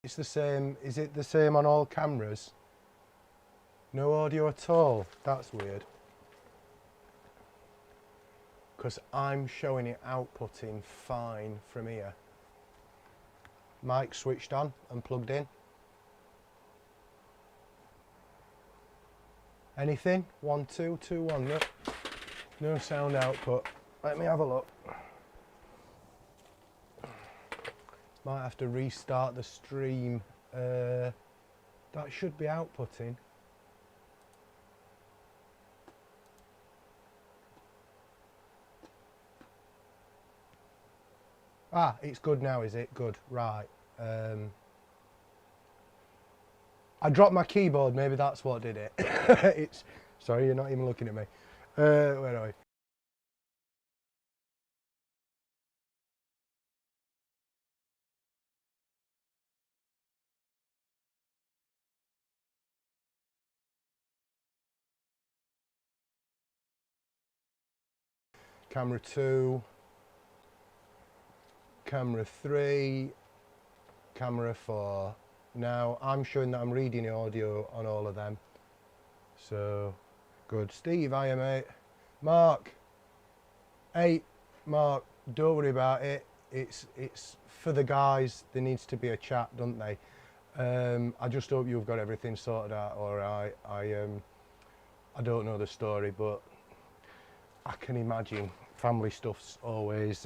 It's the same. Is it the same on all cameras? No audio at all. That's weird. Because I'm showing it outputting fine from here. Mic switched on and plugged in. Anything? 1, 2, 2, 1. No, no sound output. Let me have a look. Might have to restart the stream. That should be outputting. Ah, it's good now, is it? Good, right. I dropped my keyboard, maybe that's what did it. It's, sorry, you're not even looking at me. Where are we? Camera 2, camera 3, camera 4. Now I'm showing that I'm reading the audio on all of them. So good. Steve, hiya mate. Mark. Hey, Mark, don't worry about it. It's for the guys. There needs to be a chat, don't they? I just hope you've got everything sorted out all right. I don't know the story, but I can imagine family stuff's always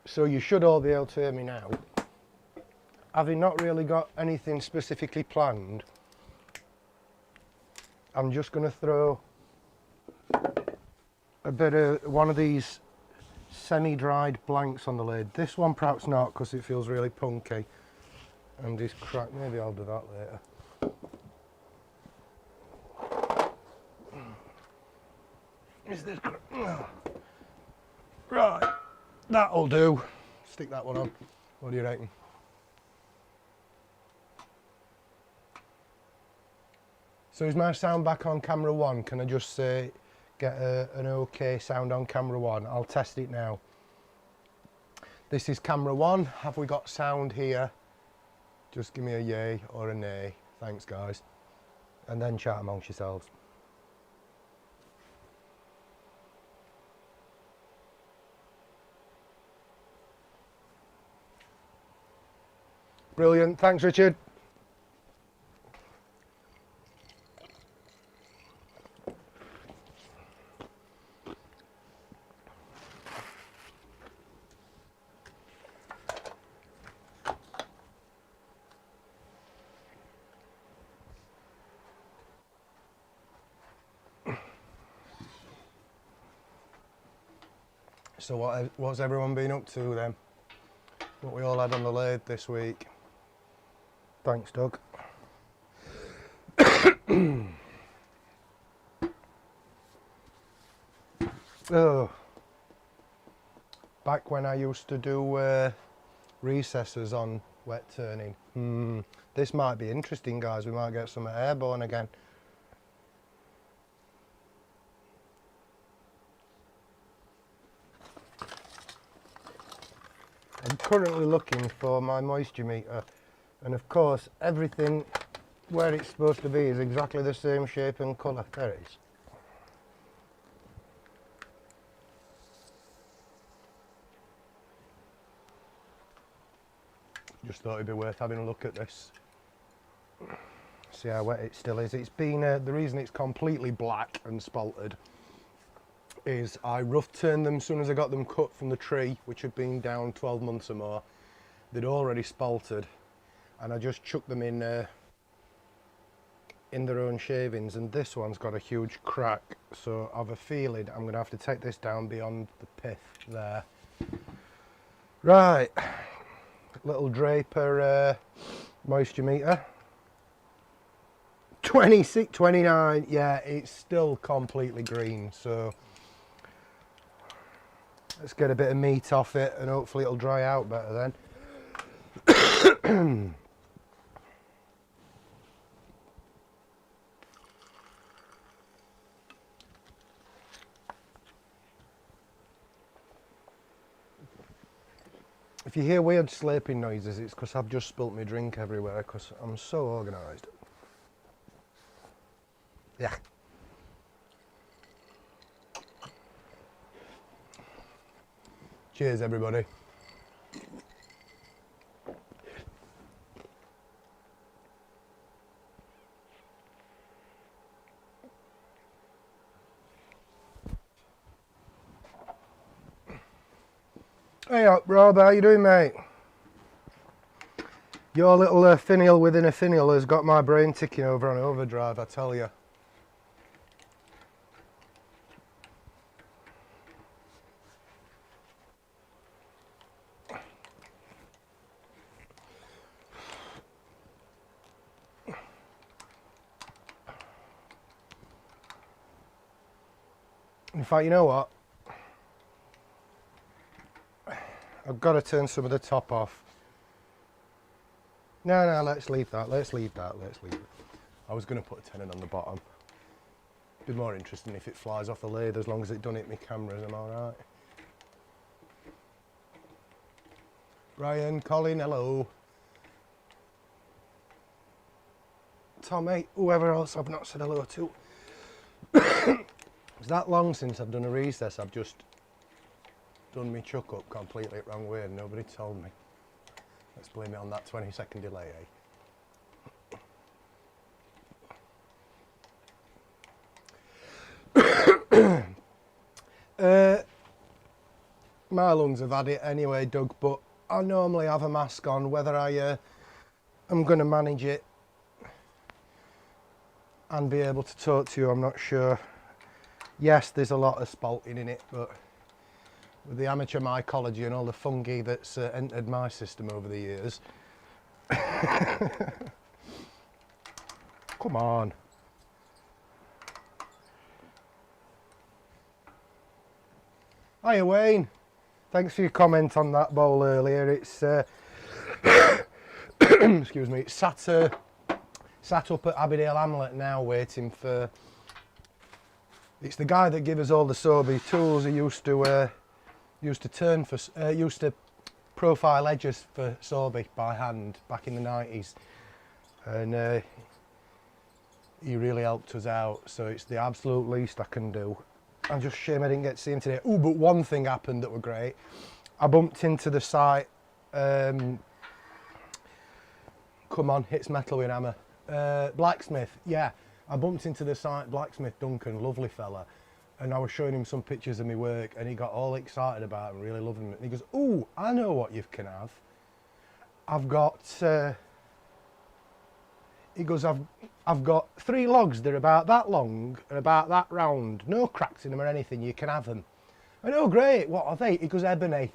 so you should all be able to hear me now. Having not really got anything specifically planned, I'm just going to throw a bit of one of these semi-dried blanks on the lid. This one perhaps not, because it feels really punky and is cracked. Maybe I'll do that later. Is this right? That'll do. Stick that one on. What do you reckon? So is my sound back on camera 1? Can I just say get an okay sound on camera 1? I'll test it now. This is camera 1. Have we got sound here? Just give me a yay or a nay. Thanks guys. And then chat amongst yourselves. Brilliant. Thanks Richard. So what's everyone been up to then? What we all had on the lathe this week? Thanks, Doug. Oh, back when I used to do recesses on wet turning. This might be interesting, guys. We might get some airborne again. I'm currently looking for my moisture meter, and of course everything where it's supposed to be is exactly the same shape and colour. There it is. Just thought it'd be worth having a look at this. See how wet it still is. It's been, the reason it's completely black and spaltered is I rough turned them as soon as I got them cut from the tree, which had been down 12 months or more. They'd already spaltered, and I just chucked them in their own shavings, and this one's got a huge crack, so I've a feeling I'm going to have to take this down beyond the pith there. Right, little Draper moisture meter. 26, 29, yeah, it's still completely green, so let's get a bit of meat off it and hopefully it'll dry out better then. If you hear weird slurping noises, it's because I've just spilt my drink everywhere because I'm so organised. Yeah. Cheers, everybody. Hey up, Rob, how you doing, mate? Your little finial within a finial has got my brain ticking over on overdrive, I tell you. In fact, you know what? I've got to turn some of the top off. No, let's leave that. I was going to put a tenon on the bottom. Be more interesting if it flies off the lathe, as long as it don't hit my cameras, I'm alright. Ryan, Colin, hello. Tommy, whoever else I've not said hello to. It's that long since I've done a recess, I've just done me chuck up completely wrong way and nobody told me. Let's blame it on that 20-second delay, eh? My lungs have had it anyway, Doug, but I normally have a mask on. Whether I'm going to manage it and be able to talk to you, I'm not sure. Yes, there's a lot of spalting in it, but with the amateur mycology and all the fungi that's entered my system over the years. Come on. Hiya, Wayne. Thanks for your comment on that bowl earlier. It's excuse me. It's sat up at Abbeydale Hamlet now, waiting for. It's the guy that gave us all the Sobe tools. He used to profile edges for Sobe by hand back in the 90s, and he really helped us out. So it's the absolute least I can do. I'm just shame I didn't get to see him today. Oh, but one thing happened that were great. I bumped into the site. Come on, hits metal with hammer. Blacksmith, yeah. I bumped into the site blacksmith Duncan, lovely fella, and I was showing him some pictures of my work, and he got all excited about it and really loving it. And he goes, "Oh, I know what you can have. I've got." He goes, "I've got 3 logs. They're about that long and about that round. No cracks in them or anything. You can have them." I know, great. What are they? He goes Ebony.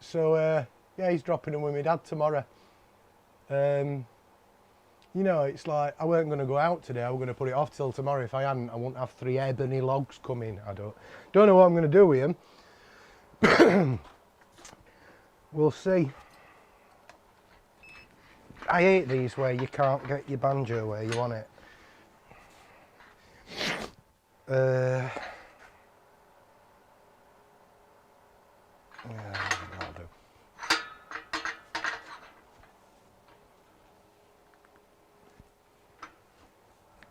So, yeah, he's dropping them with my dad tomorrow. You know, it's like, I weren't going to go out today. I was going to put it off till tomorrow. If I hadn't, I wouldn't have 3 ebony logs coming. I don't know what I'm going to do with them. We'll see. I hate these where you can't get your banjo where you want it. Yeah, that'll do.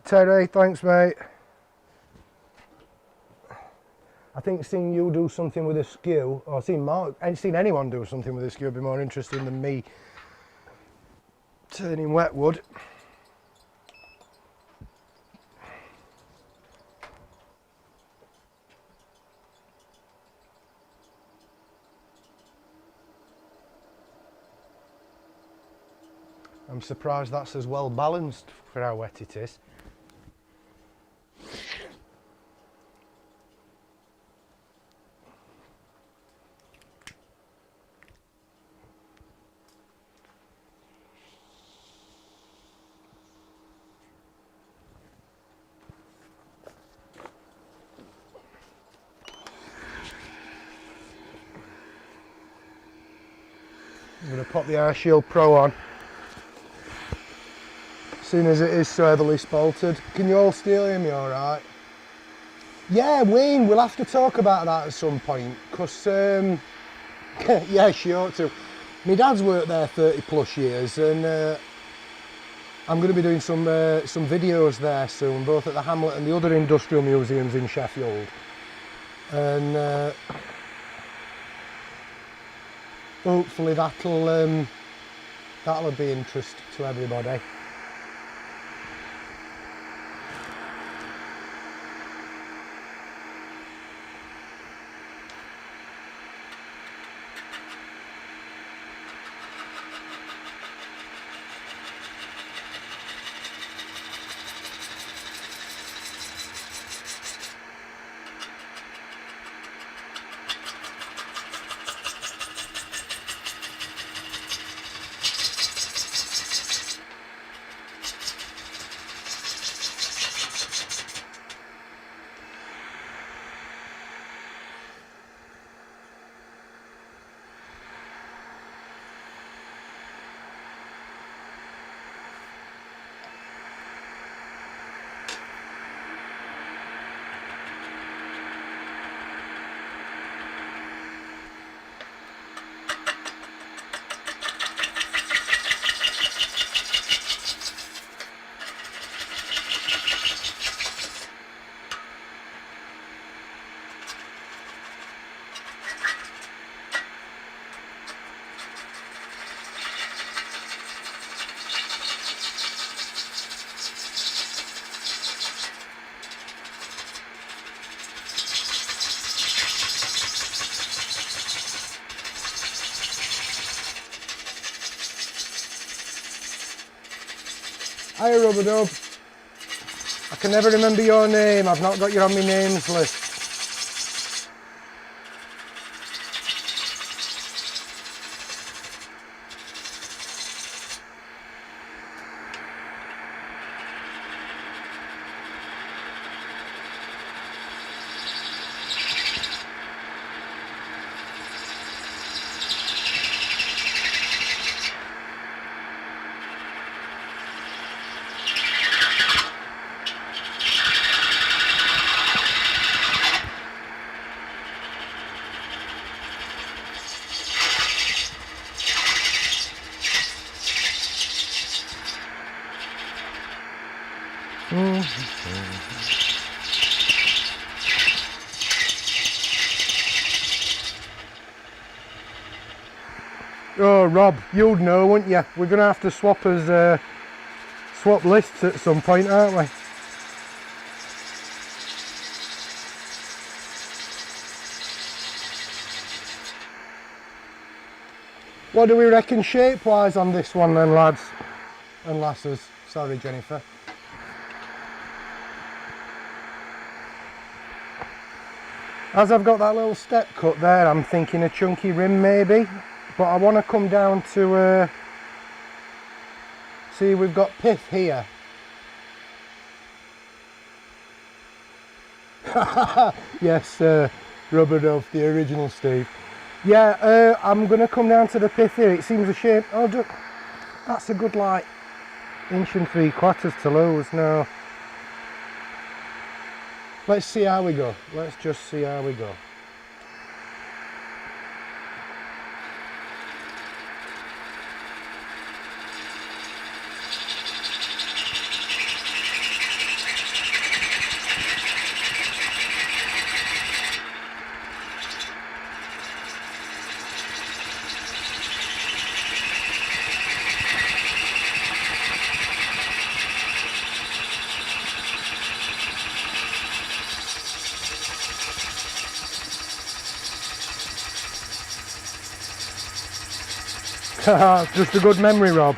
Terry, thanks mate. I think seeing you do something with a skew, or seeing Mark, I ain't seen anyone do something with a skew would be more interesting than me turning wet wood. I'm surprised that's as well balanced for how wet it is. I'm going to pop the Airshield Pro on as soon as it is so heavily spaltered. Can you all still hear me all right? Yeah, Wayne, we'll have to talk about that at some point, because, yeah, she ought to. My dad's worked there 30 plus years, and I'm going to be doing some videos there soon, both at the Hamlet and the other industrial museums in Sheffield. And hopefully that'll be interest to everybody. Hi Rubber-Dub. I can never remember your name. I've not got you on my names list. Oh, Rob, you'd know, wouldn't you? We're going to have to swap lists at some point, aren't we? What do we reckon shape-wise on this one then, lads and lasses? Sorry, Jennifer. As I've got that little step cut there, I'm thinking a chunky rim maybe, but I want to come down to see, we've got pith here. Yes, rubber dove, the original Steve. Yeah, I'm going to come down to the pith here. It seems a shame. Oh, that's a good like 1 3/4 inches to lose. No. Let's see how we go. Let's just see how we go. Just a good memory, Rob.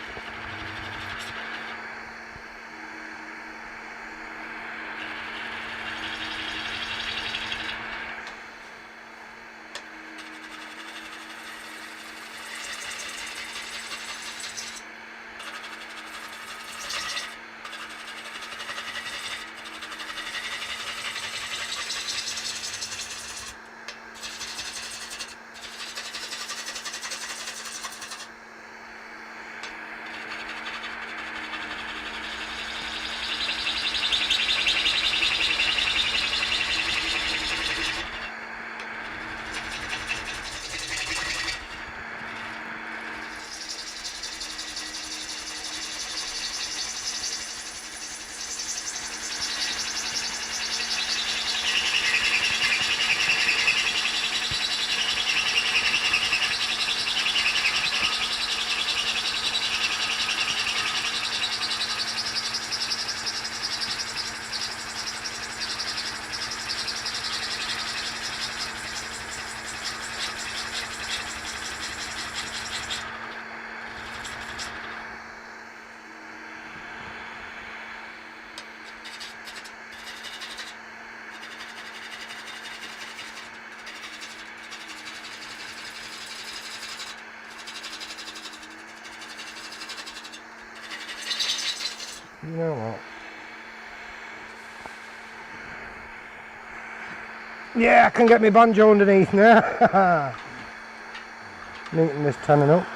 You know what? Yeah, I can get my banjo underneath now. Neaten this tanning up.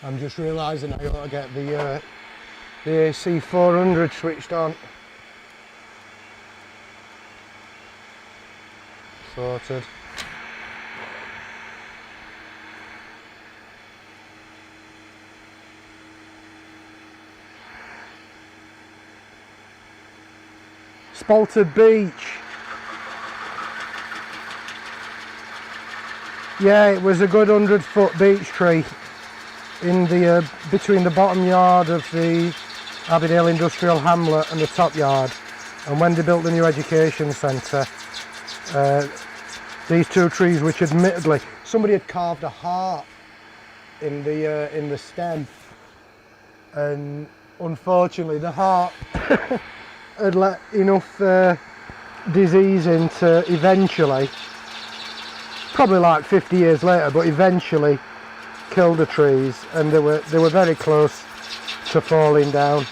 I'm just realising I ought to get the AC 400 switched on. Sorted. Spalted Beach. Yeah, it was a good 100-foot beech tree in the between the bottom yard of the Abbeydale Industrial Hamlet and the top yard. And when they built the new education centre, these two trees, which admittedly somebody had carved a heart in the stem, and unfortunately the heart had let enough disease in to eventually, probably like 50 years later, but eventually kill the trees, and they were very close to falling down.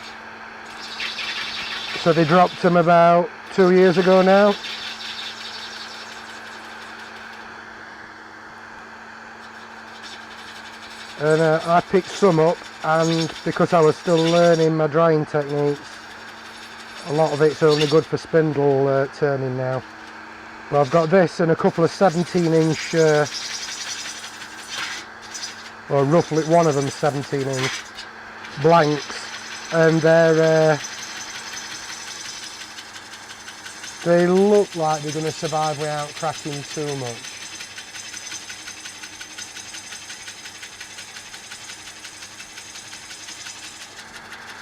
So they dropped them about 2 years ago now. And I picked some up and because I was still learning my drying techniques, a lot of it's only good for spindle turning now. But I've got this and a couple of 17-inch, or roughly one of them 17-inch blanks, and they look like they're going to survive without cracking too much.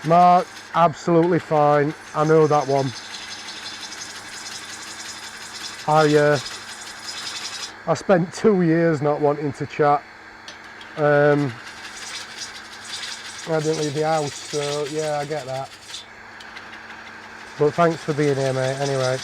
Mark, absolutely fine. I know that one. I spent 2 years not wanting to chat. I didn't leave the house, so yeah, I get that. But thanks for being here, mate, anyway.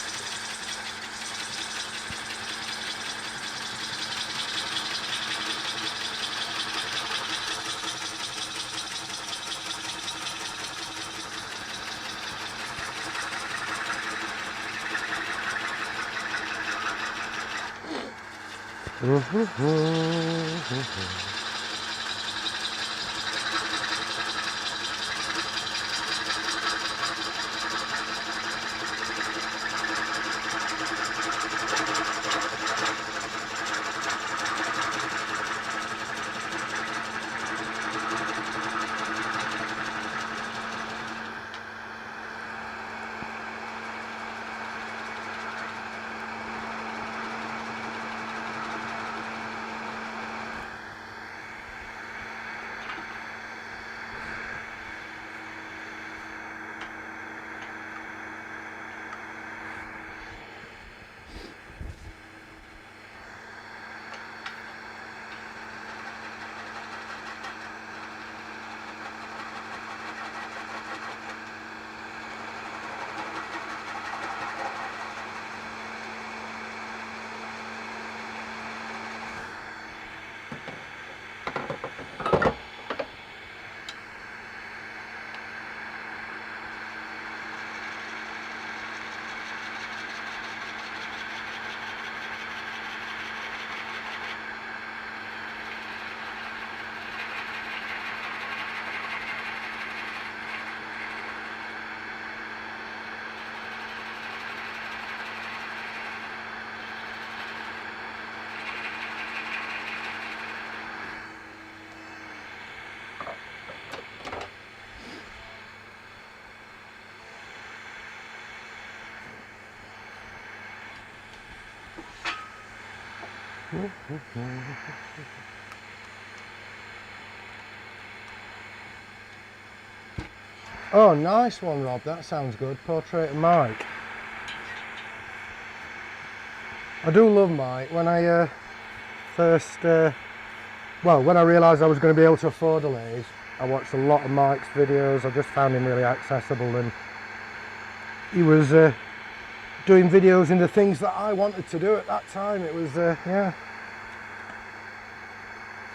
Oh, nice one, Rob. That sounds good. Portrait of Mike. I do love Mike. When I when I realised I was going to be able to afford a lathe, I watched a lot of Mike's videos. I just found him really accessible, and he was doing videos in the things that I wanted to do at that time. It was, yeah.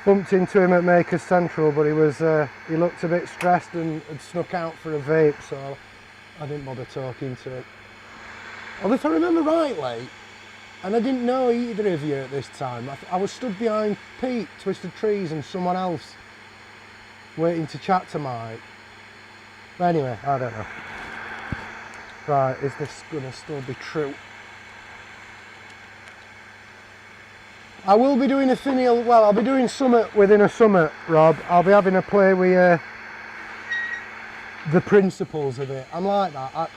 Bumped into him at Makers Central, but he looked a bit stressed and had snuck out for a vape, so I didn't bother talking to him. Although if I remember rightly, and I didn't know either of you at this time, I was stood behind Pete, Twisted Trees, and someone else waiting to chat to Mike. But anyway, I don't know. Right, is this going to still be true? I will be doing a finial, well, I'll be doing Summit within a Summit, Rob. I'll be having a play with the principles of it. I'm like that.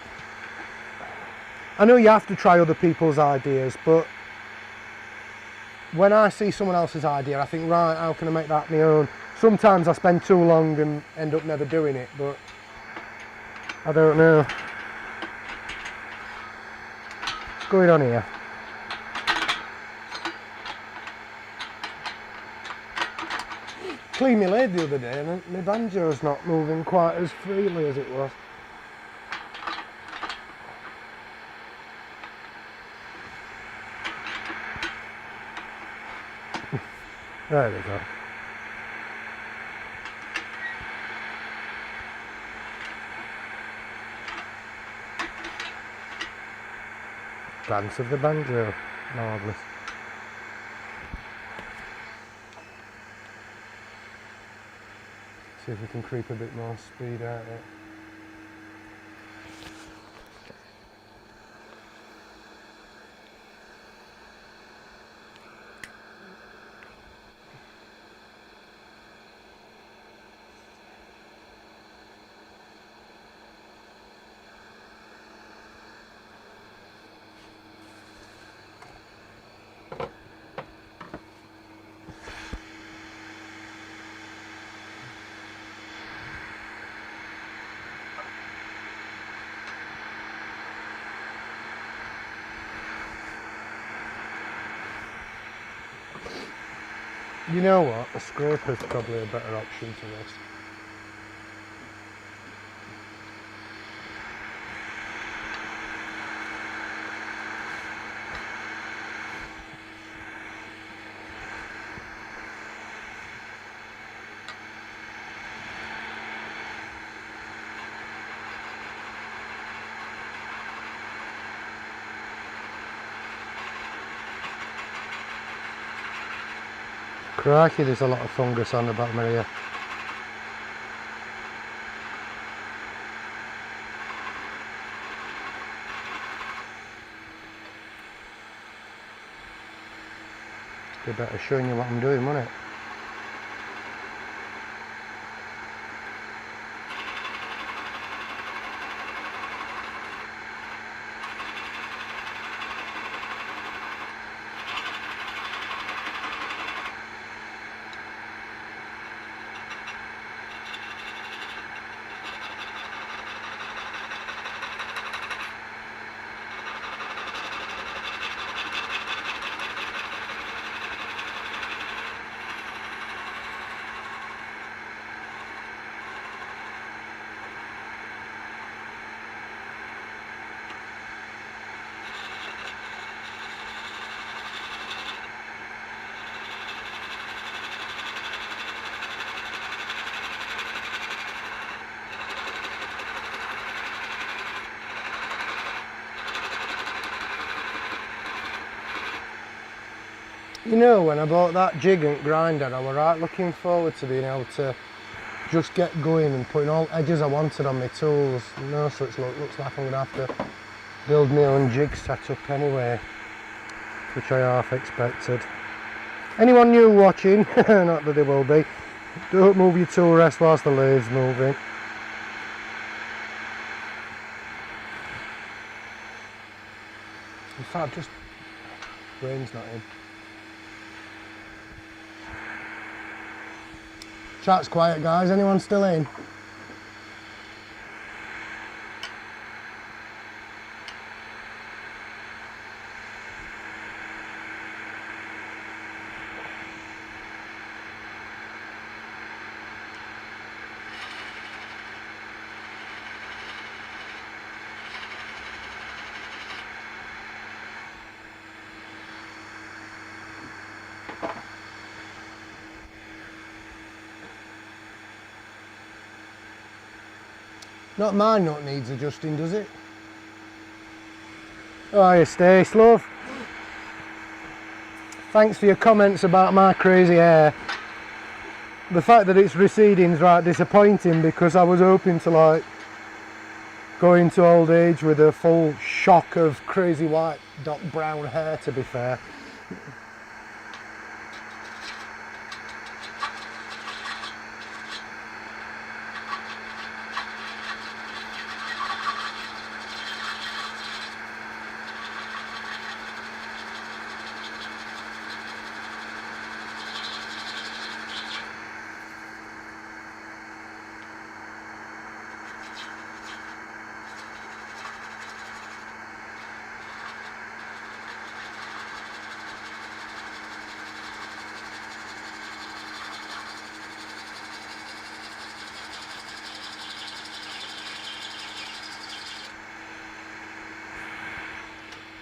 I know you have to try other people's ideas, but when I see someone else's idea, I think, right, how can I make that my own? Sometimes I spend too long and end up never doing it, but I don't know. What's going on here? Cleaned my lathe the other day and my banjo's not moving quite as freely as it was. There we go. Dance of the banjo, marvellous. See if we can creep a bit more speed out of it. You know what, a scraper's probably a better option to this. Crikey, there's a lot of fungus on the bottom of here. Be better showing you what I'm doing, wouldn't it? You know, when I bought that Gigant grinder, I was right looking forward to being able to just get going and putting all edges I wanted on my tools. You know, so it looks like I'm going to have to build my own jig setup anyway, which I half expected. Anyone new watching, not that they will be, don't move your tool rest whilst the lathe's moving. In fact, just brain's not in. Chat's quiet, guys. Anyone still in? Not my nut needs adjusting, does it? Oh, you Stace, love. Thanks for your comments about my crazy hair. The fact that it's receding is right disappointing, because I was hoping to like go into old age with a full shock of crazy white dot brown hair, to be fair.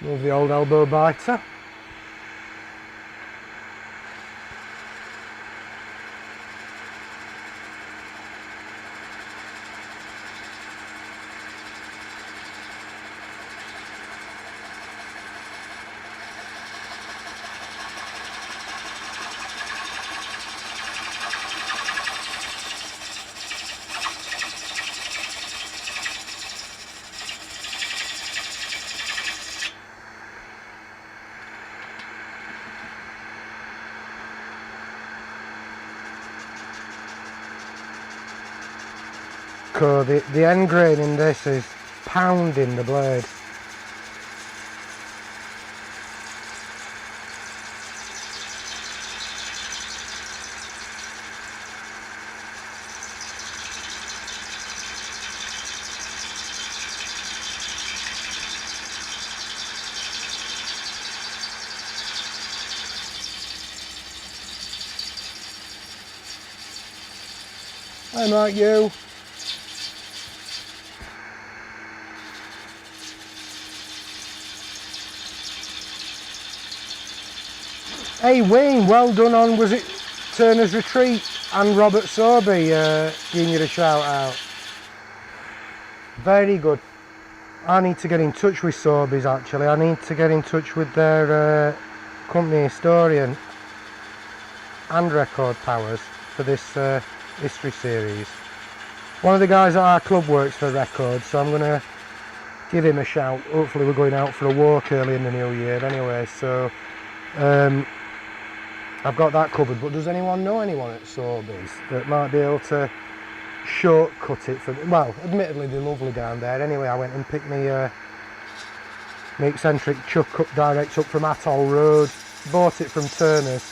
Move the old elbow biter. Reko, the end grain in this is pounding the blade. Hi Mark, you. Hey Wayne, well done on, was it Turner's Retreat and Robert Sorby giving you a shout out. Very good. I need to get in touch with Sorby's actually. I need to get in touch with their company historian and Record Powers for this history series. One of the guys at our club works for Record, so I'm going to give him a shout. Hopefully we're going out for a walk early in the new year anyway, so I've got that covered. But does anyone know anyone at Sorby's that might be able to shortcut it for me? Well, admittedly they're lovely down there. Anyway, I went and picked me eccentric chuck up direct up from Atoll Road, bought it from Turner's.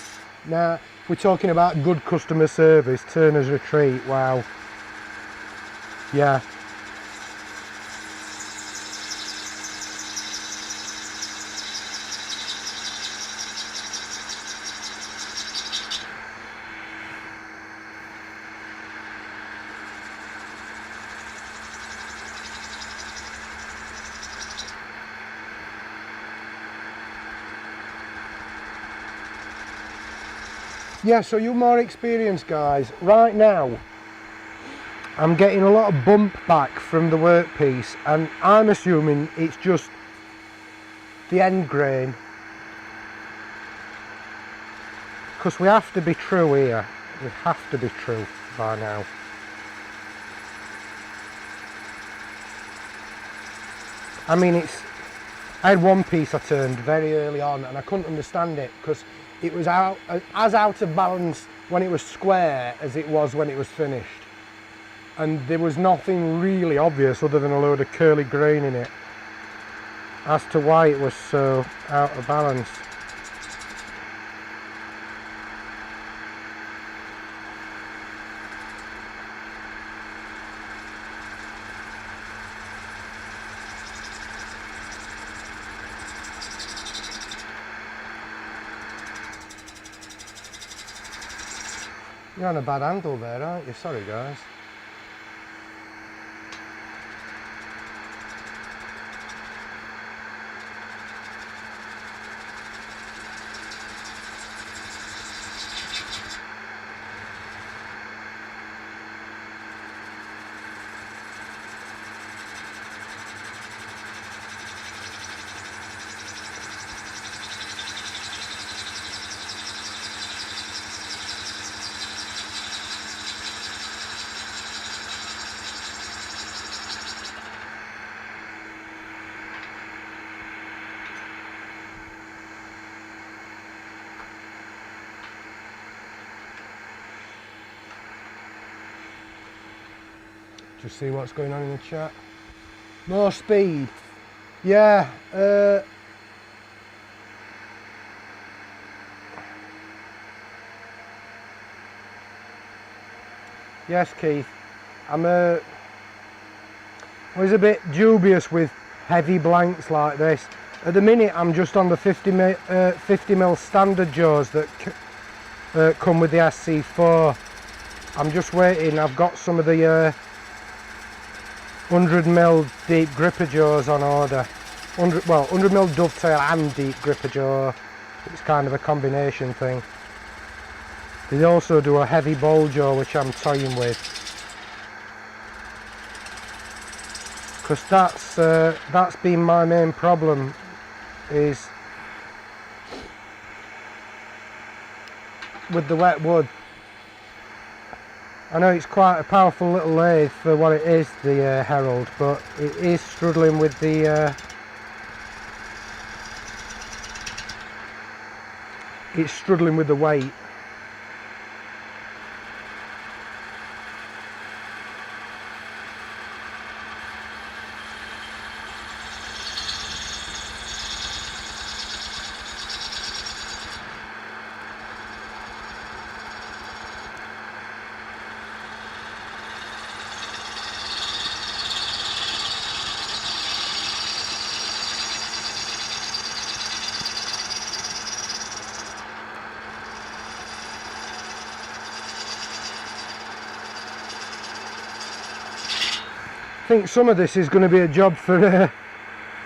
Now, if we're talking about good customer service, Turner's Retreat, wow. Yeah. Yeah, so you more experienced guys. Right now, I'm getting a lot of bump back from the workpiece, and I'm assuming it's just the end grain. Because we have to be true here. We have to be true by now. I mean, I had one piece I turned very early on, and I couldn't understand it because it was as out of balance when it was square as it was when it was finished. And there was nothing really obvious other than a load of curly grain in it as to why it was so out of balance. You're on a bad handle there, aren't you? Sorry guys. Just see what's going on in the chat. More speed. Yeah. Yes, Keith. I'm was a bit dubious with heavy blanks like this. At the minute, I'm just on the 50mm standard jaws that come with the SC4. I'm just waiting. I've got some of the 100mm deep gripper jaws on order. 100mm dovetail and deep gripper jaw. It's kind of a combination thing. They also do a heavy bowl jaw which I'm toying with. Because that's been my main problem, is with the wet wood. I know it's quite a powerful little lathe for what it is, the Herald, but it is struggling with the weight. I think some of this is going to be a job for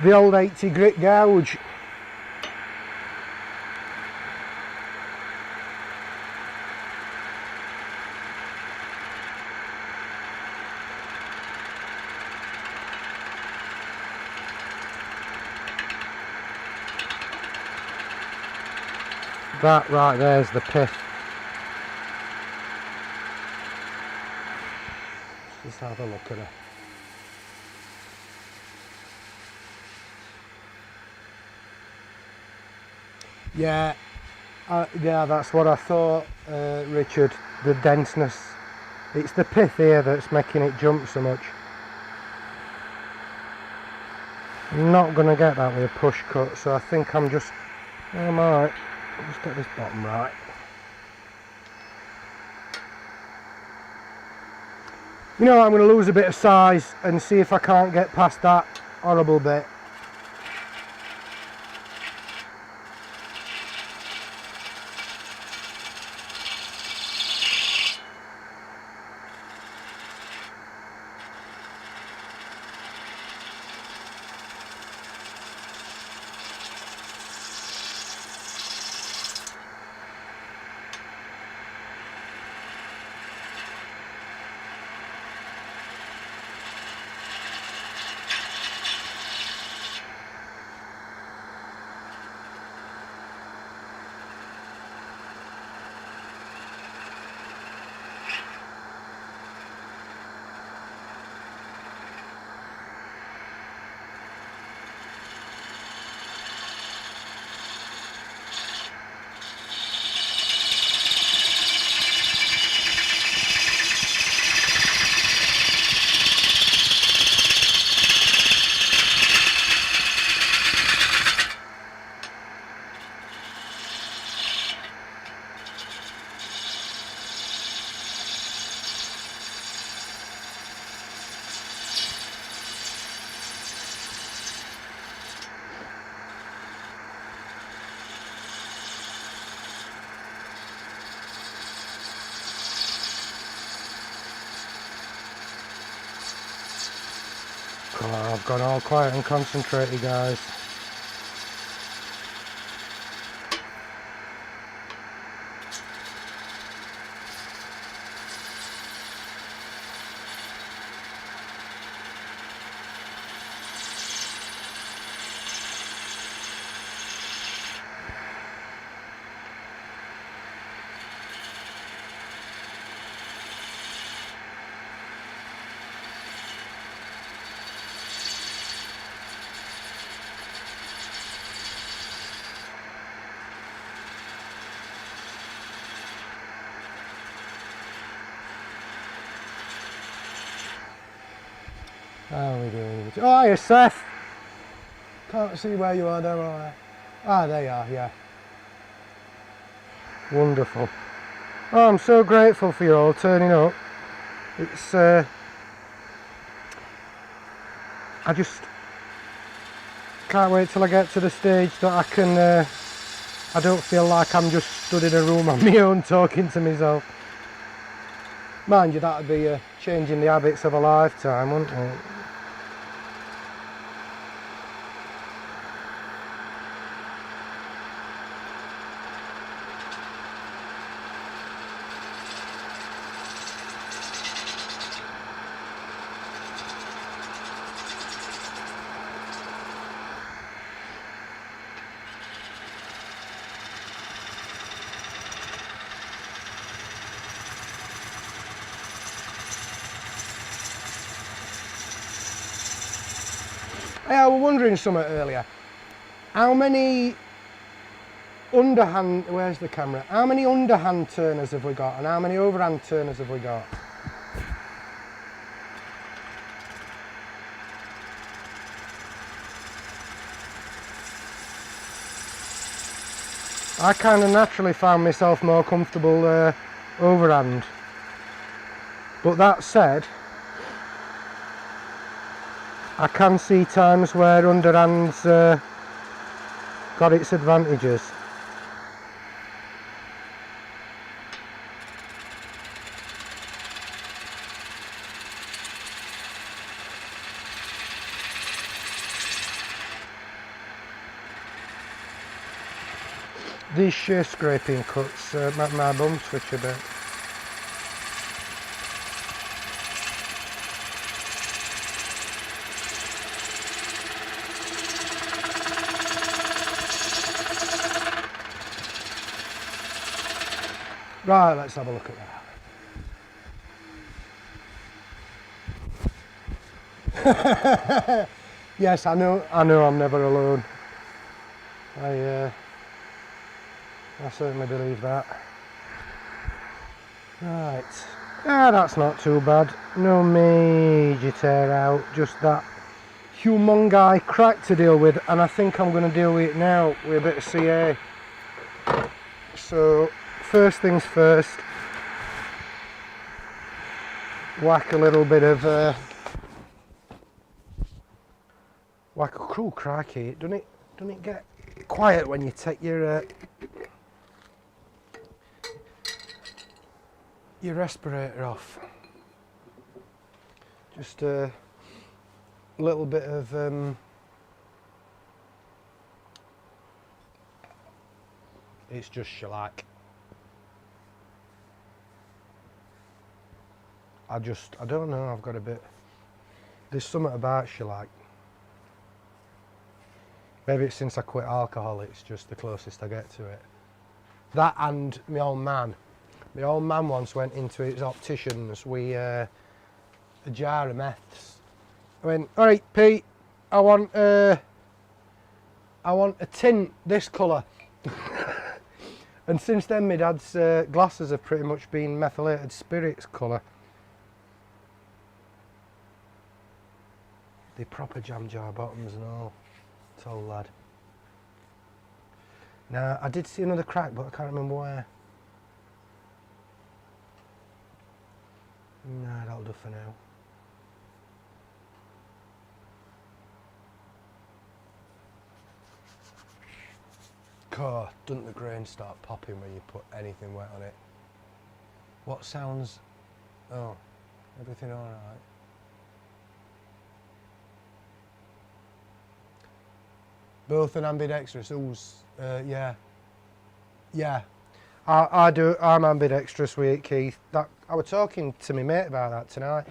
the old 80 grit gouge. That right there's the pith. Let's just have a look at her. Yeah, yeah, that's what I thought, Richard. The denseness. It's the pith here that's making it jump so much. I'm not going to get that with a push cut, so I think I might just get this bottom right. You know, I'm going to lose a bit of size and see if I can't get past that horrible bit. Oh, I've gone all quiet and concentrated, guys. How are we doing? Oh, hiya, Seth. Can't see where you are there, are I? Ah, there you are, yeah. Wonderful. Oh, I'm so grateful for you all turning up. It's, I just can't wait till I get to the stage that I can, I don't feel like I'm just stood in a room on my own talking to myself. Mind you, that would be changing the habits of a lifetime, wouldn't it? Hey, I was wondering something earlier. How many underhand, where's the camera? How many underhand turners have we got and how many overhand turners have we got? I kind of naturally found myself more comfortable overhand. But that said, I can see times where underhand's got its advantages. these shear scraping cuts make my bum switch a bit. Right, let's have a look at that. Yes, I know I'm never alone. I certainly believe that. Right, that's not too bad. No major tear out, just that humongi crack to deal with, and I think I'm going to deal with it now with a bit of CA. So, first things first, whack a little bit of whack a cool crikey. Doesn't it get quiet when you take your respirator off? Just a little bit of it's just shellac. I don't know, I've got a bit, there's something about shellac. Maybe it's since I quit alcohol, it's just the closest I get to it. That and my old man. My old man once went into his opticians with a jar of meths. I went, all right, Pete, I want a tint this colour. And since then, my dad's glasses have pretty much been methylated spirits colour. They proper jam jar bottoms and all. Tall lad. Now, I did see another crack, but I can't remember where. Nah, that'll do for now. God, doesn't the grain start popping when you put anything wet on it? What sounds... Oh, everything alright? Both an ambidextrous, yeah. Yeah. I do, I'm ambidextrous with it, Keith. I was talking to my mate about that tonight.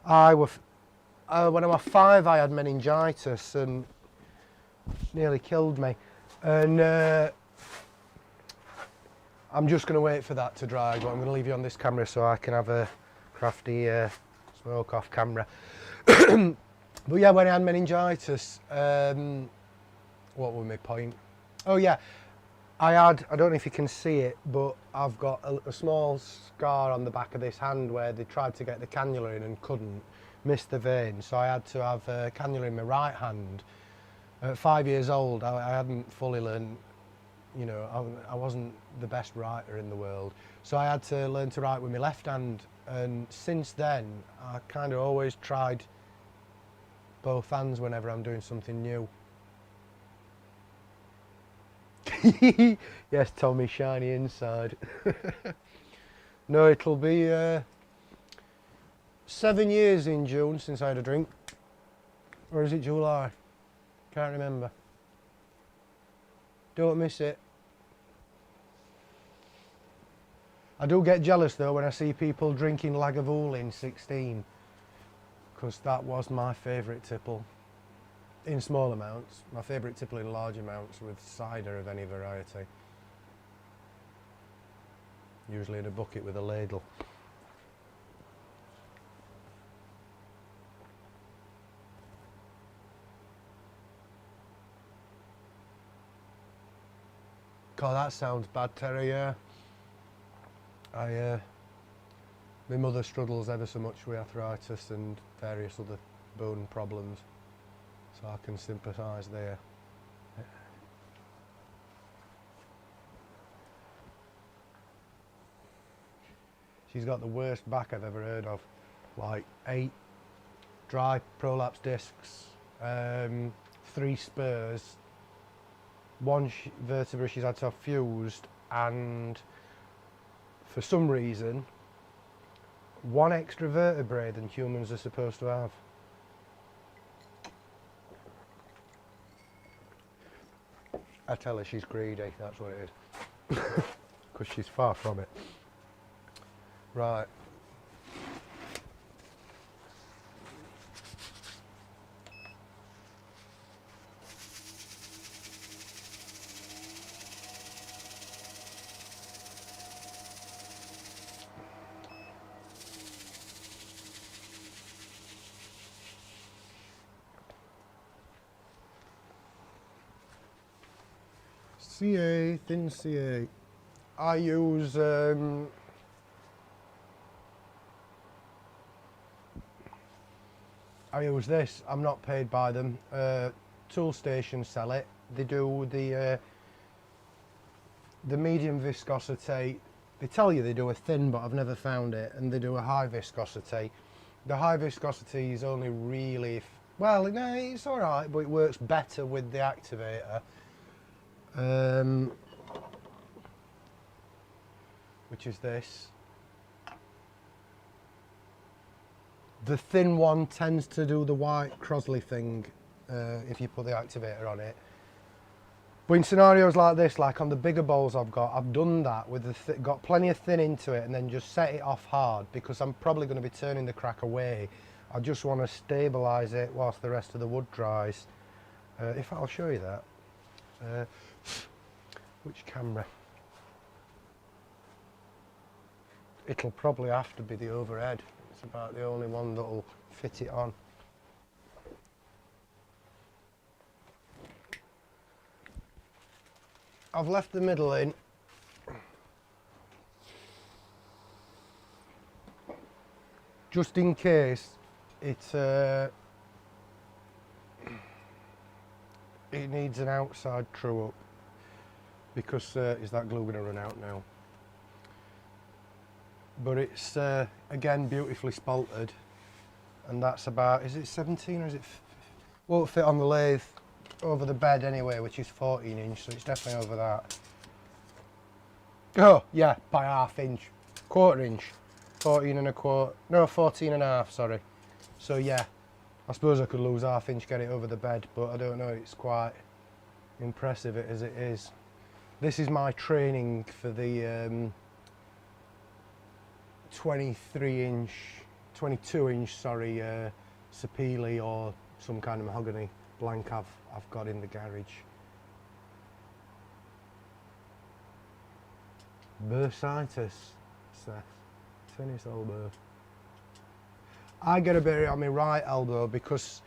When I was 5 I had meningitis and nearly killed me. And I'm just going to wait for that to dry, but I'm going to leave you on this camera so I can have a crafty smoke off camera. But yeah, when I had meningitis, what was my point? Oh yeah, I don't know if you can see it, but I've got a small scar on the back of this hand where they tried to get the cannula in and couldn't, missed the vein, so I had to have a cannula in my right hand. At 5 years old, I hadn't fully learned, you know, I wasn't the best writer in the world, so I had to learn to write with my left hand, and since then I kind of always tried both hands whenever I'm doing something new. Yes, Tommy, shiny inside. No, it'll be 7 years in June since I had a drink. Or is it July? Can't remember. Don't miss it. I do get jealous though when I see people drinking Lagavulin 16, because that was my favourite tipple. In small amounts. My favourite tipple in large amounts with cider of any variety. Usually in a bucket with a ladle. God, that sounds bad, Terry, yeah. My mother struggles ever so much with arthritis and various other bone problems. So I can sympathise there. She's got the worst back I've ever heard of. Like 8 dry prolapse discs, 3 spurs, 1 vertebra she's had to have fused, and for some reason 1 extra vertebrae than humans are supposed to have. I tell her she's greedy, that's what it is. because she's far from it. Right. CA, thin CA. I use this. I'm not paid by them. Tool Station sell it. They do the medium viscosity. They tell you they do a thin, but I've never found it. And they do a high viscosity. The high viscosity is only really, well, no, it's all right, but it works better with the activator. Which is this. The thin one tends to do the white Crosley thing if you put the activator on it. But in scenarios like this, like on the bigger bowls I've done that with the got plenty of thin into it and then just set it off hard because I'm probably going to be turning the crack away. I just want to stabilise it whilst the rest of the wood dries. If I'll show you that. Which camera? It'll probably have to be the overhead. It's about the only one that'll fit it on. I've left the middle in. Just in case it needs an outside true up. Because is that glue going to run out now? But it's again beautifully spaltered, and that's about, is it 17 or is it won't fit on the lathe over the bed anyway, which is 14 inch, so it's definitely over that. Oh yeah, by ½ inch, quarter inch, 14 and a quarter, no 14 and a half, sorry. So yeah, I suppose I could lose ½ inch, get it over the bed, but I don't know, it's quite impressive as it is. This is my training for the 22 inch, sorry, Sapele or some kind of mahogany blank I've got in the garage. Bursitis, Seth, tennis elbow. I get a bit on my right elbow because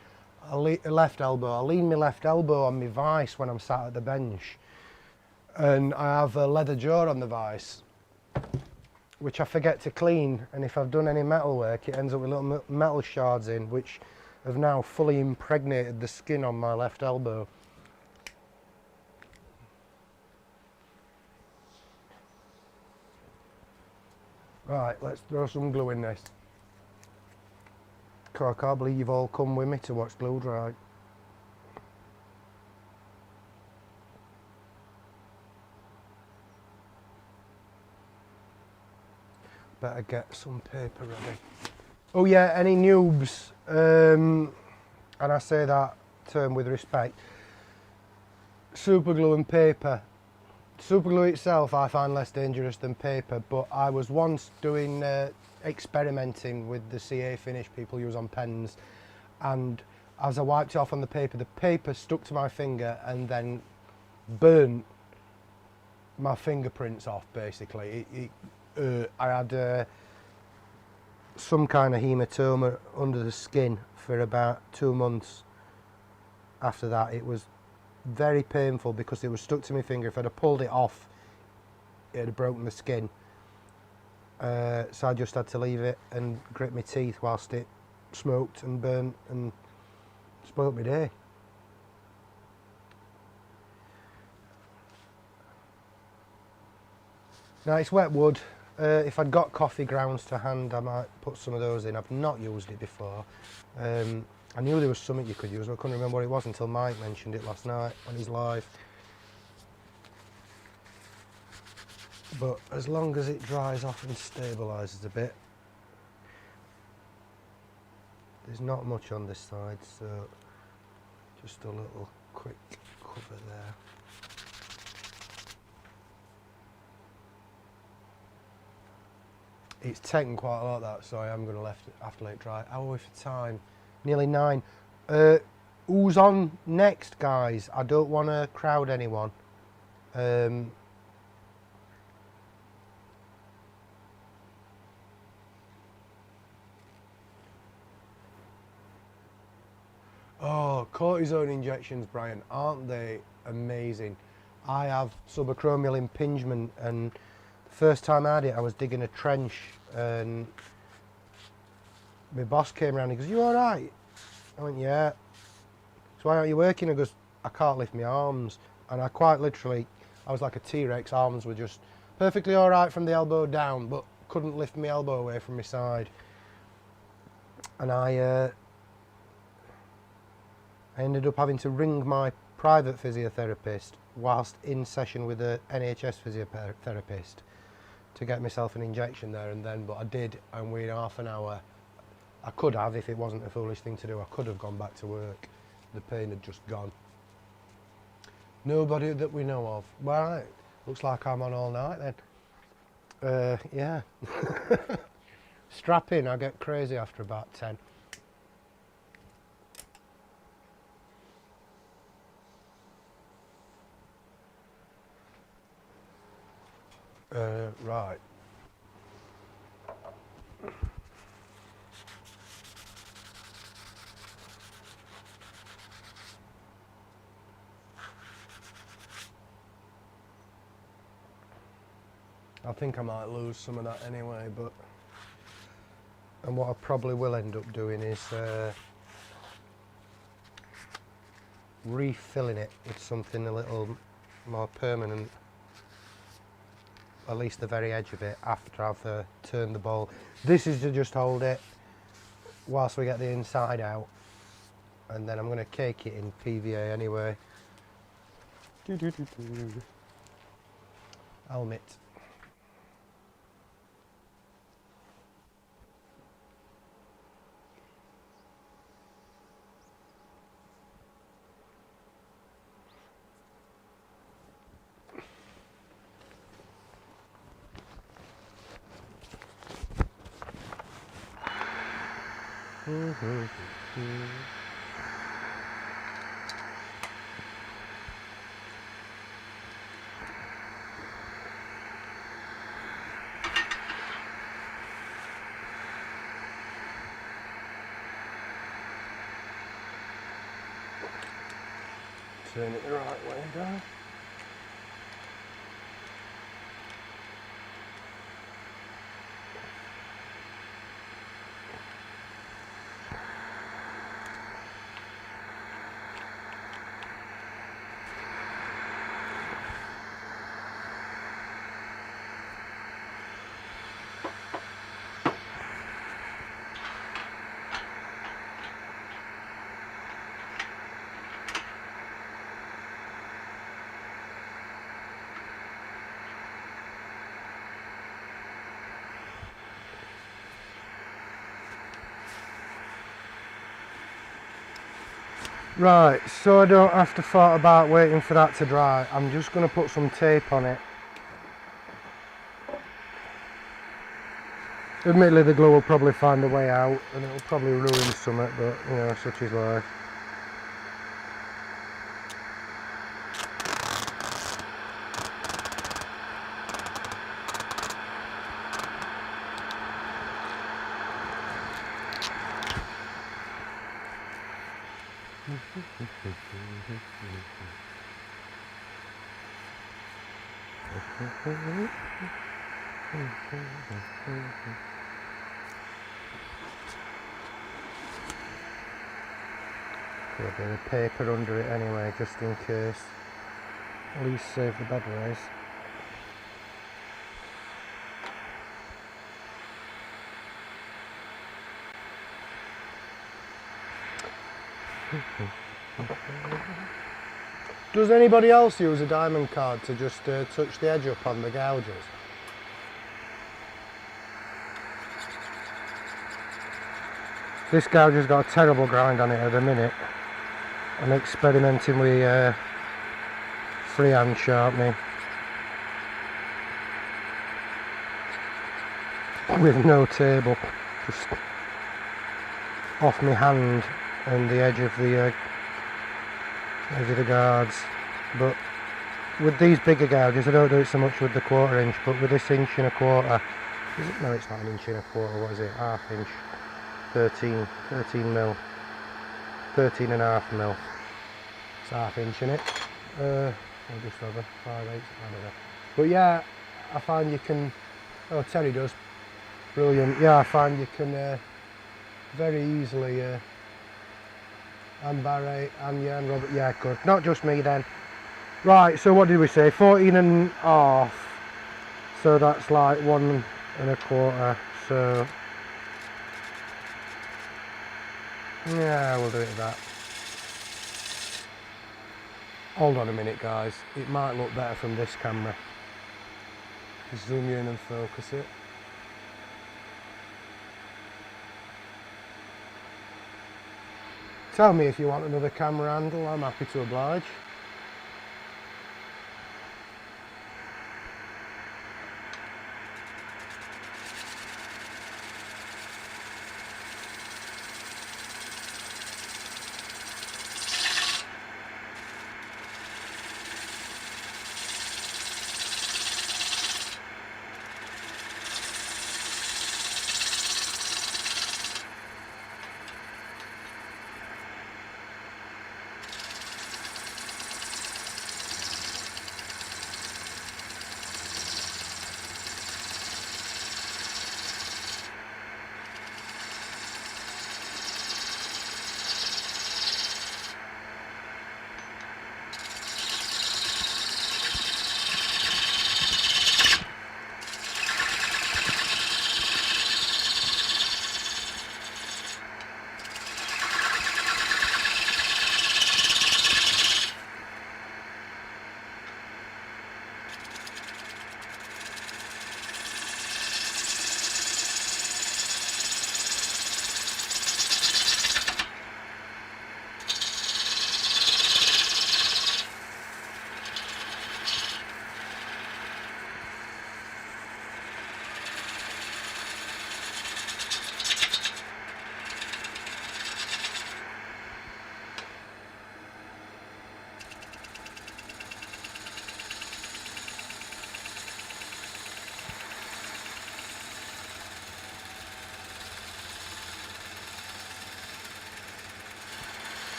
left elbow. I lean my left elbow on my vice when I'm sat at the bench, and I have a leather jaw on the vice, which I forget to clean, and if I've done any metal work it ends up with little metal shards in, which have now fully impregnated the skin on my left elbow. Right, let's throw some glue in this. I can't believe you've all come with me to watch glue dry. Better get some paper ready. Oh yeah, any noobs, and I say that term with respect, super glue and paper. Super glue itself I find less dangerous than paper, but I was once doing experimenting with the CA finish people use on pens, and as I wiped it off on the paper stuck to my finger and then burnt my fingerprints off basically. I had some kind of hematoma under the skin for about 2 months. After that it was very painful because it was stuck to my finger. If I'd have pulled it off it would have broken the skin. So I just had to leave it and grit my teeth whilst it smoked and burnt and spoilt my day. Now it's wet wood. If I'd got coffee grounds to hand I might put some of those in. I've not used it before. I knew there was something you could use, but I couldn't remember what it was until Mike mentioned it last night on his live. But as long as it dries off and stabilises a bit. There's not much on this side, so just a little quick cover there. It's taken quite a lot, that, so I am going to have to let it dry. How are we for time? Nearly 9. Who's on next, guys? I don't want to crowd anyone. Oh, cortisone injections, Brian, aren't they amazing? I have subacromial impingement, and the first time I had it, I was digging a trench, and my boss came around and he goes, "You all right?" I went, "Yeah." "So why aren't you working?" He goes, "I can't lift my arms." And I quite literally, I was like a T-Rex, arms were just perfectly all right from the elbow down, but couldn't lift my elbow away from my side. And I ended up having to ring my private physiotherapist whilst in session with a NHS physiotherapist to get myself an injection there and then, but I did, and within half an hour, I could have, if it wasn't a foolish thing to do, I could have gone back to work. The pain had just gone. Nobody that we know of. Right, looks like I'm on all night then. Yeah. Strap in, I get crazy after about 10. Right. I think I might lose some of that anyway, but... And what I probably will end up doing is refilling it with something a little more permanent, at least the very edge of it, after I've turned the ball. This is to just hold it whilst we get the inside out, and then I'm going to cake it in PVA anyway. Helmet. Turn it the right way down. Right, so I don't have to thought about waiting for that to dry, I'm just going to put some tape on it. Admittedly, the glue will probably find a way out and it'll probably ruin something, but you know, such is life. Put a bit of paper under it anyway, just in case. At least save the bed raise. Does anybody else use a diamond card to just touch the edge up on the gouges? This gouge has got a terrible grind on it at the minute. I'm experimenting with freehand sharpening. with no table, just off my hand and the edge of the guards. But with these bigger gouges, I don't do it so much with the 1/4 inch, but with this 1.25 inch, no, it's not 1.25 inch, what is it, 1/2 inch, 13 mil, 13.5 mil, it's 1/2 inch in it, or just over 5/8, I don't know. But yeah, I find you can, oh, Terry does, brilliant. Yeah, I find you can very easily, and Barry, and yeah, and Robert, yeah, good. Not just me then. Right, so what did we say? 14.5. So that's like 1.25. So yeah, we'll do it at that. Hold on a minute, guys. It might look better from this camera. Just zoom you in and focus it. Tell me if you want another camera handle, I'm happy to oblige.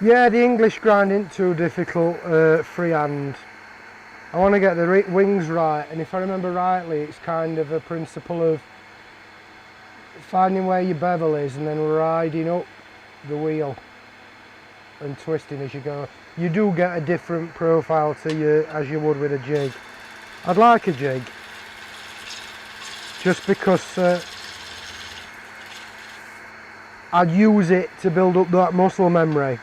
Yeah, the English grind isn't too difficult, freehand. I want to get the wings right, and if I remember rightly, it's kind of a principle of finding where your bevel is and then riding up the wheel and twisting as you go. You do get a different profile to you as you would with a jig. I'd like a jig, just because I'd use it to build up that muscle memory.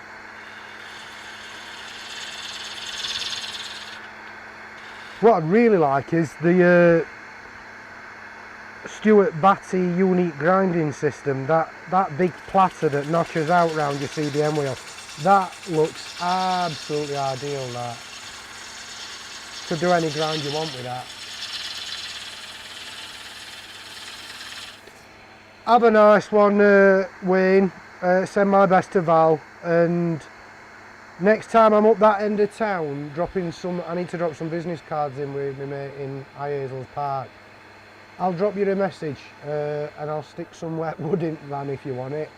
What I'd really like is the Stuart Batty unique grinding system, that big platter that notches out round your CBM wheel. That looks absolutely ideal, that. Could do any grind you want with that. Have a nice one, Wayne. Send my best to Val, and next time I'm up that end of town, I need to drop some business cards in with my mate in High Hazels Park. I'll drop you a message and I'll stick some wet wood in the van if you want it.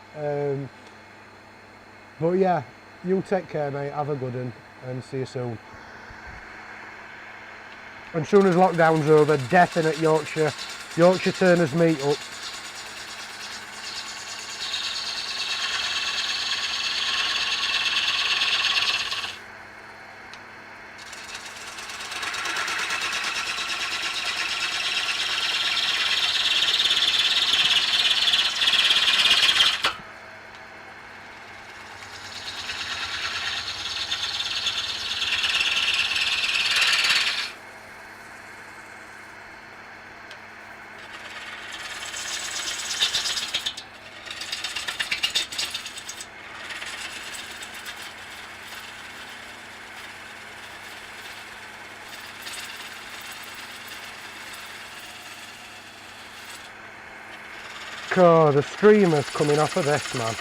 But yeah, you take care, mate. Have a good one and see you soon. And soon as lockdown's over, definite Yorkshire Turners meet up. Oh, the streamers coming off of this, man.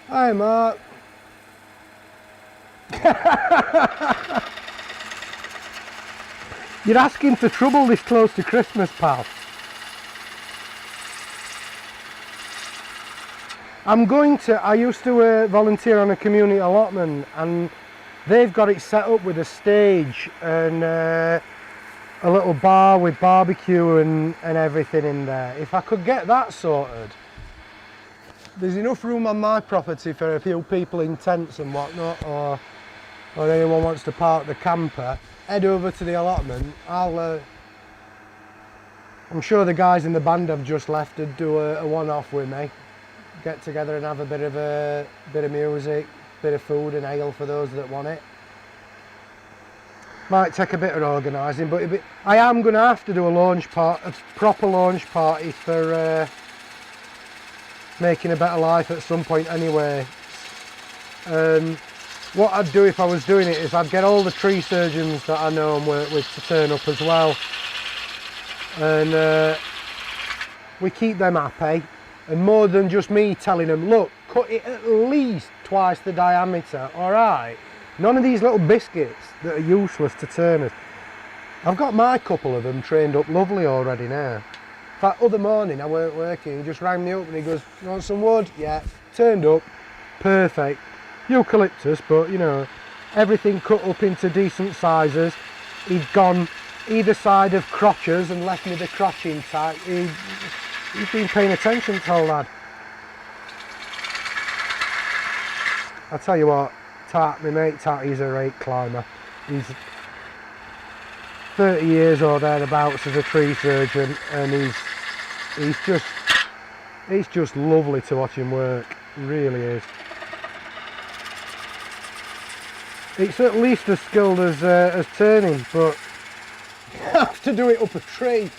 Hi, Mark. You're asking for trouble this close to Christmas, pal. I used to volunteer on a community allotment, and they've got it set up with a stage and a little bar with barbecue and everything in there. If I could get that sorted. There's enough room on my property for a few people in tents and whatnot, or anyone wants to park the camper. Head over to the allotment. I'm sure the guys in the band I've just left would do a one-off with me. Get together and have a bit of music, bit of food and ale for those that want it. Might take a bit of organising, but I am going to have to do a proper launch party for making a better life at some point anyway. What I'd do if I was doing it is I'd get all the tree surgeons that I know and work with to turn up as well, and we keep them happy, and more than just me telling them, look, cut it at least twice the diameter, alright? None of these little biscuits that are useless to turners. I've got my couple of them trained up lovely already now. In fact, other morning I weren't working, he just rang me up and he goes, you want some wood? Yeah, turned up, perfect. Eucalyptus, but you know, everything cut up into decent sizes. He'd gone either side of crotches and left me the crotch intact. He's been paying attention to all that. I'll tell you what, my mate Tatty's a great climber. He's 30 years or thereabouts as a tree surgeon, and he's just lovely to watch him work. He really is. It's at least as skilled as turning, but you have to do it up a tree.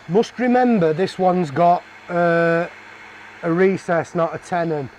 Must remember this one's got a recess, not a tenon.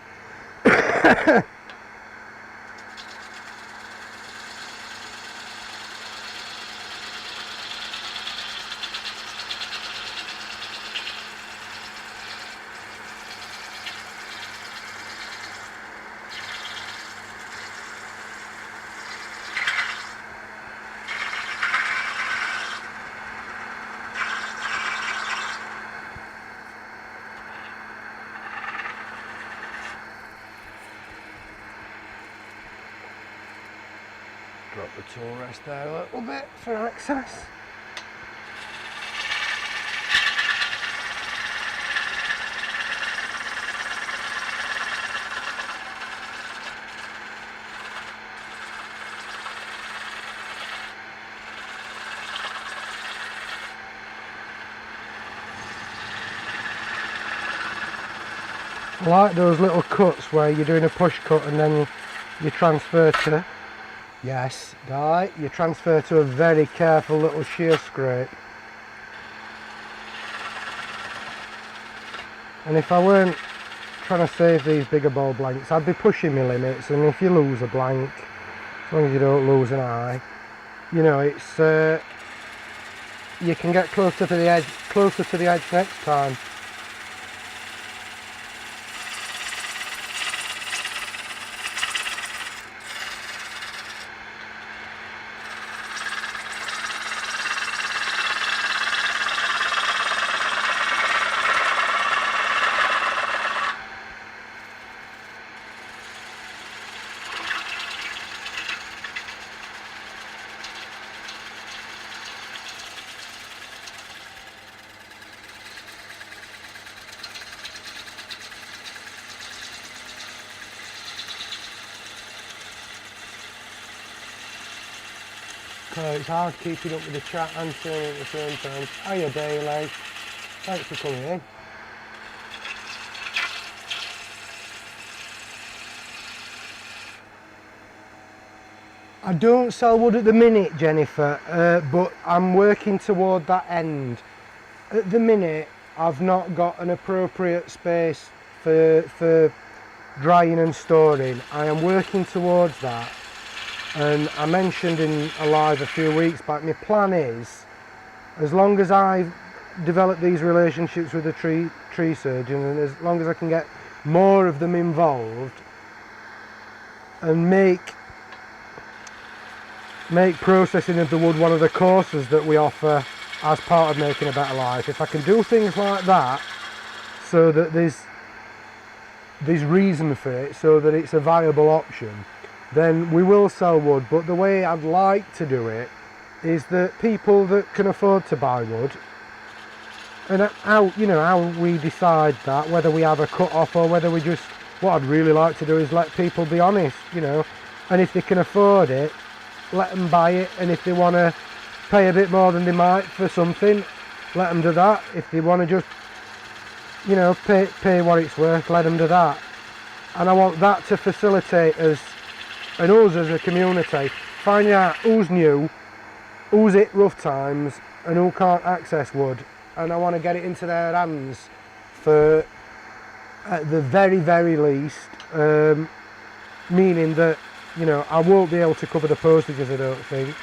Drop the tool rest there a little bit for access. I like those little cuts where you're doing a push cut and then you transfer to, yes, you transfer to a very careful little shear scrape. And if I weren't trying to save these bigger ball blanks, I'd be pushing my limits, and if you lose a blank, as long as you don't lose an eye, you know, it's you can get closer to the edge next time. It's hard keeping up with the chat and saying at the same time. Hiya Daily, thanks for coming in. I don't sell wood at the minute, Jennifer, but I'm working toward that end. At the minute, I've not got an appropriate space for drying and storing. I am working towards that. And I mentioned in a live a few weeks back, my plan is, as long as I develop these relationships with the tree surgeon, and as long as I can get more of them involved and make processing of the wood one of the courses that we offer as part of Making a Better Life, if I can do things like that so that there's reason for it, so that it's a viable option, then we will sell wood. But the way I'd like to do it is that people that can afford to buy wood, and how we decide that, whether we have a cut off or whether we just, what I'd really like to do is let people be honest, and if they can afford it, let them buy it, and if they want to pay a bit more than they might for something, let them do that. If they want to just pay what it's worth, let them do that. And I want that to facilitate us and us as a community, finding out who's new, who's hit rough times, and who can't access wood. And I want to get it into their hands for, at the very, very least, meaning that, I won't be able to cover the postages, I don't think,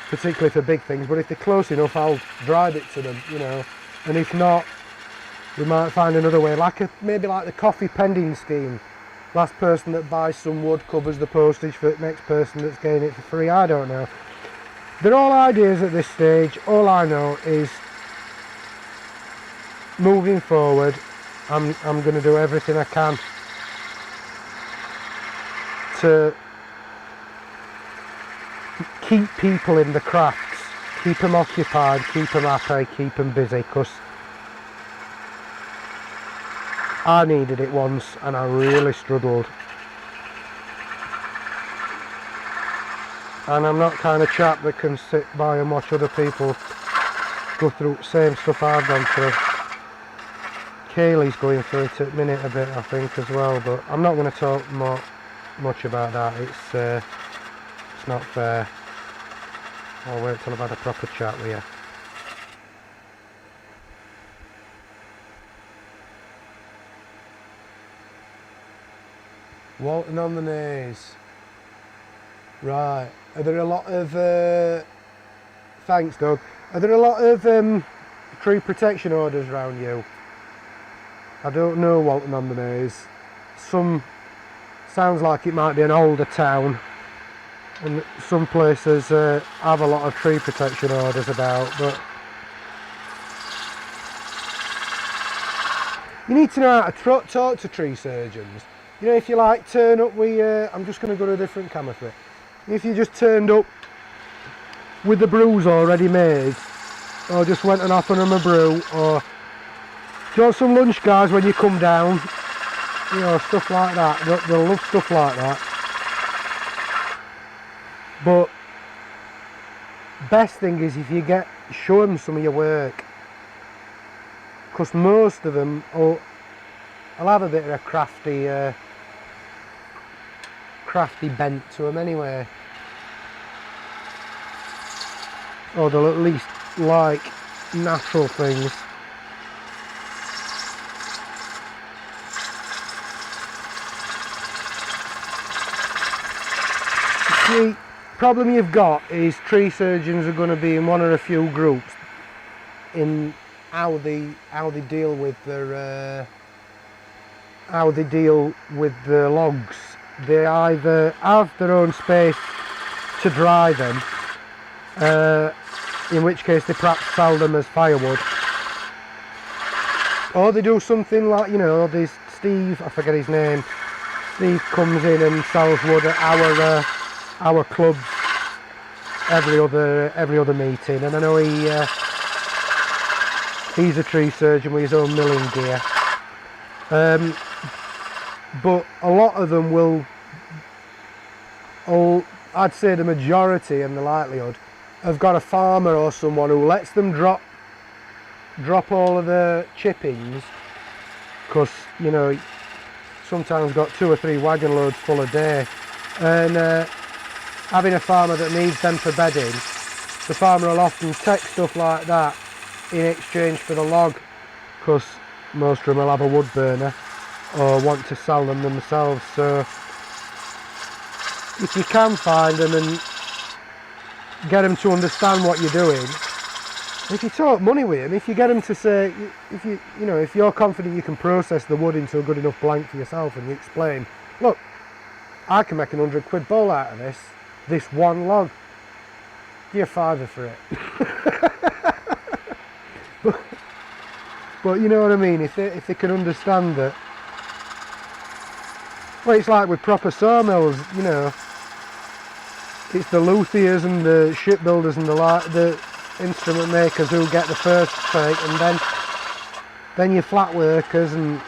particularly for big things, but if they're close enough, I'll drive it to them, and if not, we might find another way, maybe like the coffee pending scheme. Last person that buys some wood covers the postage for the next person that's getting it for free. I don't know. They're all ideas at this stage. All I know is, moving forward, I'm going to do everything I can to keep people in the crafts, keep them occupied, keep them happy, keep them busy, because I needed it once and I really struggled. And I'm not kind of chap that can sit by and watch other people go through the same stuff I've gone through. Kaylee's going through it at the minute a bit, I think, as well, but I'm not going to talk much about that. It's not fair. I'll wait till I've had a proper chat with you. Walton on the Naze. Right. Are there a lot of... thanks, Doug. Are there a lot of tree protection orders around you? I don't know Walton on the Naze. Sounds like it might be an older town. And some places have a lot of tree protection orders about, but... You need to know how to talk to tree surgeons. If you turn up with, I'm just going to go to a different camera for it. If you just turned up with the brews already made, or just went and offered them a brew, or do you want some lunch, guys, when you come down? Stuff like that. They'll love stuff like that. But best thing is if you show them some of your work, because most of them will have a bit of a crafty bent to them anyway, or they'll at least like natural things. The problem you've got is tree surgeons are going to be in one or a few groups. in how they deal with their logs. They either have their own space to dry them, in which case they perhaps sell them as firewood, or they do something like, you know, this Steve, I forget his name, Steve comes in and sells wood at our clubs every other meeting, and I know he's a tree surgeon with his own milling gear, but a lot of them will, I'd say the majority and the likelihood, have got a farmer or someone who lets them drop all of the chippings, because, you know, sometimes got 2 or 3 wagon loads full a day, and having a farmer that needs them for bedding, the farmer will often take stuff like that in exchange for the log, because most of them will have a wood burner or want to sell them themselves. So if you can find them and get them to understand what you're doing, if you talk money with them, if you get them to say, if you're confident you can process the wood into a good enough blank for yourself, and you explain, look, I can make £100 bowl out of this one log, give you a £5 for it. but you know what I mean, if they can understand that. Well, it's like with proper sawmills, you know, it's the luthiers and the shipbuilders and the instrument makers who get the first take, and then your flat workers. And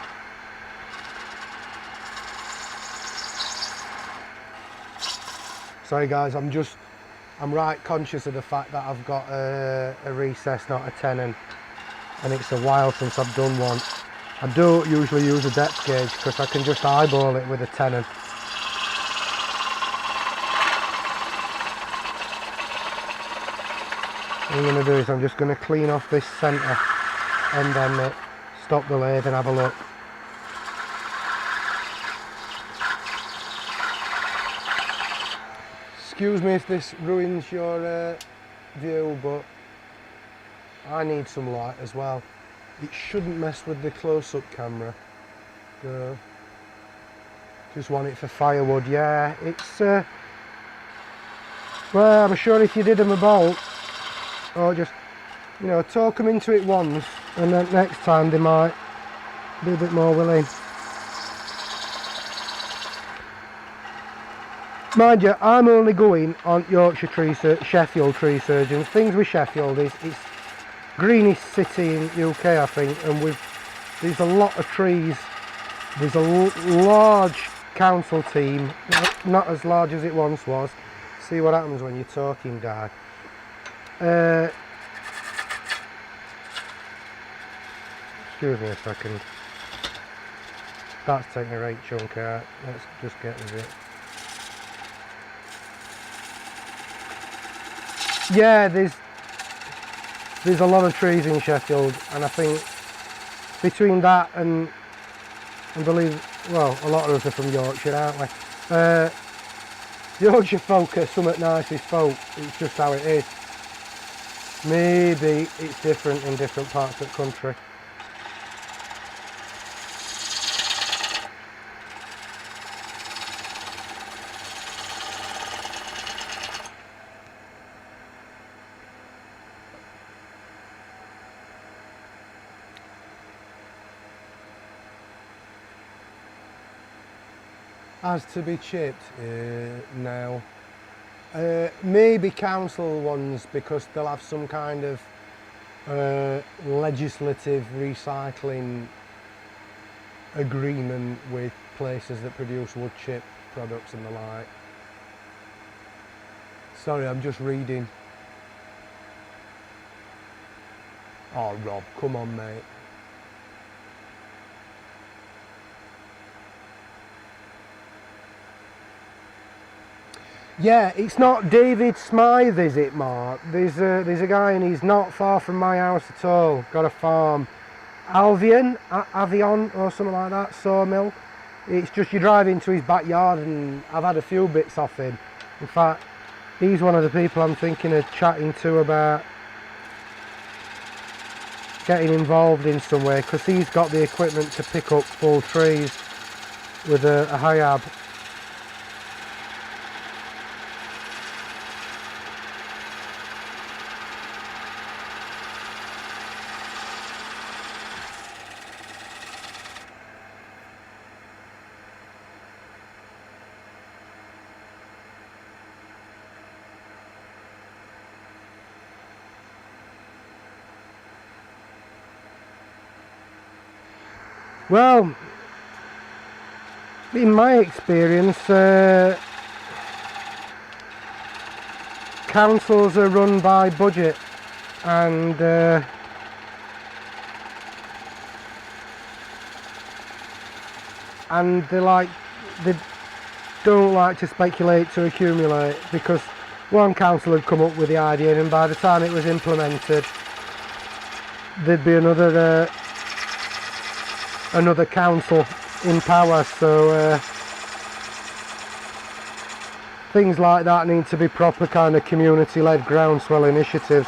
sorry guys, I'm right conscious of the fact that I've got a recess, not a tenon, and it's a while since I've done one. I don't usually use a depth gauge because I can just eyeball it with a tenon. What I'm going to do is I'm just going to clean off this centre and then stop the lathe and have a look. Excuse me if this ruins your view, but I need some light as well. It shouldn't mess with the close-up camera. Just want it for firewood. Yeah, it's well, I'm sure if you did them a bolt, or just, you know, talk them into it once, and then next time they might be a bit more willing. Mind you, I'm only going on Yorkshire Sheffield tree surgeons. Things with Sheffield is it's greenest city in UK, I think, and there's a lot of trees. There's a large council team, not as large as it once was. See what happens when you're talking, Dad. Excuse me a second. That's taking a right chunk out. Let's just get rid of it. Yeah, there's a lot of trees in Sheffield, and I think between that and I believe, well, a lot of us are from Yorkshire, aren't we? Yorkshire folk are some of the nicest folk. It's just how it is. Maybe it's different in different parts of the country. As to be chipped, no. Maybe council ones, because they'll have some kind of legislative recycling agreement with places that produce wood chip products and the like. Sorry, I'm just reading. Oh, Rob, come on, mate. Yeah, it's not David Smythe, is it, Mark? There's a guy, and he's not far from my house at all. Got a farm, Avion or something like that, sawmill. It's just you drive into his backyard, and I've had a few bits off him. In fact, he's one of the people I'm thinking of chatting to about getting involved in some way, because he's got the equipment to pick up full trees with a HIAB. Well, in my experience, councils are run by budget, and they don't like to speculate to accumulate, because one council had come up with the idea, and by the time it was implemented, there'd be another council in power. So things like that need to be proper kind of community-led groundswell initiatives.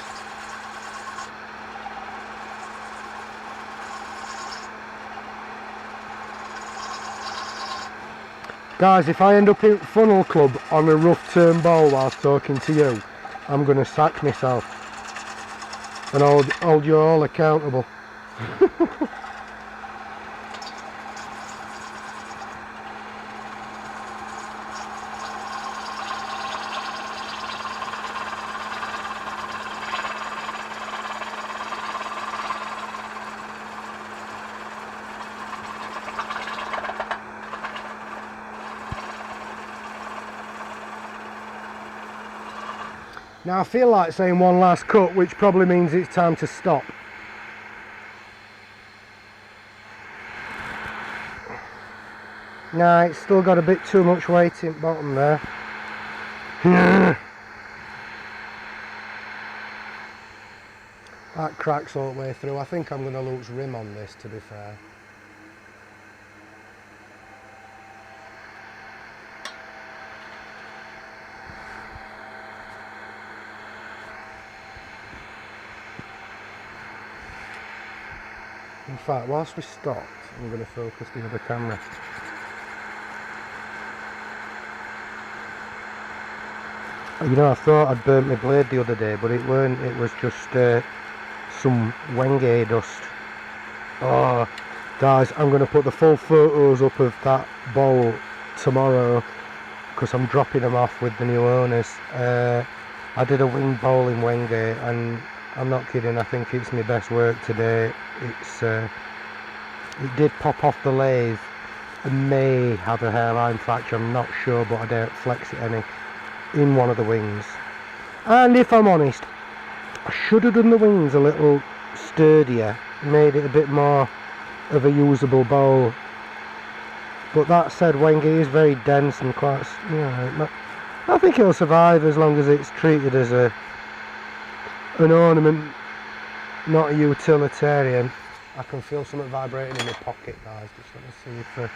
Guys, if I end up in Funnel Club on a rough turn ball whilst talking to you, I'm going to sack myself and hold you all accountable. Now I feel like saying one last cut, which probably means it's time to stop. Nah, it's still got a bit too much weight in the bottom there. That cracks all the way through. I think I'm going to lose rim on this, to be fair. In fact, whilst we stopped, I'm going to focus the other camera. You know, I thought I'd burnt my blade the other day, but it weren't. It was just some Wenge dust. Oh, guys, I'm going to put the full photos up of that bowl tomorrow, because I'm dropping them off with the new owners. I did a wing bowl in Wenge, and I'm not kidding, I think it's my best work today. It did pop off the lathe and may have a hairline fracture, I'm not sure, but I don't flex it any in one of the wings. And if I'm honest, I should have done the wings a little sturdier, made it a bit more of a usable bowl. But that said, Wenge is very dense and quite, you know, I think it'll survive as long as it's treated as an ornament, not a utilitarian. I can feel something vibrating in my pocket, guys. Just let me see if it's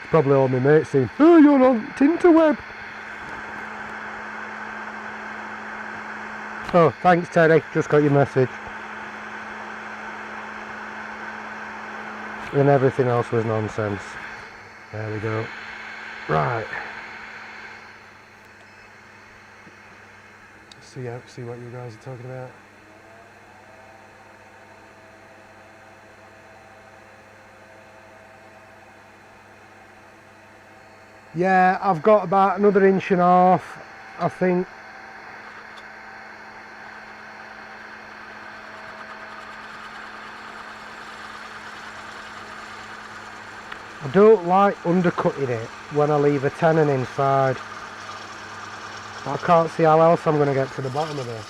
probably all my mates saying, "Oh, you're on Tinterweb." Oh, thanks, Terry. Just got your message. And everything else was nonsense. There we go. Right. See what you guys are talking about. Yeah, I've got about another 1.5 inches, I think. I don't like undercutting it when I leave a tenon inside. I can't see how else I'm going to get to the bottom of this.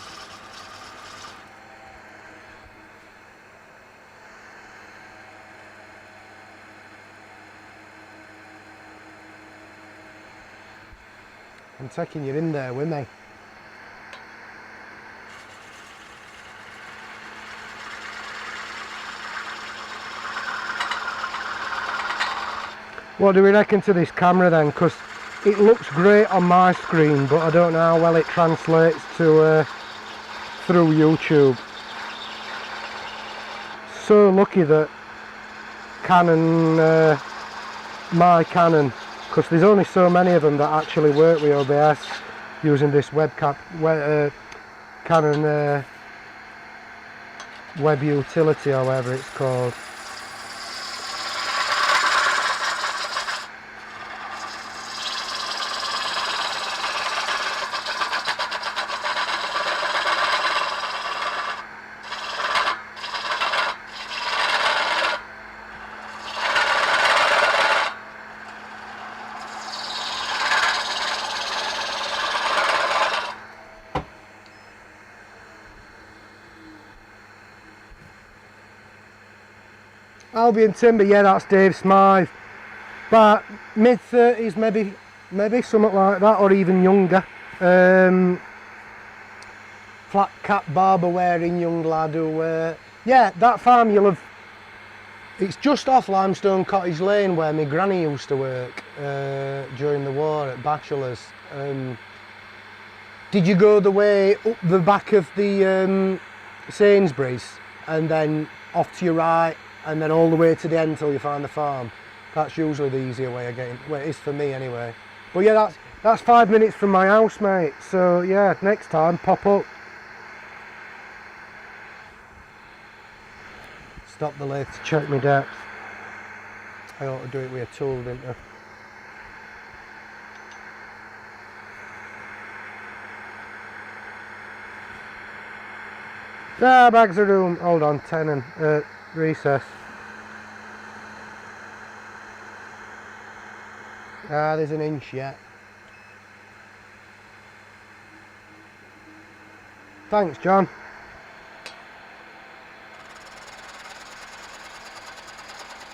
I'm taking you in there with me. What do we reckon to this camera then? Because it looks great on my screen, but I don't know how well it translates to through YouTube. so lucky that Canon, my Canon, because there's only so many of them that actually work with OBS using this Canon web utility or whatever it's called. Albion Timber, yeah, that's Dave Smythe. But mid-30s, maybe something like that, or even younger. Flat cap barber wearing young lad who, yeah, that farm you'll have. It's just off Limestone Cottage Lane where my granny used to work during the war at Bachelors. Did you go the way up the back of the Sainsbury's and then off to your right and then all the way to the end until you find the farm? That's usually the easier way of getting, well, it is for me anyway. But yeah, that's 5 minutes from my house, mate. So yeah, next time pop up. Stop the lathe to check my depth. I ought to do it with a tool, didn't I? Ah, bags of room. Hold on, tenon, recess. Ah, there's an inch yet. Thanks, John.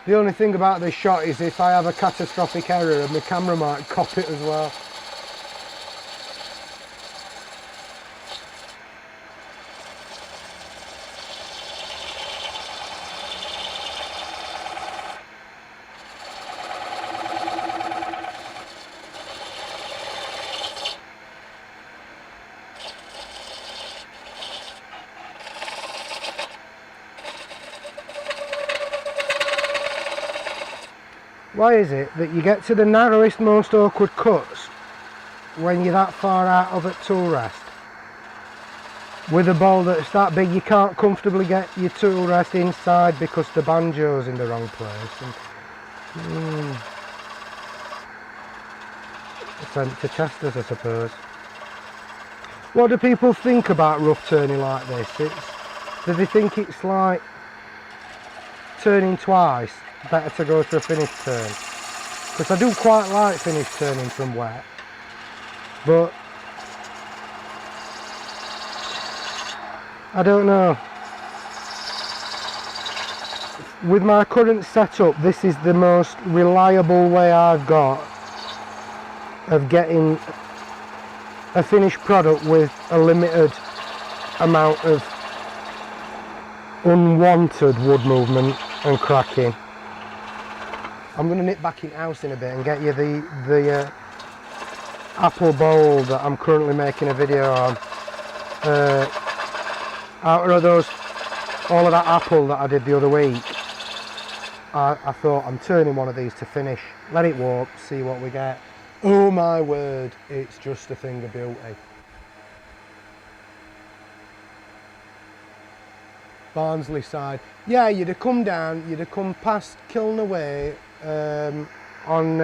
The only thing about this shot is if I have a catastrophic error, and my camera might cop it as well. Why is it that you get to the narrowest, most awkward cuts when you're that far out of a tool rest? With a bowl that's that big, you can't comfortably get your tool rest inside because the banjo's in the wrong place. And, sent to Chester's, I suppose. What do people think about rough turning like this? Do they think it's like turning twice? Better to go for a finish turn, because I do quite like finish turning from wet, but I don't know. With my current setup, this is the most reliable way I've got of getting a finished product with a limited amount of unwanted wood movement and cracking. I'm going to nip back in house in a bit and get you the apple bowl that I'm currently making a video on. Out of those, all of that apple that I did the other week, I thought I'm turning one of these to finish. Let it warp, see what we get. Oh my word, it's just a thing of beauty. Barnsley side. Yeah, you'd have come down, you'd have come past Kilnaway on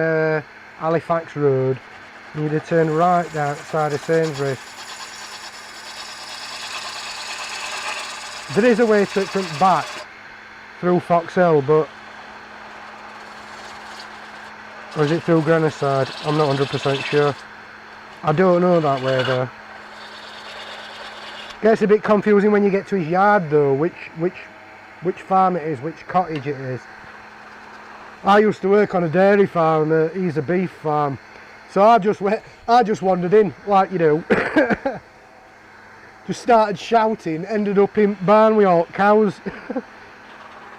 Halifax Road, and you'd have turned right down outside of Sainsbury's. There is a way to it from back through Fox Hill, but or is it through Grenoside? I'm not 100% sure. I don't know that way though. Gets a bit confusing when you get to his yard though, which farm it is, which cottage it is. I used to work on a dairy farm, he's a beef farm, so I just wandered in like you do. Just started shouting, ended up in barn with all cows.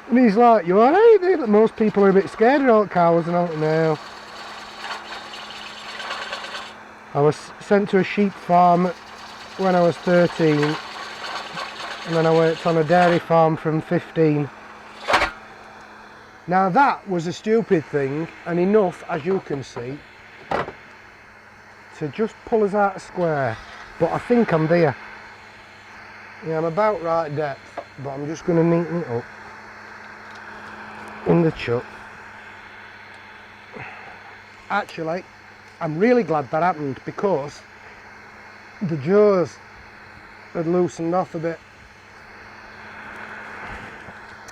And he's like, "You alright?" Most people are a bit scared of all cows, and I don't know. I was sent to a sheep farm when I was 13, and then I worked on a dairy farm from 15 Now that was a stupid thing, and enough, as you can see, to just pull us out of square. But I think I'm there. Yeah, I'm about right depth, but I'm just going to neaten it up in the chuck. Actually, I'm really glad that happened, because the jaws had loosened off a bit.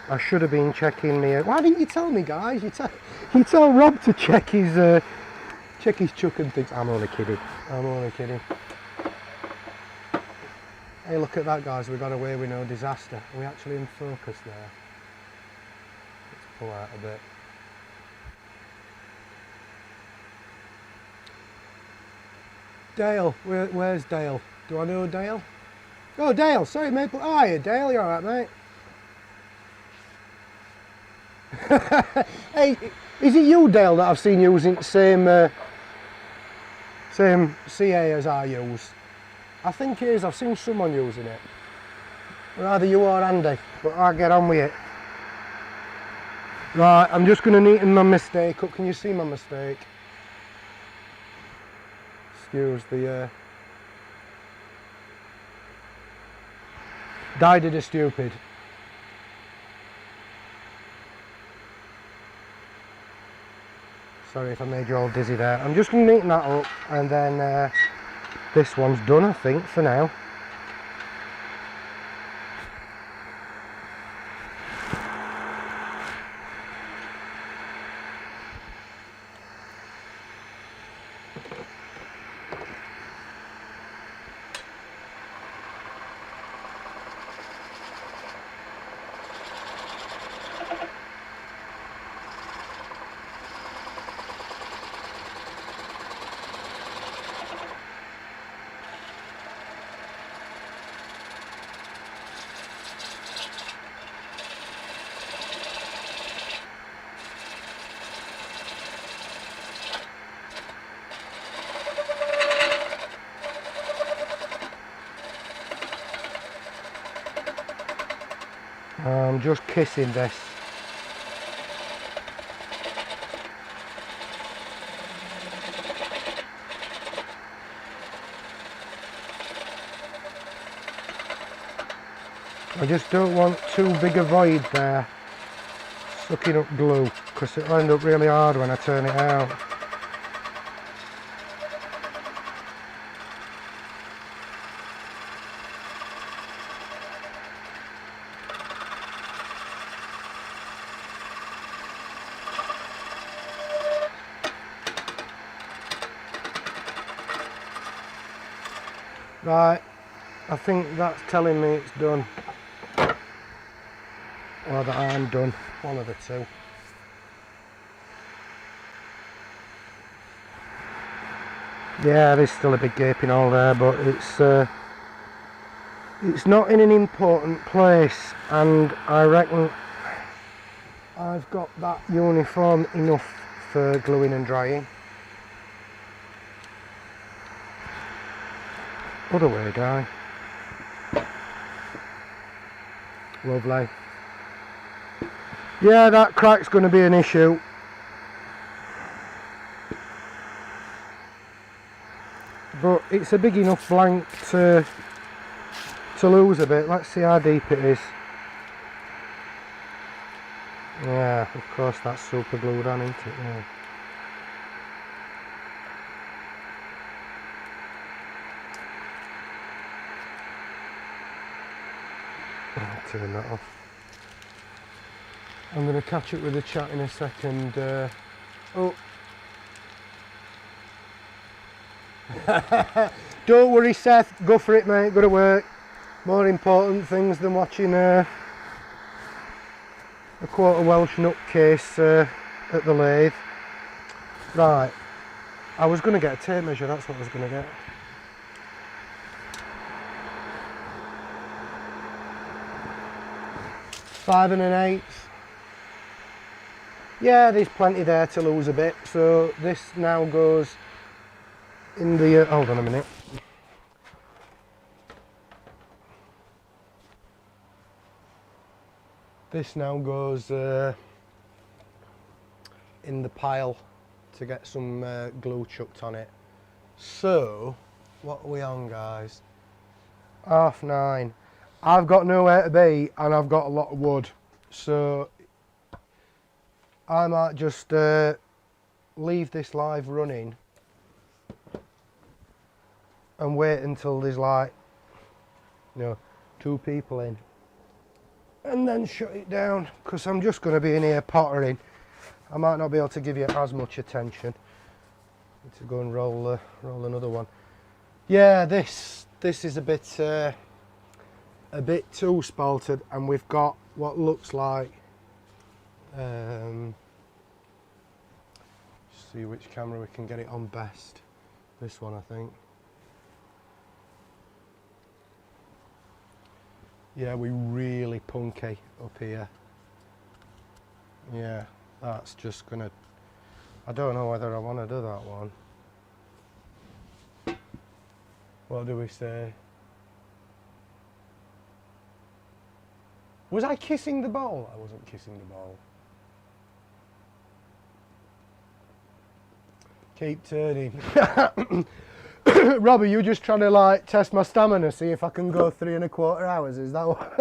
I should have been checking me. Why didn't you tell me, guys? You tell Rob to check his chuck and things. I'm only kidding. I'm only kidding. Hey, look at that, guys. We got away with no disaster. Are we actually in focus there? Let's pull out a bit. Dale, where's Dale? Do I know Dale? Oh, Dale. Sorry, mate. Oh, hiya, Dale. You all right, mate? Hey, is it you, Dale, that I've seen using the same CA as I use? I think it is. I've seen someone using it. Either you or Andy, but I'll get on with it. Right, I'm just going to neaten my mistake up. Can you see my mistake? Excuse the... Died it a stupid. Sorry if I made you all dizzy there. I'm just going to neaten that up, and then this one's done, I think, for now. I'm just kissing this. I just don't want too big a void there sucking up glue, because it'll end up really hard when I turn it out. Right, I think that's telling me it's done. Or that I'm done, one of the two. Yeah, there's still a big gaping hole there, but it's not in an important place, and I reckon I've got that uniform enough for gluing and drying. Other way, guy. Lovely. Yeah, that crack's going to be an issue. But it's a big enough blank to lose a bit. Let's see how deep it is. Yeah, of course that's super glued on, isn't it? Yeah. I'll turn that off. I'm going to catch up with the chat in a second. Oh. Don't worry, Seth. Go for it, mate. Go to work. More important things than watching a quarter Welsh nutcase at the lathe. Right. I was going to get a tape measure. That's what I was going to get. Five and an eighth. Yeah, there's plenty there to lose a bit. So this now goes in the. Hold on a minute. This now goes in the pile to get some glue chucked on it. So, what are we on, guys? 9:30. I've got nowhere to be and I've got a lot of wood, so I might just leave this live running and wait until there's like, 2 people in, and then shut it down, because I'm just going to be in here pottering. I might not be able to give you as much attention. Need to go and roll another one. Yeah, this is a bit too spaltered, and we've got what looks like see which camera we can get it on best. This one, I think. Yeah, we really punky up here. Yeah, that's just gonna, I don't know whether I want to do that one. What do we say? Was I kissing the ball? I wasn't kissing the ball. Keep turning. Rob, are you just trying to like test my stamina, see if I can go 3¼ hours? Is that what?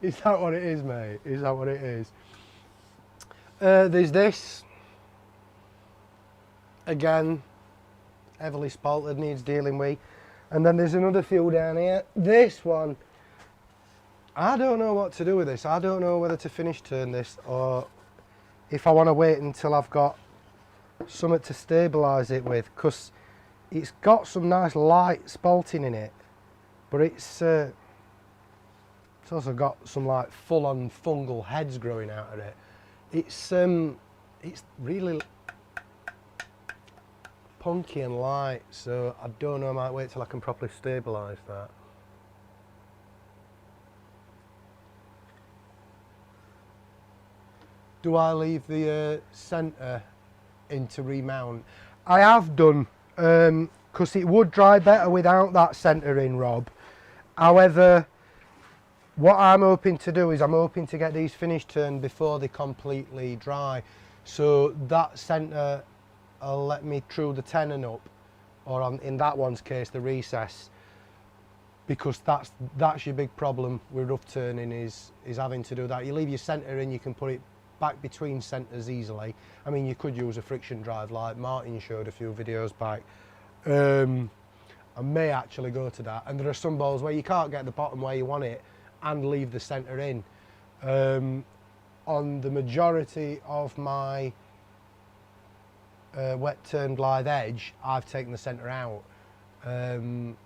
Is that what it is, mate? Is that what it is? There's this. Again, heavily spaltered, needs dealing with. And then there's another few down here. This one, I don't know what to do with this. I don't know whether to finish turn this or if I want to wait until I've got something to stabilise it with, because it's got some nice light spalting in it, but it's also got some like full-on fungal heads growing out of it. It's really punky and light, so I don't know, I might wait till I can properly stabilise that. Do I leave the centre in to remount? I have done, because it would dry better without that centre in, Rob. However, what I'm hoping to do is I'm hoping to get these finish turned before they completely dry. So that centre will let me true the tenon up, or in that one's case the recess, because that's your big problem with rough turning is having to do that. You leave your centre in, you can put it back between centres easily. I mean, you could use a friction drive like Martin showed a few videos back. I may actually go to that, and there are some balls where you can't get the bottom where you want it and leave the centre in. On the majority of my wet turn Blythe Edge, I've taken the centre out. I'm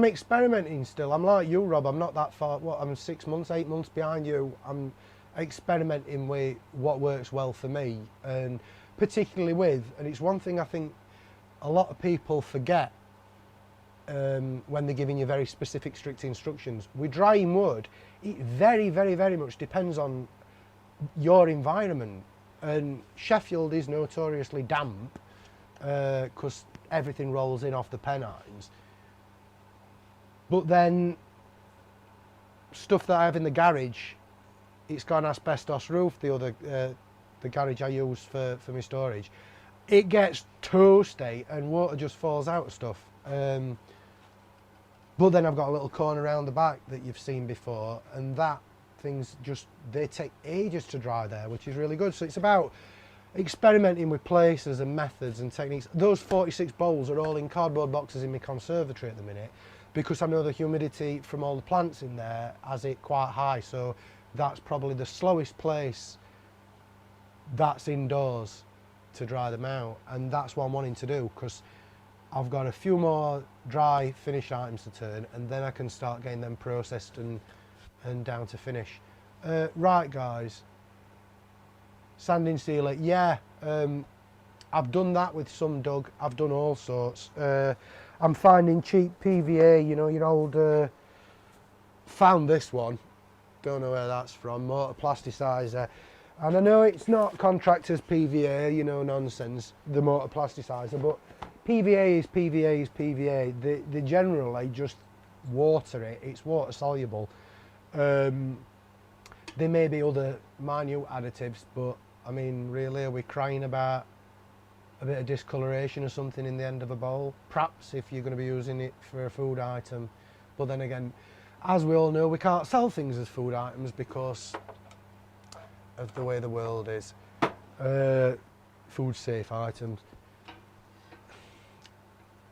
experimenting still. I'm like you, Rob. I'm not that far. What, I'm 6 months, 8 months behind you. I'm experimenting with what works well for me, and particularly with, and it's one thing I think a lot of people forget when they're giving you very specific, strict instructions. With drying wood, it very, very, very much depends on your environment, and Sheffield is notoriously damp because everything rolls in off the Pennines. But then stuff that I have in the garage, it's got an asbestos roof, the garage I use for my storage. It gets toasty and water just falls out of stuff. But then I've got a little corner around the back that you've seen before, and that things just, they take ages to dry there, which is really good. So it's about experimenting with places and methods and techniques. Those 46 bowls are all in cardboard boxes in my conservatory at the minute, because I know the humidity from all the plants in there has it quite high. So that's probably the slowest place that's indoors to dry them out, and that's what I'm wanting to do, because I've got a few more dry finish items to turn, and then I can start getting them processed and down to finish. Right guys, sanding sealer, yeah, I've done that with some Doug. I've done all sorts. I'm finding cheap PVA, you know, your old, found this one, don't know where that's from, mortar plasticizer. And I know it's not contractors PVA, you know, nonsense, the mortar plasticizer, but PVA is PVA is PVA. They generally just water it, it's water soluble. There may be other minute additives, but I mean, really, are we crying about a bit of discoloration or something in the end of a bowl? Perhaps if you're going to be using it for a food item. But then again, as we all know, we can't sell things as food items because of the way the world is. Food safe items.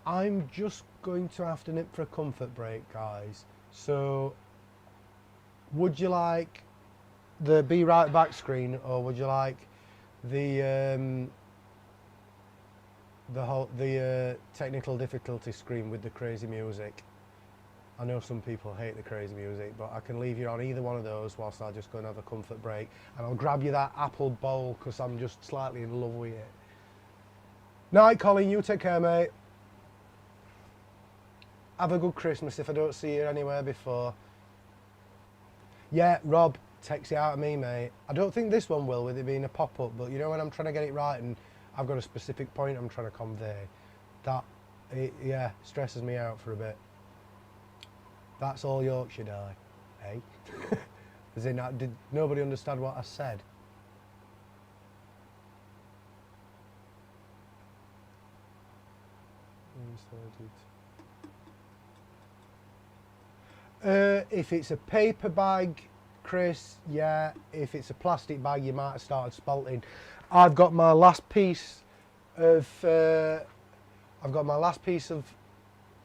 I'm just going to have to nip for a comfort break, guys. So, would you like the be right back screen, or would you like the technical difficulty screen with the crazy music? I know some people hate the crazy music, but I can leave you on either one of those whilst I just go and have a comfort break, and I'll grab you that apple bowl because I'm just slightly in love with it. Night, Colin. You take care, mate. Have a good Christmas if I don't see you anywhere before. Yeah, Rob, takes it out of me, mate. I don't think this one will, with it being a pop-up, but you know when I'm trying to get it right and I've got a specific point I'm trying to convey, that, yeah, stresses me out for a bit. That's all Yorkshire die, eh? As in, did nobody understand what I said? If it's a paper bag, Chris, yeah. If it's a plastic bag, you might have started spalting. I've got my last piece of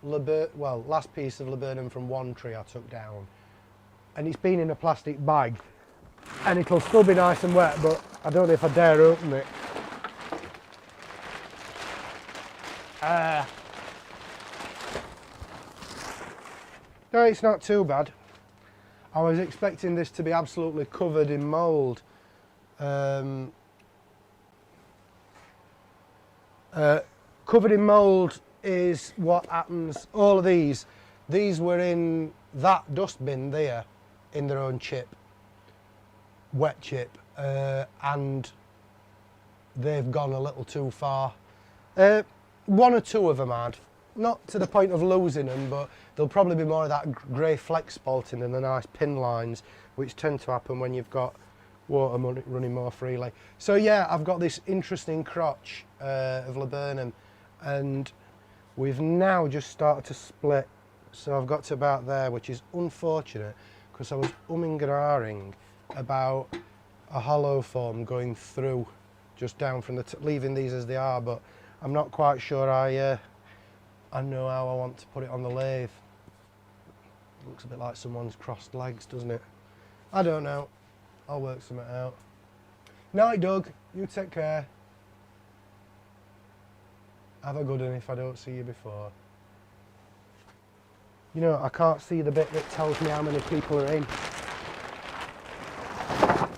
laburnum from one tree I took down, and it's been in a plastic bag, and it'll still be nice and wet, but I don't know if I dare open it. No, it's not too bad. I was expecting this to be absolutely covered in mould. Covered in mould is what happens. All of these were in that dustbin there, in their own chip, wet chip, and they've gone a little too far. One or two of them had. Not to the point of losing them, but there'll probably be more of that grey flex spalting than the nice pin lines, which tend to happen when you've got water running more freely. So yeah, I've got this interesting crotch of laburnum, and we've now just started to split. So I've got to about there, which is unfortunate because I was umming and ahhing about a hollow form going through just down from the leaving these as they are, but I'm not quite sure I know how I want to put it on the lathe. Looks a bit like someone's crossed legs, doesn't it? I don't know. I'll work something out. Night, Doug. You take care. Have a good one if I don't see you before. You know, I can't see the bit that tells me how many people are in.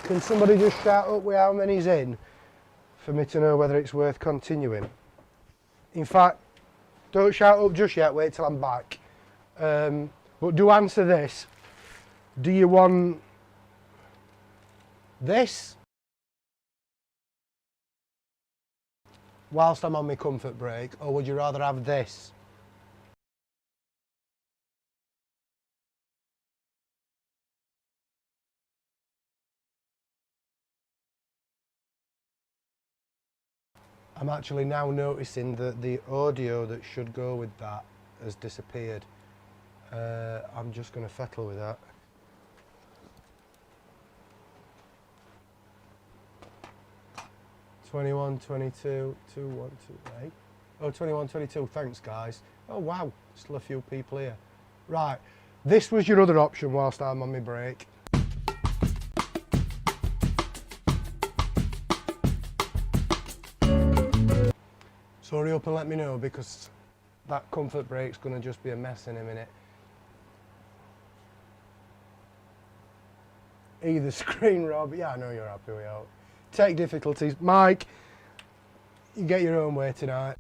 Can somebody just shout up with how many's in for me to know whether it's worth continuing? In fact, don't shout up just yet, wait till I'm back. But do answer this. Do you want this whilst I'm on my comfort break, or would you rather have this? I'm actually now noticing that the audio that should go with that has disappeared. I'm just going to fettle with that. "21, 22, 2, 1, 2, 8. Oh, 21, 22, thanks guys. Oh wow, still a few people here. Right, this was your other option whilst I'm on my break. So hurry up and let me know, because that comfort break's going to just be a mess in a minute. Either screen, Rob. Yeah, I know you're happy with it. Tech difficulties. Mike, you get your own way tonight.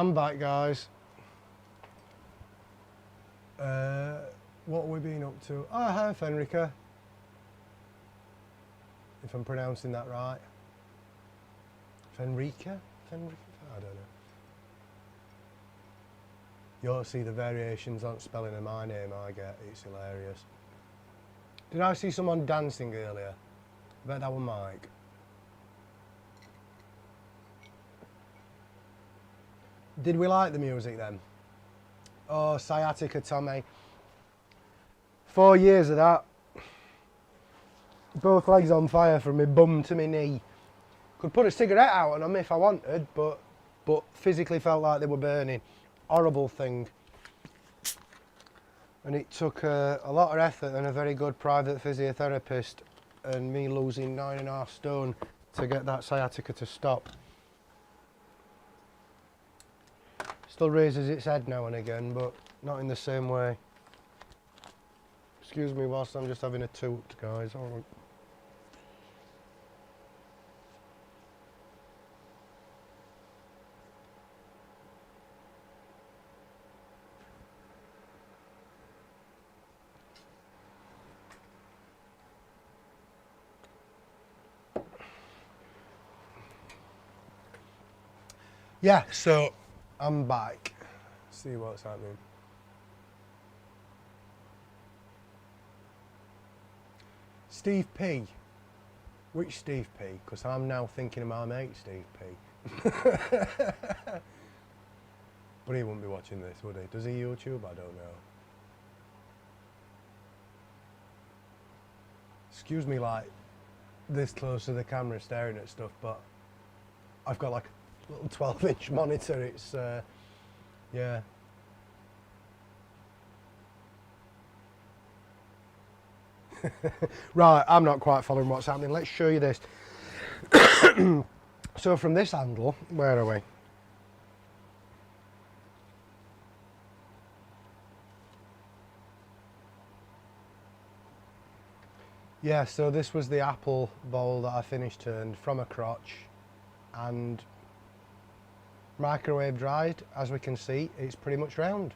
I'm back, guys. What have we been up to? Oh, hi, Fenrica. If I'm pronouncing that right. Fenrica? Fenrica? I don't know. You'll see the variations on spelling of my name I get. It's hilarious. Did I see someone dancing earlier? I bet that was Mike. Did we like the music then? Oh, sciatica, Tommy. 4 years of that. Both legs on fire from my bum to my knee. Could put a cigarette out on them if I wanted, but physically felt like they were burning. Horrible thing. And it took a lot of effort and a very good private physiotherapist and me losing 9.5 stone to get that sciatica to stop. Still raises its head now and again, but not in the same way. Excuse me whilst I'm just having a toot, guys. All right. Yeah, so I'm back. See what's happening. Steve P. Which Steve P? Because I'm now thinking of my mate Steve P. But he wouldn't be watching this, would he? Does he YouTube? I don't know. Excuse me, like this close to the camera staring at stuff, but I've got like a little 12-inch monitor. It's, yeah. Right, I'm not quite following what's happening. Let's show you this. So from this angle, where are we? Yeah, so this was the apple bowl that I finished turned from a crotch and microwave dried. As we can see, it's pretty much round.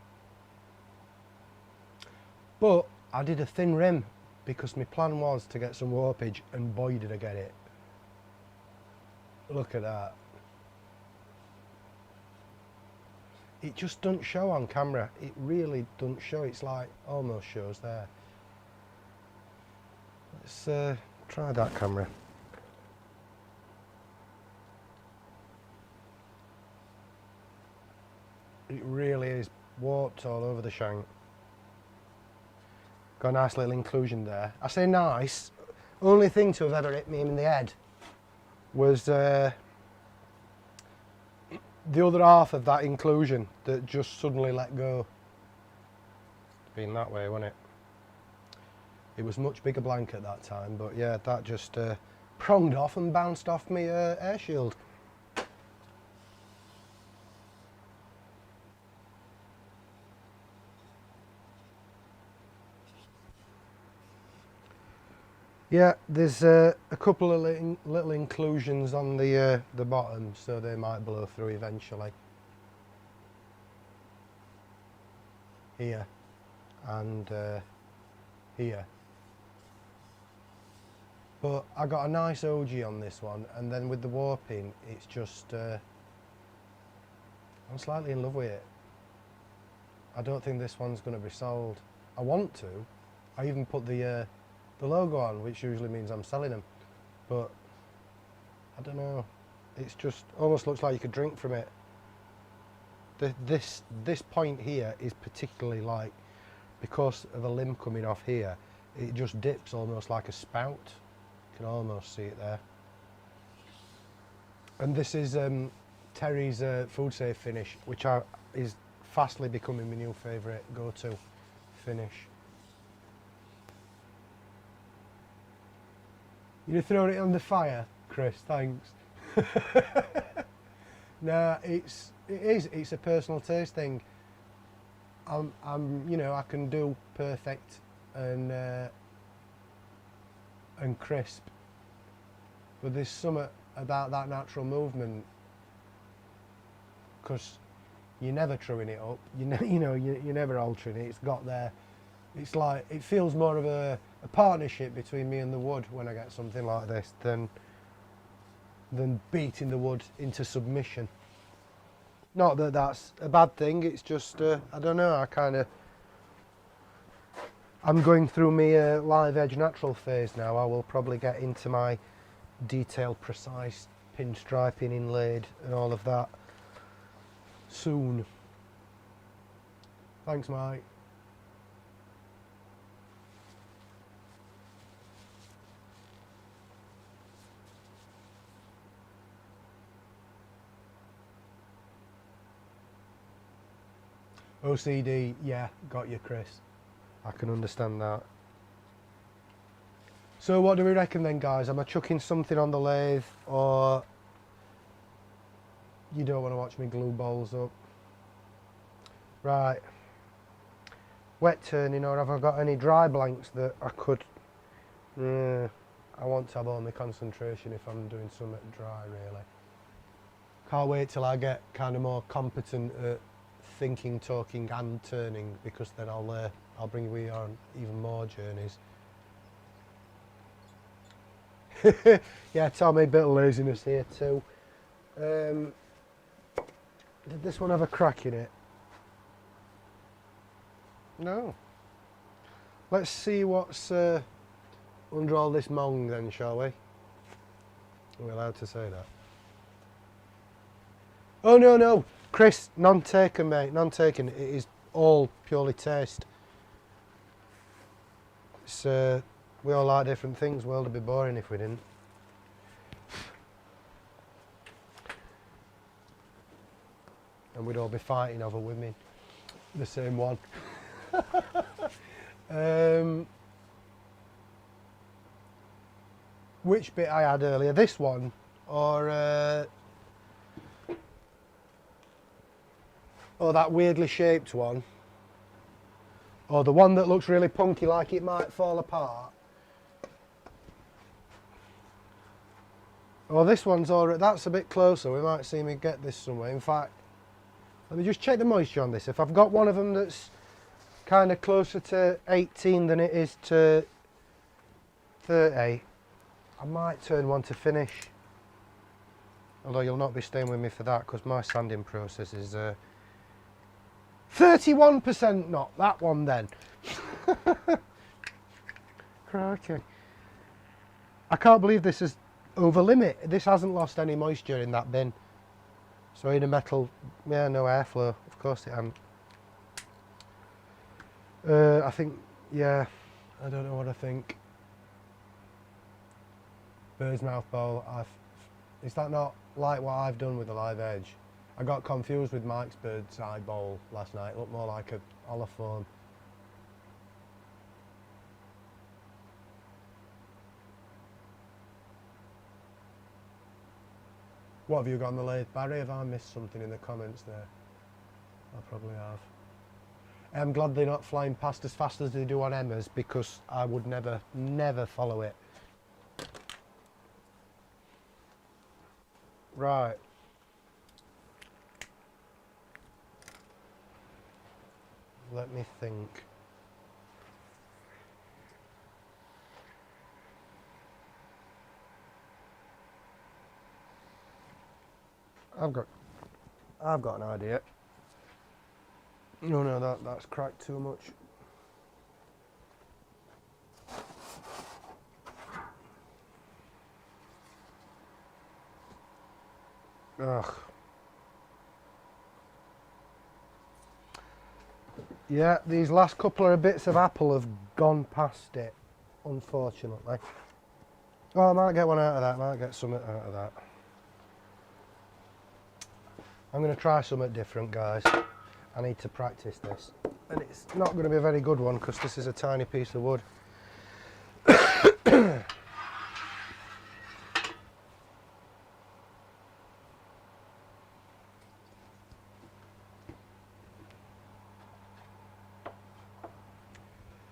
But I did a thin rim because my plan was to get some warpage, and boy did I get it. Look at that. It just doesn't show on camera. It really doesn't show. It's like almost shows there. Let's try that camera. It really is warped all over the shank. Got a nice little inclusion there. I say nice. Only thing to have ever hit me in the head was the other half of that inclusion that just suddenly let go. Been that way, wasn't it? It was much bigger blanket that time, but yeah, that just pronged off and bounced off my air shield. Yeah, there's a couple of little inclusions on the bottom, so they might blow through eventually. Here and here. But I got a nice OG on this one, and then with the warping, it's just I'm slightly in love with it. I don't think this one's going to be sold. I want to. I even put the logo on, which usually means I'm selling them, but I don't know. It's just almost looks like you could drink from it. This point here is particularly like, because of a limb coming off here, it just dips almost like a spout. You can almost see it there. And this is Terry's Food Safe finish, which is fastly becoming my new favourite go-to finish. You're throwing it on the fire, Chris, thanks. No, it's a personal taste thing. You know, I can do perfect and crisp, but there's something about that natural movement, because you're never truing it up. You're never altering it. It's got there. It's like, it feels more of a partnership between me and the wood when I get something like this than beating the wood into submission. Not that that's a bad thing, it's just, I don't know, I'm going through my live edge natural phase now. I will probably get into my detailed, precise pinstriping, inlaid and all of that soon. Thanks, Mike. OCD, yeah, got you, Chris. I can understand that. So what do we reckon then, guys? Am I chucking something on the lathe, or you don't want to watch me glue balls up? Right. Wet turning, or have I got any dry blanks that I could... I want to have all my concentration if I'm doing something dry, really. Can't wait till I get kind of more competent at thinking, talking and turning, because then I'll bring you on even more journeys. Yeah, Tommy, a bit of laziness here too. Did this one have a crack in it? No. Let's see what's under all this mong then, shall we? Are we allowed to say that? Oh no, no, Chris, none taken, mate, none taken. It is all purely taste. It's, we all like different things. World would be boring if we didn't. And we'd all be fighting over women. The same one. Which bit I had earlier? This one, or that weirdly shaped one, or the one that looks really punky, like it might fall apart. Oh, this one's alright. That's a bit closer. We might see me get this somewhere. In fact, let me just check the moisture on this. If I've got one of them that's kind of closer to 18 than it is to 30, I might turn one to finish. Although you'll not be staying with me for that, because my sanding process is 31%. Not that one then. Crikey. I can't believe this is over limit. This hasn't lost any moisture in that bin. So in a metal, yeah, no airflow. Of course it hasn't. I think, yeah, I don't know what I think. Bird's mouth bowl. Is that not like what I've done with the live edge? I got confused with Mike's bird's eye bowl last night. It looked more like a holophone. What have you got on the lathe, Barry? Have I missed something in the comments there? I probably have. I'm glad they're not flying past as fast as they do on Emma's, because I would never follow it. Right. Let me think. I've got an idea. No, that's cracked too much. Ugh. Yeah, these last couple of bits of apple have gone past it, unfortunately. Well, I might get one out of that, I might get something out of that. I'm going to try something different, guys. I need to practice this. And it's not going to be a very good one, because this is a tiny piece of wood.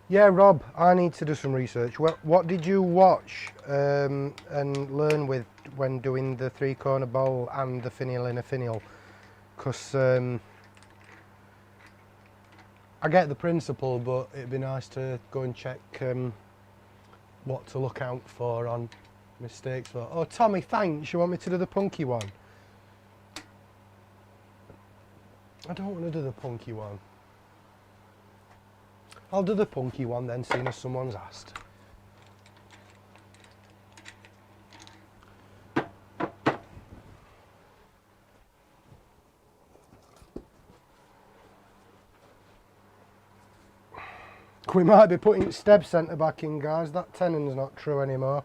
Yeah, Rob, I need to do some research. What did you watch and learn with when doing the 3-corner bowl and the finial in a finial? Because I get the principle, but it'd be nice to go and check what to look out for on mistakes. For. Oh, Tommy, thanks. You want me to do the punky one? I don't want to do the punky one. I'll do the punky one then, seeing as someone's asked. We might be putting Steb centre back in, guys. That tenon's not true anymore.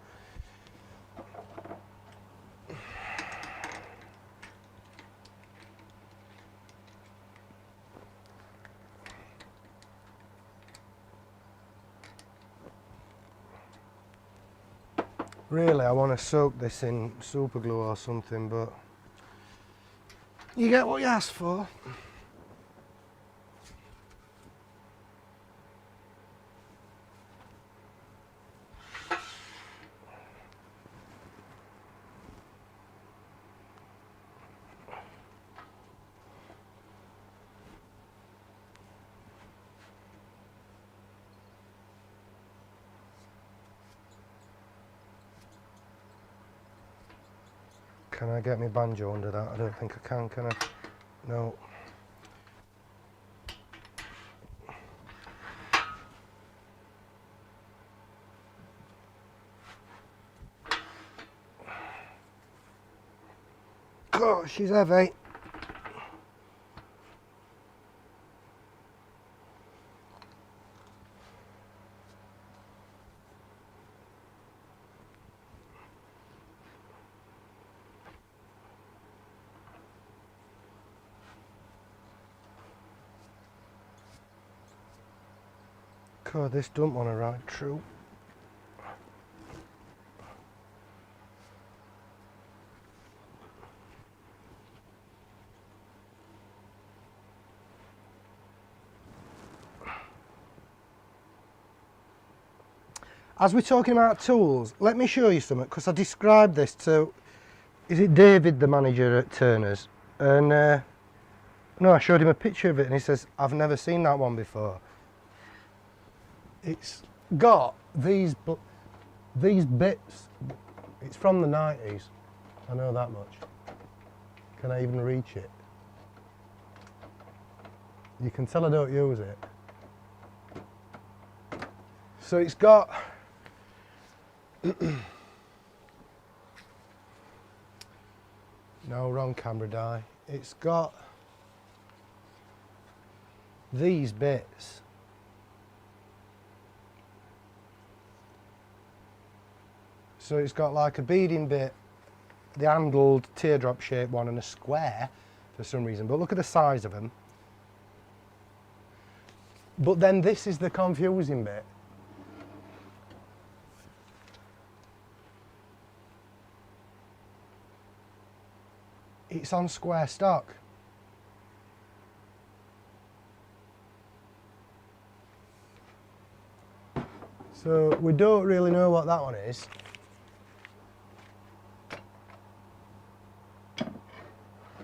Really, I want to soak this in super glue or something, but you get what you ask for. Can I get my banjo under that? I don't think I can I? No. Oh, she's heavy. God, this don't want to ride true. As we're talking about tools, let me show you something, because I described this to, is it David, the manager at Turner's? And no, I showed him a picture of it and he says, I've never seen that one before. It's got these bits, it's from the 90s, I know that much. Can I even reach it? You can tell I don't use it. So it's got no, wrong camera die. It's got these bits. So it's got like a beading bit, the handled teardrop shaped one, and a square for some reason, but look at the size of them. But then this is the confusing bit. It's on square stock. So we don't really know what that one is.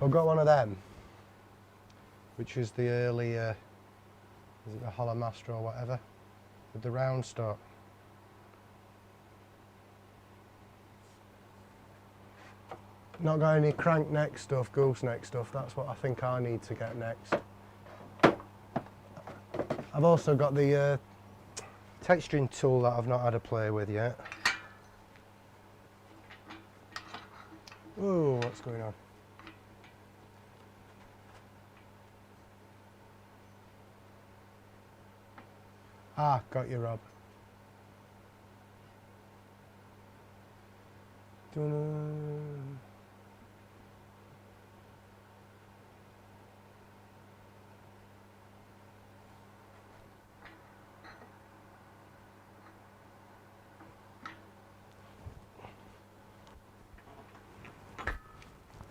I've got one of them, which is the early, is it the Hollow Master or whatever, with the round stock. Not got any crank neck stuff, gooseneck stuff, that's what I think I need to get next. I've also got the texturing tool that I've not had a play with yet. Ooh, what's going on? Ah, got you, Rob. Dun-dun.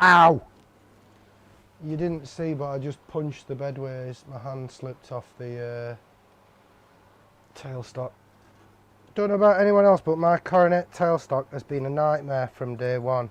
Ow! You didn't see, but I just punched the bedways. My hand slipped off the tailstock. Don't know about anyone else, but my Coronet tailstock has been a nightmare from day one.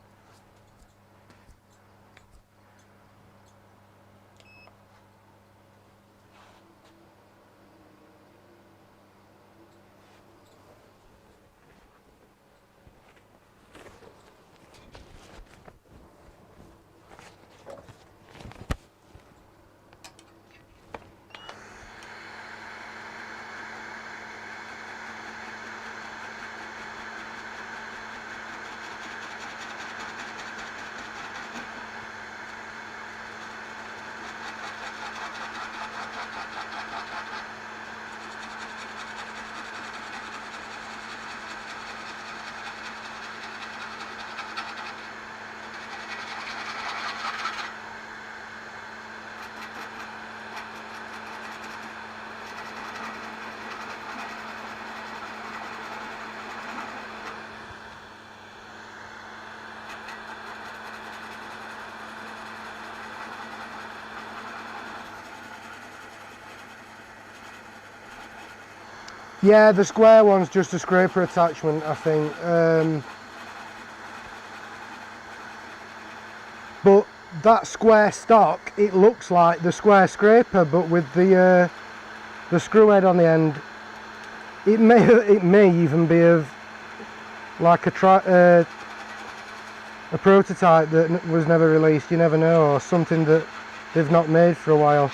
Yeah, the square one's just a scraper attachment, I think. But that square stock, it looks like the square scraper, but with the screw head on the end. It may even be of like a prototype that was never released. You never know, or something that they've not made for a while.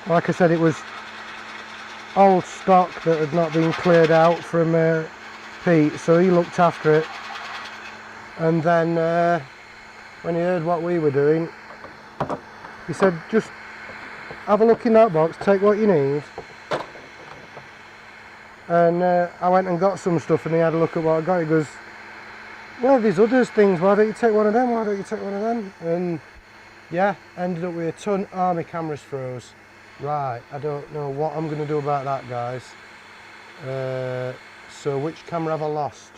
Like I said, it was old stock that had not been cleared out from Pete, so he looked after it. And then when he heard what we were doing, he said, just have a look in that box, take what you need. And I went and got some stuff, and he had a look at what I got. He goes, well, there's others things, why don't you take one of them, why don't you take one of them? And yeah, ended up with a ton. Oh, my camera's froze. Right, I don't know what I'm going to do about that, guys. So which camera have I lost?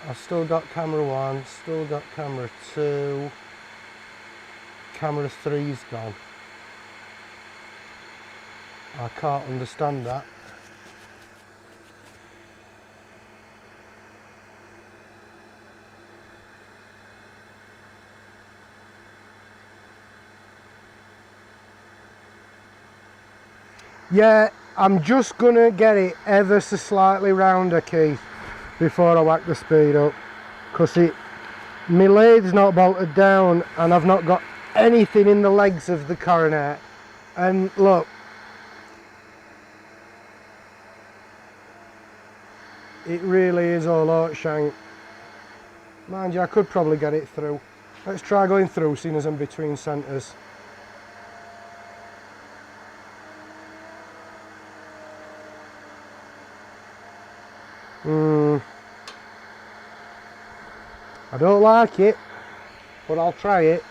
I've still got camera 1, still got camera 2, camera 3's gone. I can't understand that. Yeah, I'm just gonna get it ever so slightly rounder, Keith, before I whack the speed up, because my lathe's not bolted down and I've not got anything in the legs of the Coronet. And look, it really is all out shank. Mind you, I could probably get it through. Let's try going through, seeing as I'm between centres. I don't like it, but I'll try it.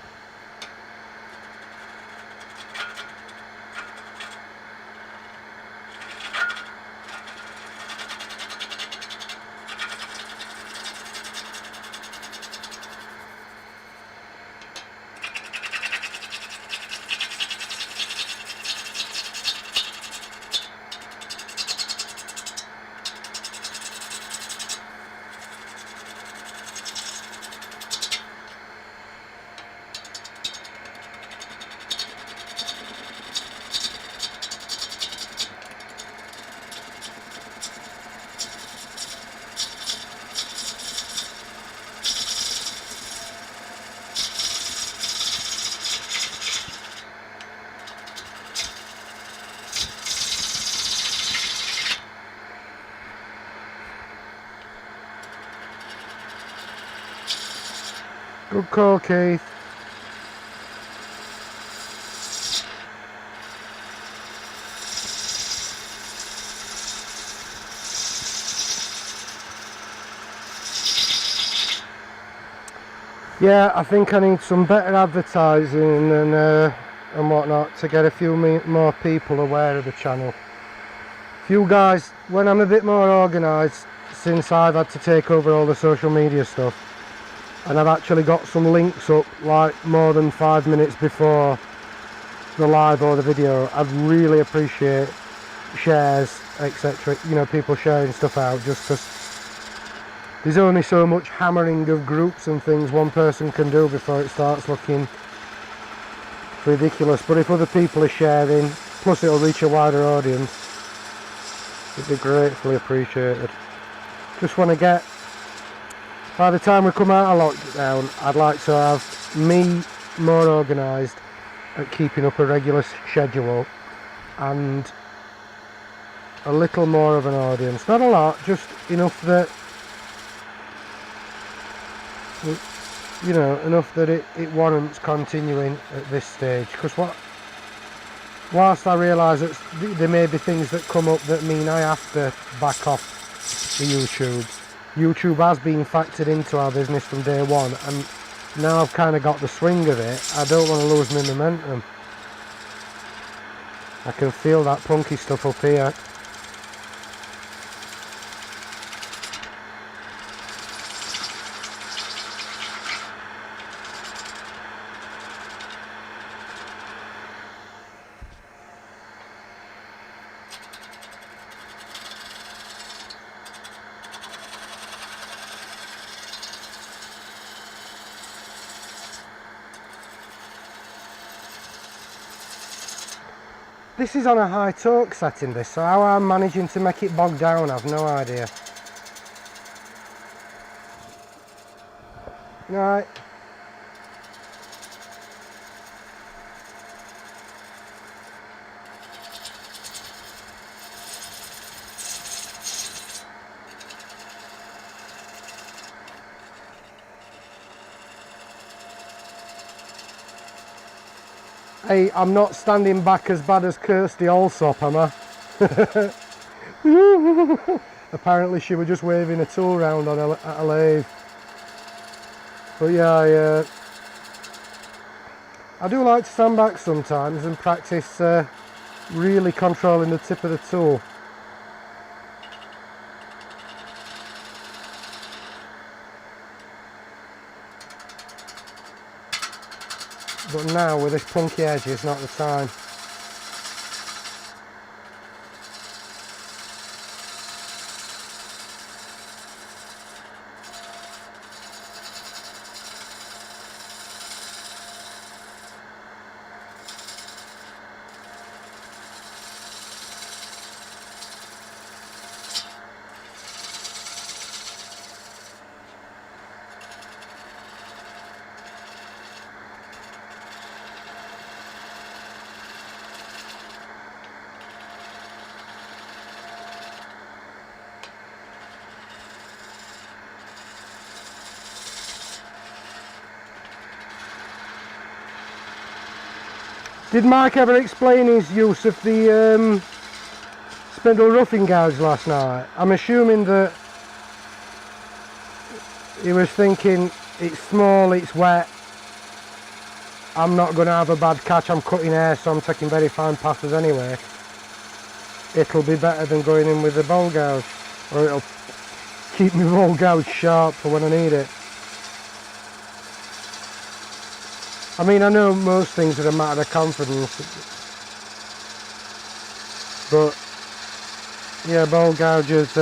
Good call, Keith. Yeah, I think I need some better advertising and whatnot to get a few more people aware of the channel. You guys, when I'm a bit more organised, since I've had to take over all the social media stuff, and I've actually got some links up like more than 5 minutes before the live or the video, I'd really appreciate shares, etc. You know, people sharing stuff out, just because there's only so much hammering of groups and things one person can do before it starts looking ridiculous. But if other people are sharing, plus it'll reach a wider audience, it'd be gratefully appreciated. Just want to get, by the time we come out of lockdown, I'd like to have me more organised at keeping up a regular schedule and a little more of an audience. Not a lot, just enough that, you know, enough that it warrants continuing at this stage. Because whilst I realise that there may be things that come up that mean I have to back off the YouTube has been factored into our business from day one, and now I've kind of got the swing of it, I don't want to lose my momentum. I can feel that punky stuff up here. This is on a high torque setting, this, so how I'm managing to make it bog down, I've no idea. Right. Hey, I'm not standing back as bad as Kirsty Allsop, am I? Apparently she was just waving a tool round on at a lathe. But yeah, I do like to stand back sometimes and practice really controlling the tip of the tool. But now with this punky edge is not the time. Did Mike ever explain his use of the spindle roughing gouge last night? I'm assuming that he was thinking it's small, it's wet, I'm not going to have a bad catch, I'm cutting hair so I'm taking very fine passes anyway. It'll be better than going in with the bowl gouge, or it'll keep my bowl gouge sharp for when I need it. I mean, I know most things are a matter of confidence, but yeah, bowl gouges.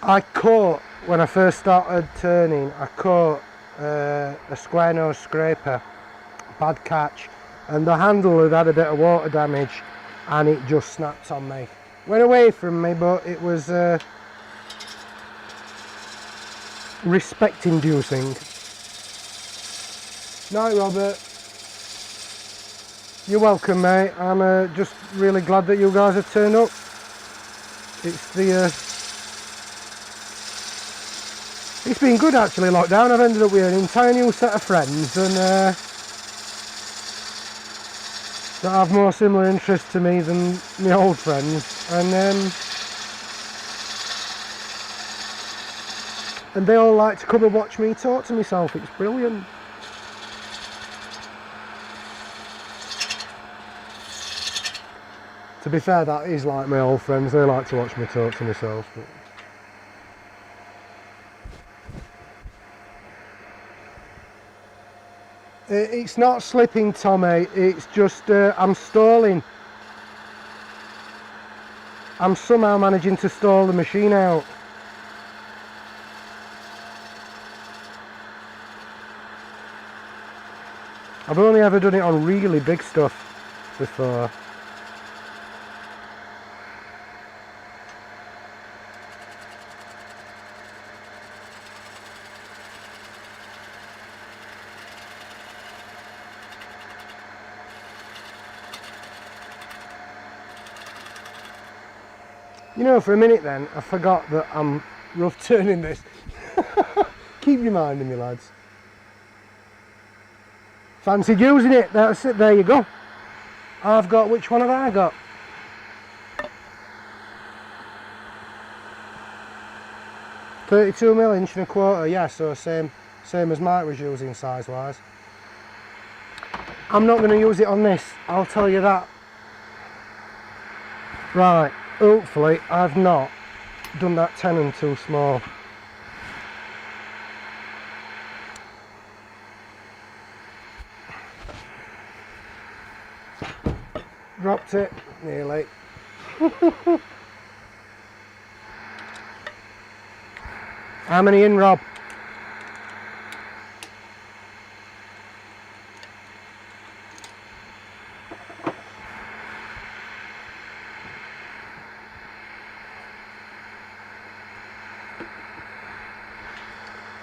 I caught, when I first started turning, I caught a square nose scraper, bad catch, and the handle had a bit of water damage and it just snapped on me. Went away from me, but it was respect inducing. Night, Robert. You're welcome, mate. I'm just really glad that you guys have turned up. It's been good actually, lockdown. I've ended up with an entire new set of friends and that have more similar interests to me than my old friends, and they all like to come and watch me talk to myself. It's brilliant. To be fair, that is like my old friends, they like to watch me talk to myself. But it's not slipping, Tommy, it's just I'm stalling. I'm somehow managing to stall the machine out. I've only ever done it on really big stuff before. You know, for a minute then, I forgot that I'm rough turning this. Keep reminding me, lads. Fancied using it, that's it, there you go. I've got, which one have I got? .32mm, 1.25", yeah, so same as Mike was using size wise. I'm not going to use it on this, I'll tell you that. Right, hopefully I've not done that tenon too small. Dropped it, nearly. How many in, Rob?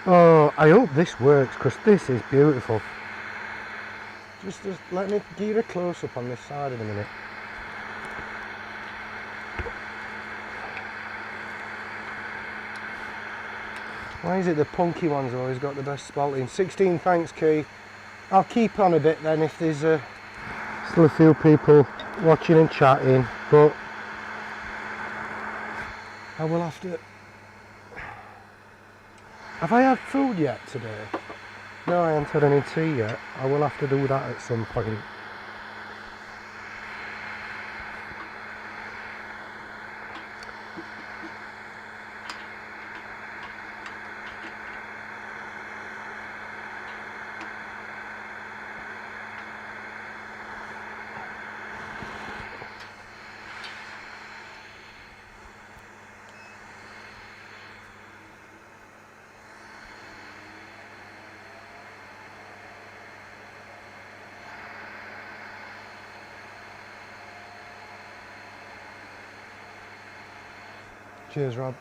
Oh, I hope this works, because this is beautiful. Just let me give you a close-up on this side in a minute. Why is it the punky ones always got the best spalting? 16, thanks Keith. I'll keep on a bit then if there's still a few people watching and chatting, but I will have to... Have I had food yet today? No, I haven't had any tea yet. I will have to do that at some point. Cheers, Rob.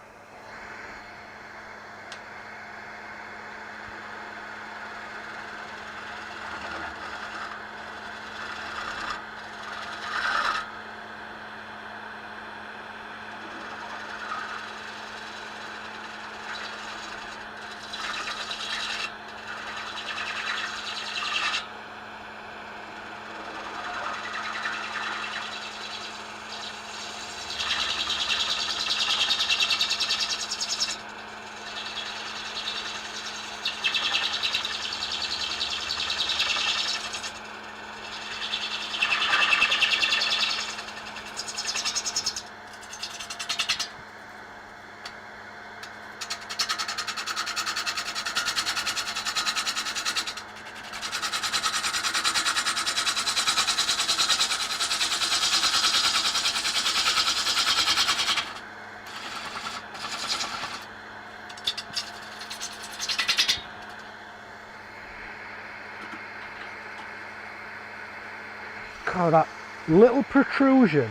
God, that little protrusion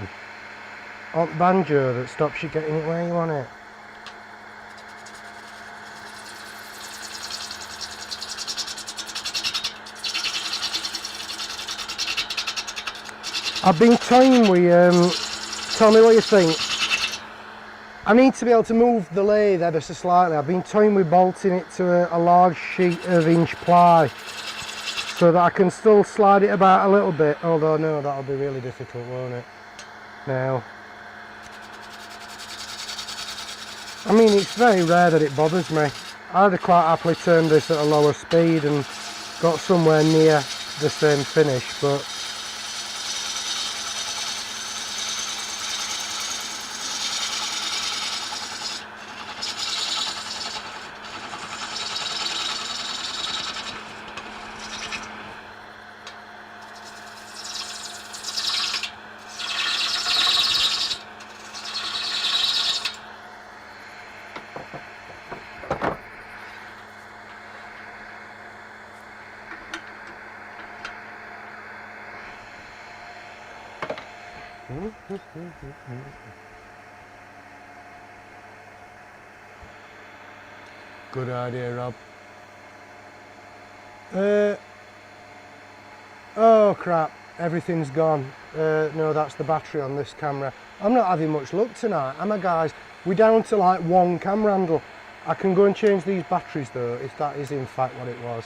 on banjo that stops you getting it where you want it. I've been toying with, tell me what you think. I need to be able to move the lathe ever so slightly. I've been toying with bolting it to a large sheet of inch ply so that I can still slide it about a little bit, although no, that'll be really difficult, won't it? Now, I mean, it's very rare that it bothers me. I'd have quite happily turned this at a lower speed and got somewhere near the same finish, but good idea, Rob. Oh crap, everything's gone. No, that's the battery on this camera. I'm not having much luck tonight, am I, guys? We're down to like one camera handle. I can go and change these batteries though, if that is in fact what it was.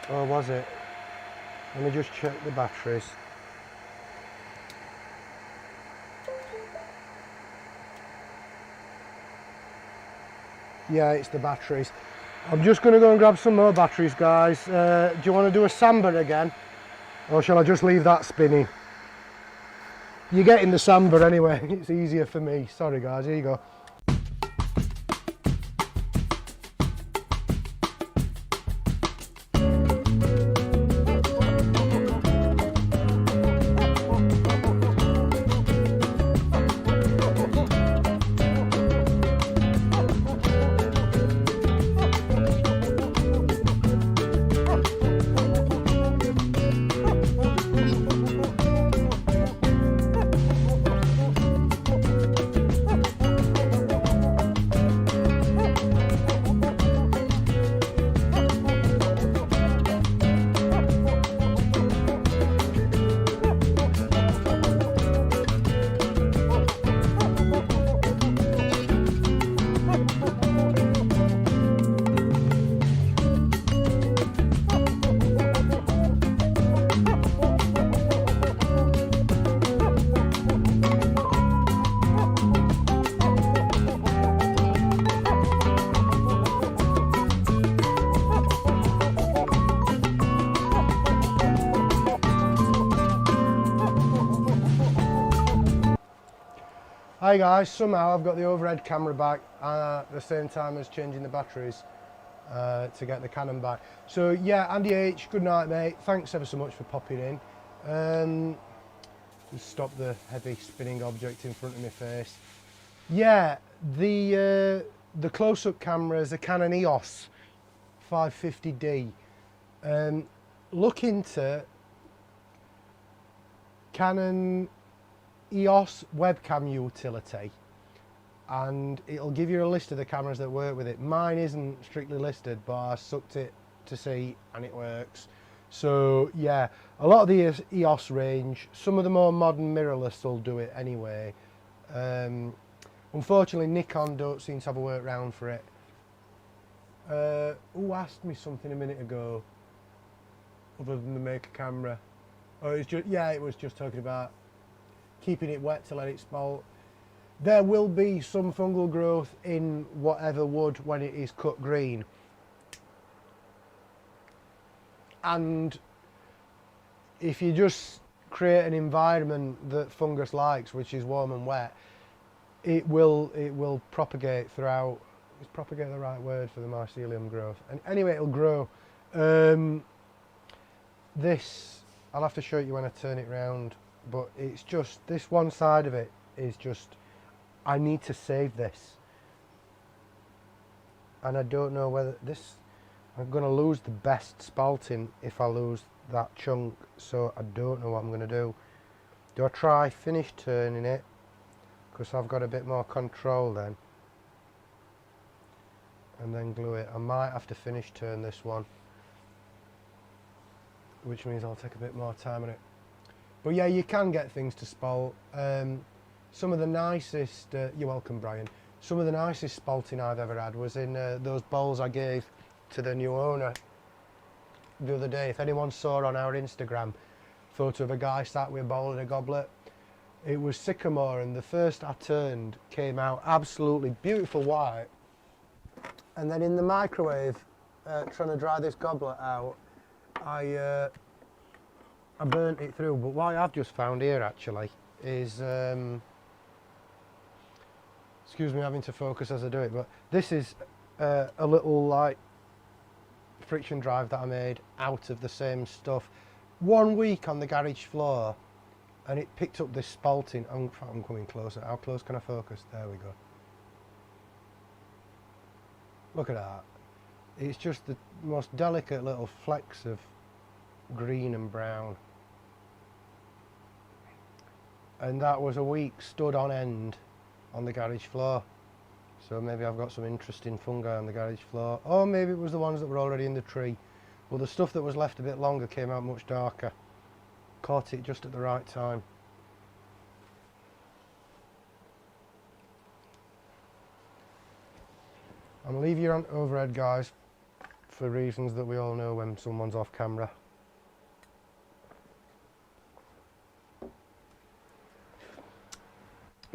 Or was it? Let me just check the batteries. Yeah, it's the batteries. I'm just going to go and grab some more batteries, guys. Do you want to do a samba again? Or shall I just leave that spinning? You're getting the samba anyway. It's easier for me. Sorry, guys. Here you go. Hi guys, somehow I've got the overhead camera back at the same time as changing the batteries to get the Canon back. So yeah, Andy H, good night mate, thanks ever so much for popping in. Just stop the heavy spinning object in front of my face. Yeah, the close-up camera is a Canon EOS 550D. Look into Canon EOS webcam utility and it'll give you a list of the cameras that work with it. Mine isn't strictly listed, but I sucked it to see and it works. So yeah, a lot of the EOS range, some of the more modern mirrorless will do it anyway. Unfortunately Nikon don't seem to have a workaround for it. Who asked me something a minute ago other than the make a camera? Oh, it's just, yeah, it was just talking about keeping it wet to let it smalt. There will be some fungal growth in whatever wood when it is cut green. And if you just create an environment that fungus likes, which is warm and wet, it will propagate throughout. Is propagate the right word for the mycelium growth? And anyway, it'll grow. This, I'll have to show you when I turn it round, but it's just, this one side of it is just, I need to save this. And I don't know whether this, I'm going to lose the best spalting if I lose that chunk, so I don't know what I'm going to do. Do I try finish turning it? Because I've got a bit more control then. And then glue it. I might have to finish turn this one, which means I'll take a bit more time on it. But yeah, you can get things to spalt. Some of the nicest, you're welcome Brian, some of the nicest spalting I've ever had was in those bowls I gave to the new owner the other day. If anyone saw on our Instagram, photo of a guy sat with a bowl and a goblet, it was sycamore, and the first I turned came out absolutely beautiful white. And then in the microwave, trying to dry this goblet out, I burnt it through. But what I've just found here actually is, excuse me having to focus as I do it, but this is a little like friction drive that I made out of the same stuff. 1 week on the garage floor and it picked up this spalting. I'm coming closer. How close can I focus? There we go. Look at that. It's just the most delicate little flecks of green and brown. And that was a week stood on end on the garage floor. So maybe I've got some interesting fungi on the garage floor. Or maybe it was the ones that were already in the tree. Well, the stuff that was left a bit longer came out much darker. Caught it just at the right time. I'm going to leave you on overhead, guys, for reasons that we all know when someone's off camera.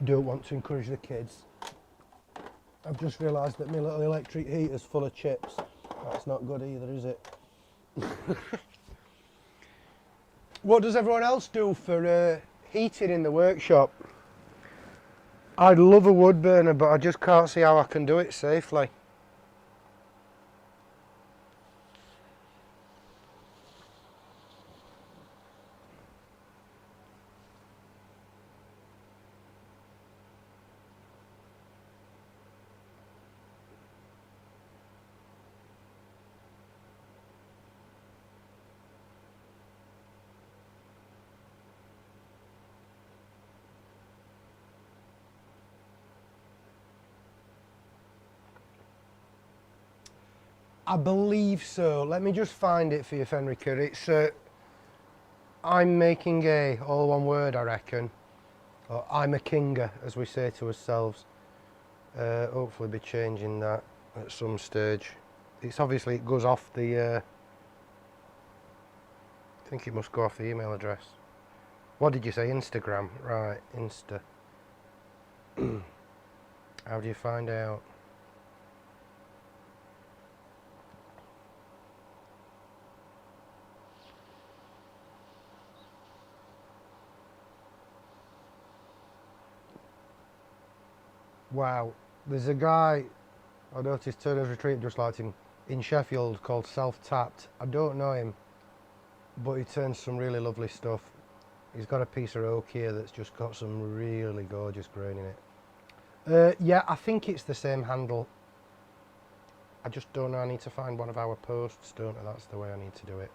Don't want to encourage the kids. I've just realised that my little electric heater's full of chips. That's not good either, is it? What does everyone else do for heating in the workshop? I'd love a wood burner, but I just can't see how I can do it safely. I believe so. Let me just find it for you, Fenrica. It's I'm making a, all one word I reckon, or I'm a kinga, as we say to ourselves. Hopefully be changing that at some stage. It's obviously, it goes off the, I think it must go off the email address. What did you say, Instagram? Right, Insta. How do you find out? Wow, there's a guy I noticed Turn of Retreat just like in Sheffield called Self Tapped. I don't know him, but he turns some really lovely stuff. He's got a piece of oak here that's just got some really gorgeous grain in it. Yeah, I think it's the same handle. I just don't know, I need to find one of our posts, don't I? That's the way I need to do it.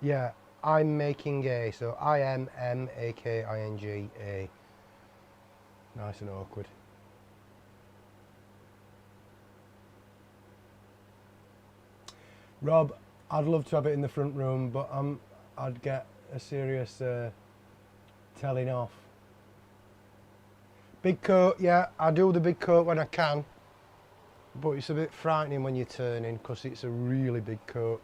Yeah, I'm making a, so IMMAKING-A. Nice and awkward. Rob, I'd love to have it in the front room, but I'd get a serious telling off. Big coat, yeah, I do the big coat when I can, but it's a bit frightening when you're turning because it's a really big coat.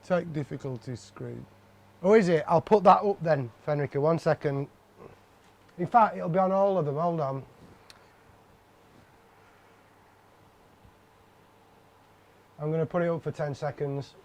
Tech difficulty screen. Oh, is it? I'll put that up then, Fenrica. 1 second. In fact, it'll be on all of them. Hold on. I'm going to put it up for 10 seconds.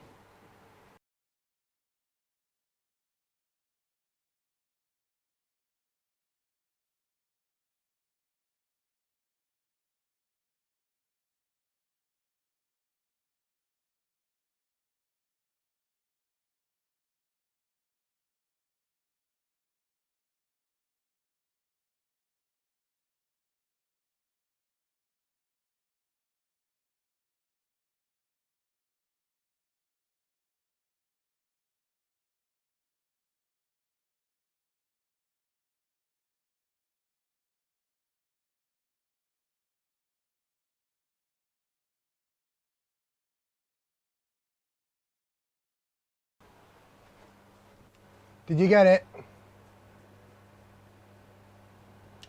Did you get it?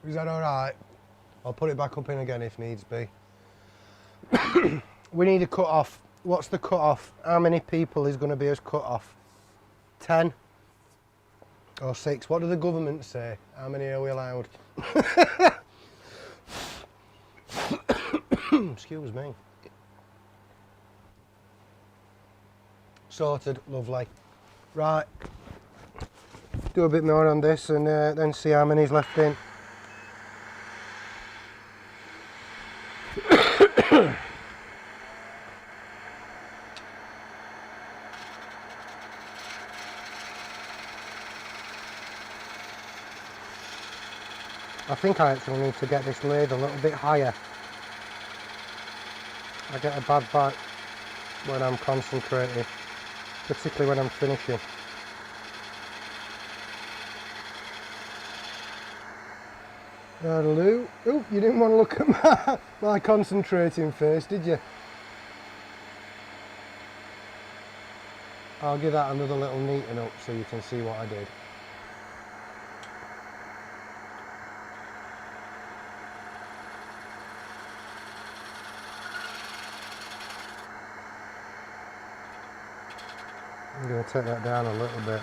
Is that all right? I'll put it back up in again if needs be. We need a cut off. What's the cut off? How many people is going to be as cut off? 10 or 6? What do the government say? How many are we allowed? Excuse me. Sorted, lovely. Right, do a bit more on this and then see how many's left in. I think I actually need to get this lathe a little bit higher. I get a bad bite when I'm concentrating, particularly when I'm finishing. Hello. Oh, you didn't want to look at my concentrating face, did you? I'll give that another little neaten up so you can see what I did. I'm going to take that down a little bit.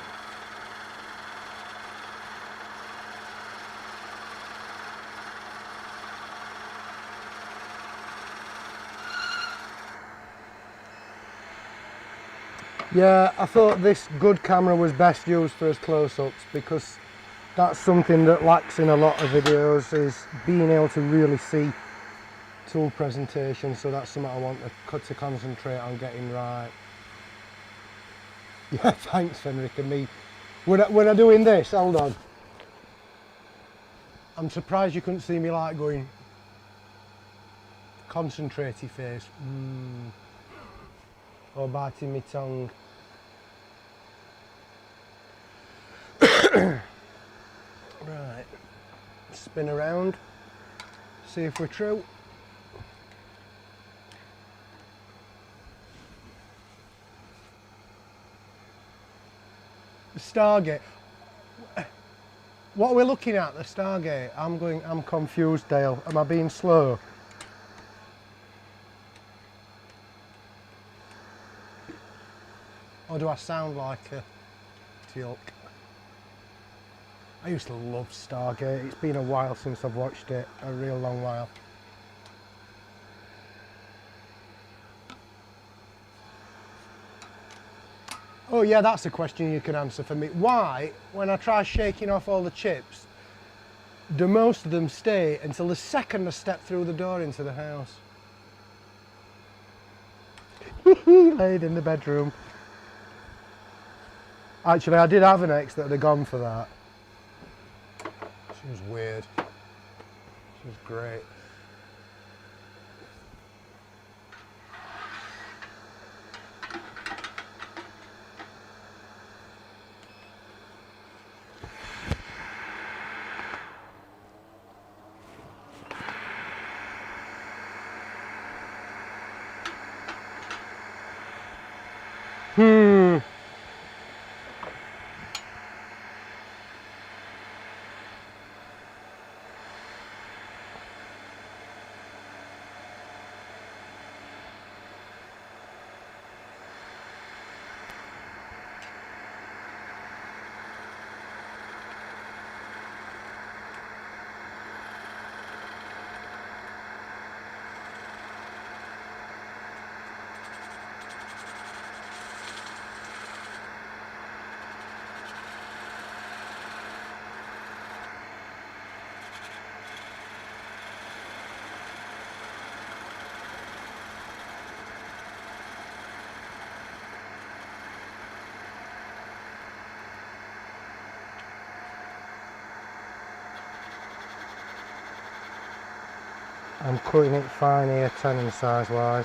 Yeah, I thought this good camera was best used for as close-ups because that's something that lacks in a lot of videos, is being able to really see tool presentation, so that's something I want to concentrate on getting right. Yeah, thanks Fenrica. Me, when I'm doing this, hold on. I'm surprised you couldn't see me like going concentrated face. Or biting my tongue. Right, spin around, see if we're true. The Stargate. What are we looking at? The Stargate. I'm confused, Dale. Am I being slow? Or do I sound like a teal'c? I used to love Stargate. It's been a while since I've watched it, a real long while. Oh yeah, that's a question you can answer for me. Why, when I try shaking off all the chips, do most of them stay until the second I step through the door into the house? Laid in the bedroom. Actually, I did have an ex that had gone for that. She was weird. She was great. I'm cutting it fine here, tenon size wise.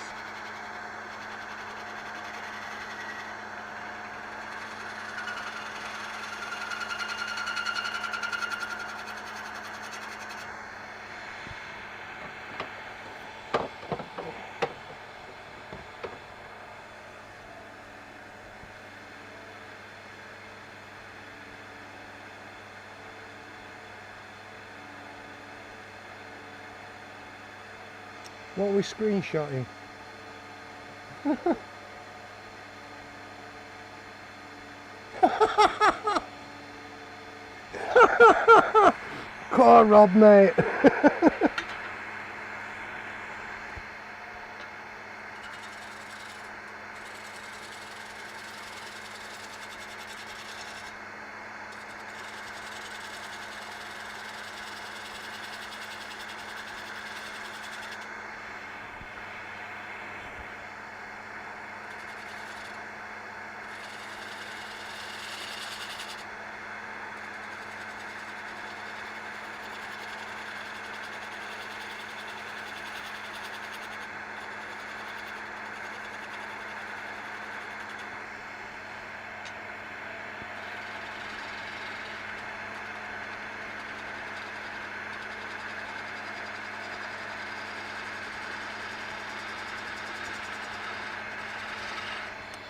What are we screenshotting? Come on, Rob, mate.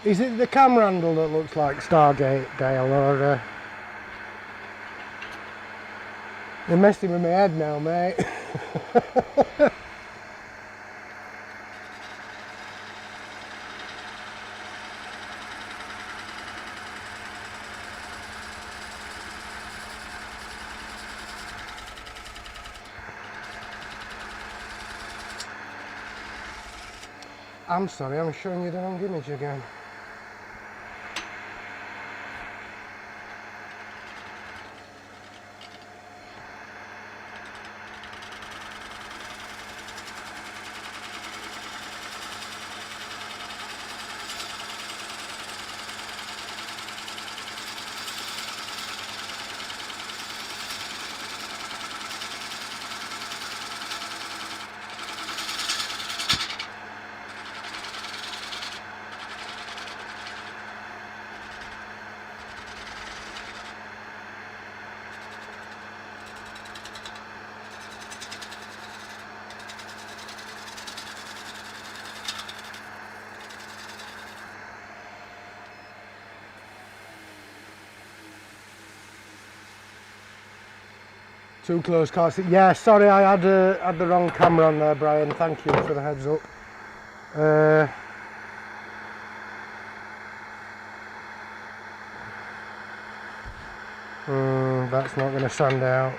Is it the camera handle that looks like Stargate, Dale, or you're messing with my head now, mate? I'm sorry, I'm showing you the wrong image again. Too close, can't see. Yeah, sorry, I had the wrong camera on there, Brian. Thank you for the heads up. that's not going to sand out.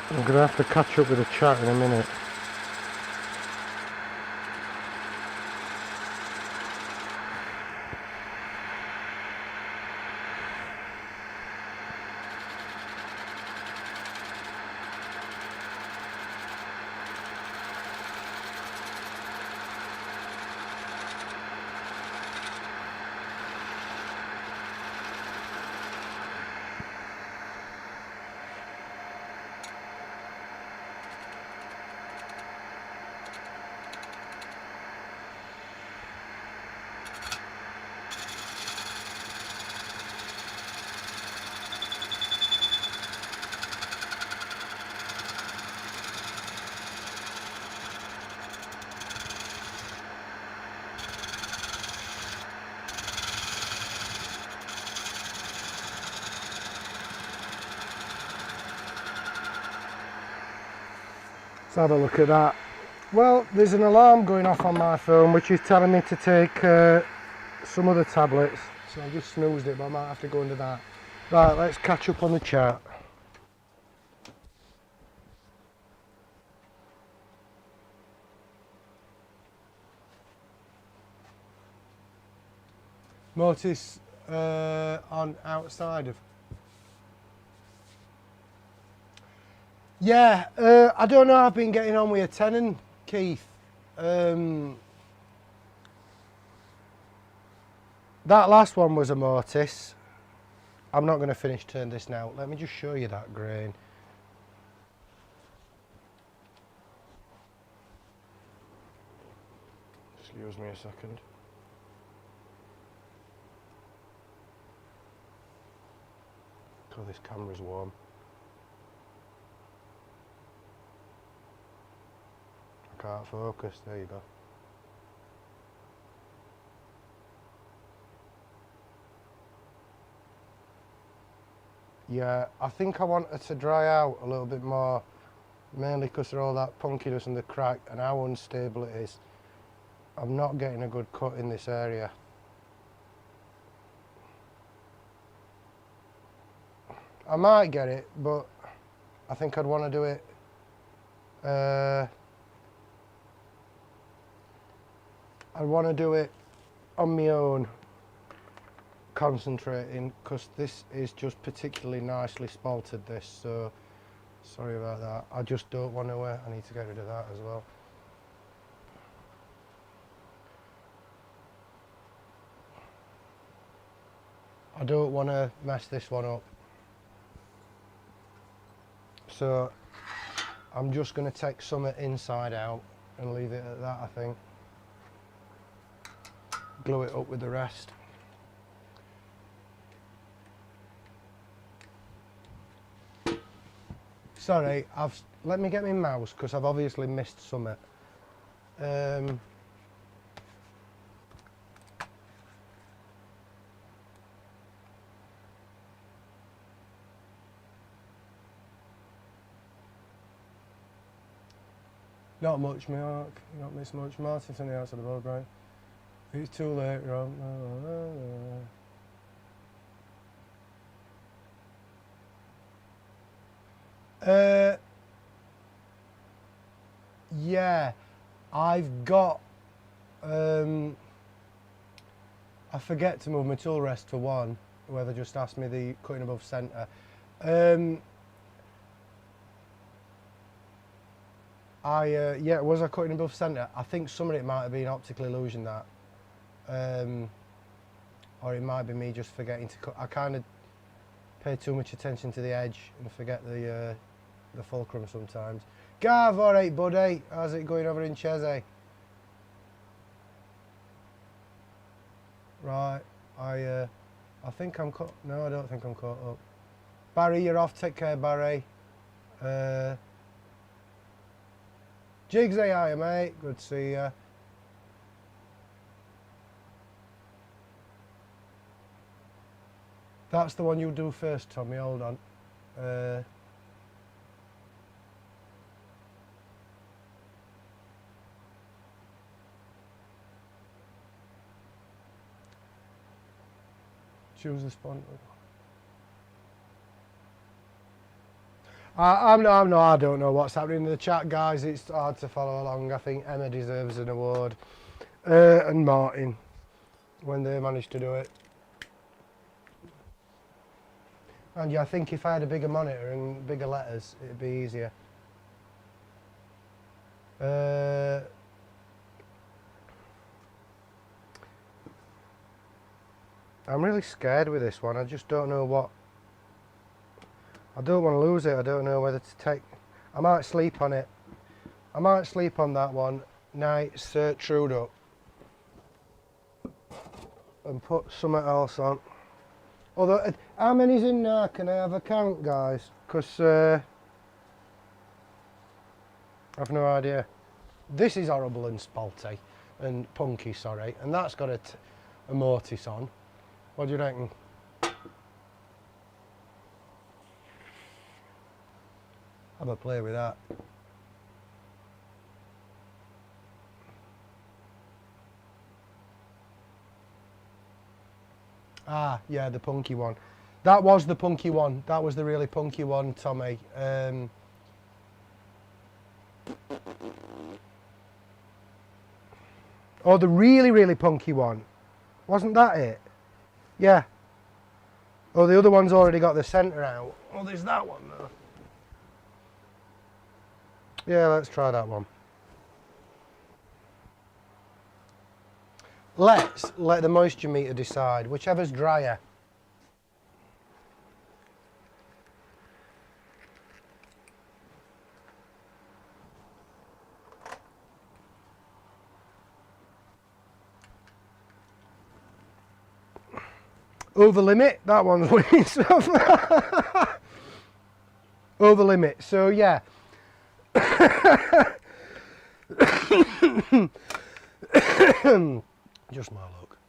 I'm going to have to catch up with the chat in a minute. Let's have a look at that. Well, there's an alarm going off on my phone which is telling me to take some other tablets, so I just snoozed it, but I might have to go into that. Right, let's catch up on the chat. Mortis on outside of... Yeah, I don't know how I've been getting on with your tenon, Keith. That last one was a Mortis. I'm not going to finish turn this now. Let me just show you that grain. Excuse me a second. Oh, this camera's warm. I can't focus. There you go. Yeah, I think I want it to dry out a little bit more, mainly because of all that punkiness and the crack and how unstable it is. I'm not getting a good cut in this area. I might get it, but I think I'd want to do it I'd want to do it on my own, concentrating, because this is just particularly nicely spalted, this, so sorry about that. I just don't want to, I need to get rid of that as well. I don't want to mess this one up. So I'm just going to take some inside out and leave it at that, I think. Glue it up with the rest. Sorry, let me get my mouse because I've obviously missed something. Not much, Mark. You not miss much. Martin's on the outside of the board, right? It's too late, Rob. Yeah, I've got, I forget to move my tool rest for one. Whoever just asked me the cutting above centre. Yeah, was I cutting above centre? I think some of it might have been optical illusion that. Or it might be me just forgetting to cut. I kind of pay too much attention to the edge and forget the fulcrum sometimes. Gav, alright buddy, how's it going over in Chesney? Right, I think I'm caught. No, I don't think I'm caught up. Barry, you're off. Take care, Barry. Jigsy, hiya, mate. Good to see you. That's the one you'll do first, Tommy. Hold on. Choose the spawn. I don't know what's happening in the chat, guys. It's hard to follow along. I think Emma deserves an award, and Martin, when they managed to do it. And yeah, I think if I had a bigger monitor and bigger letters, it'd be easier. I'm really scared with this one. I just don't know what. I don't want to lose it. I don't know whether to take. I might sleep on it. I might sleep on that one. Nice trued up. And put something else on. Although, how many's in there? Can I have a count, guys? Because I've no idea. This is horrible and spalty and punky, sorry. And that's got a mortise on. What do you reckon? Have a play with that. Ah, yeah, the punky one. That was the punky one. That was the really punky one, Tommy. Oh, the really, really punky one. Wasn't that it? Yeah. Oh, the other one's already got the centre out. Oh, there's that one though. Yeah, let's try that one. Let's let the moisture meter decide, whichever's drier. Over limit, that one's winning stuff. Over limit, so yeah. Just my luck.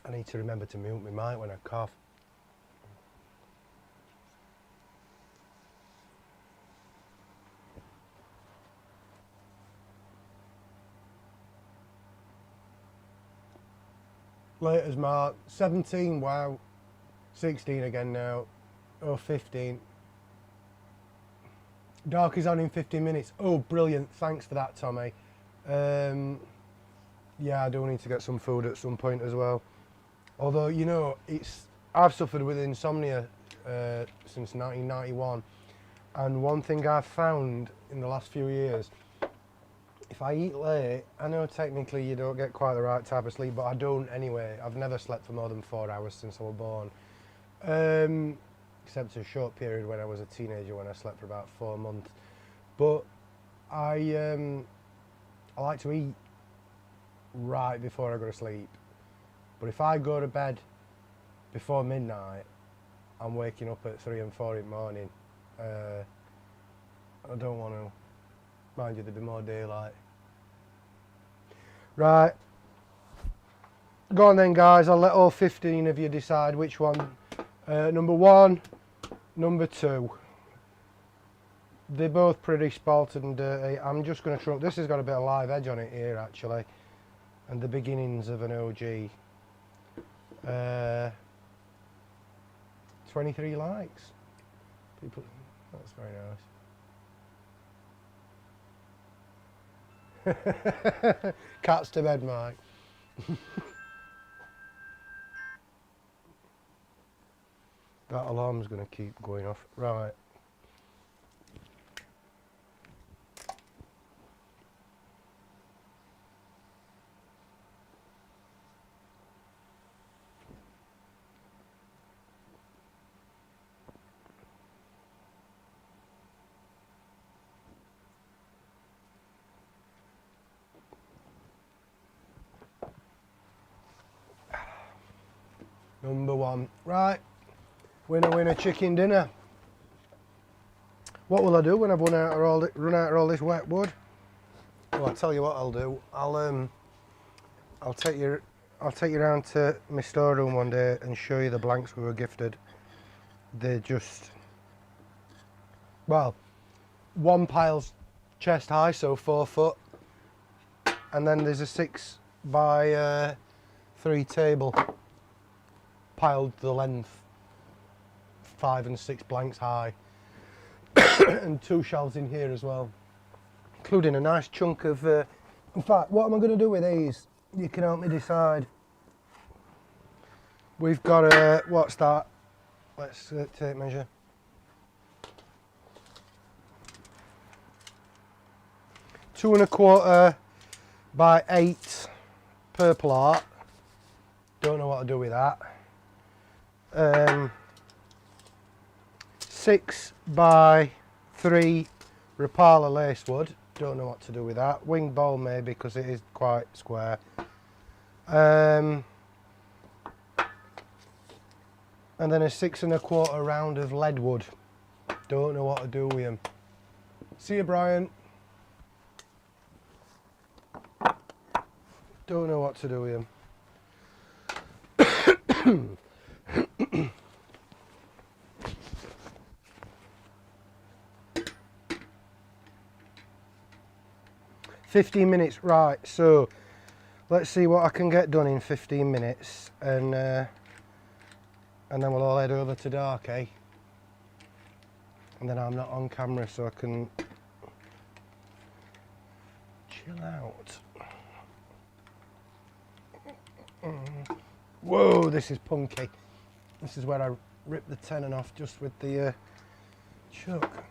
I need to remember to mute my mic when I cough. Laters, Mark. 17, wow. 16 again now. Oh, 15. Dark is on in 15 minutes. Oh, brilliant. Thanks for that, Tommy. Yeah, I do need to get some food at some point as well. Although, you know, I've suffered with insomnia since 1991. And one thing I've found in the last few years, if I eat late, I know technically you don't get quite the right type of sleep, but I don't anyway. I've never slept for more than 4 hours since I was born. Except a short period when I was a teenager when I slept for about 4 months. But I like to eat right before I go to sleep. But if I go to bed before midnight, I'm waking up at 3 and 4 in the morning. I don't want to. Mind you, there'll be more daylight. Right. Go on then, guys. I'll let all 15 of you decide which one. Number 1, number 2. They're both pretty spalted and dirty. I'm just going to try. This has got a bit of live edge on it here, actually. And the beginnings of an OG. 23 likes. People, that's very nice. Cats to bed, Mike. That alarm's going to keep going off. Right. Number one. Right. Winner, winner, chicken dinner. What will I do when I've run out of all this wet wood? Well, I'll tell you what I'll do. I'll take you round to my storeroom one day and show you the blanks we were gifted. They're just, well, one pile's chest high, so 4 foot, and then there's a 6 by 3 table piled the length, 5 and 6 blanks high, and 2 shelves in here as well, including a nice chunk of, in fact, what am I going to do with these? You can help me decide. We've got a, what's that? Let's tape measure. Two and a quarter by 8 purple art. Don't know what to do with that. 6 by 3 Rapala lacewood. Don't know what to do with that. Wing bowl maybe because it is quite square. And then a 6 and a quarter round of leadwood. Don't know what to do with them. See you, Brian. Don't know what to do with them. 15 minutes, right, so let's see what I can get done in 15 minutes and then we'll all head over to Dark, eh? And then I'm not on camera so I can chill out. Whoa, this is punky. This is where I ripped the tenon off just with the chuck.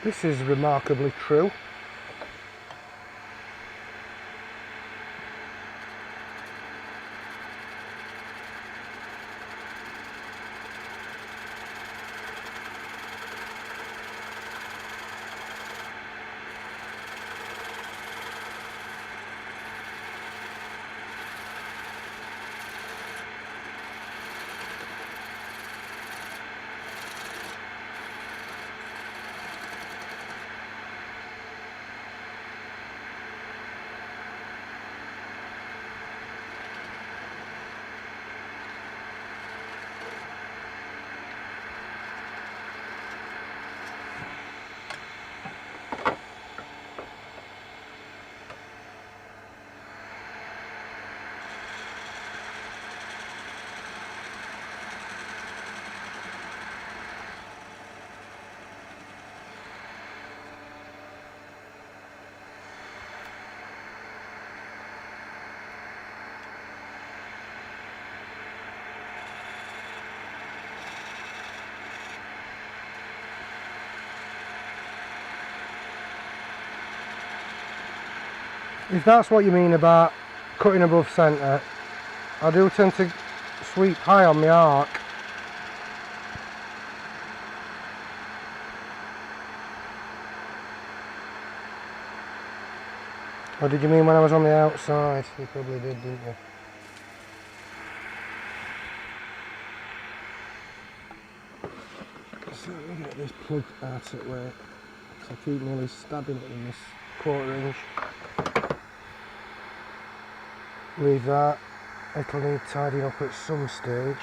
This is remarkably true. If that's what you mean about cutting above centre, I do tend to sweep high on my arc. Or did you mean when I was on the outside? You probably did, didn't you? So let me get this plug out of the way. So I keep nearly stabbing it in this 1/4 inch. Leave that. It'll need tidying up at some stage.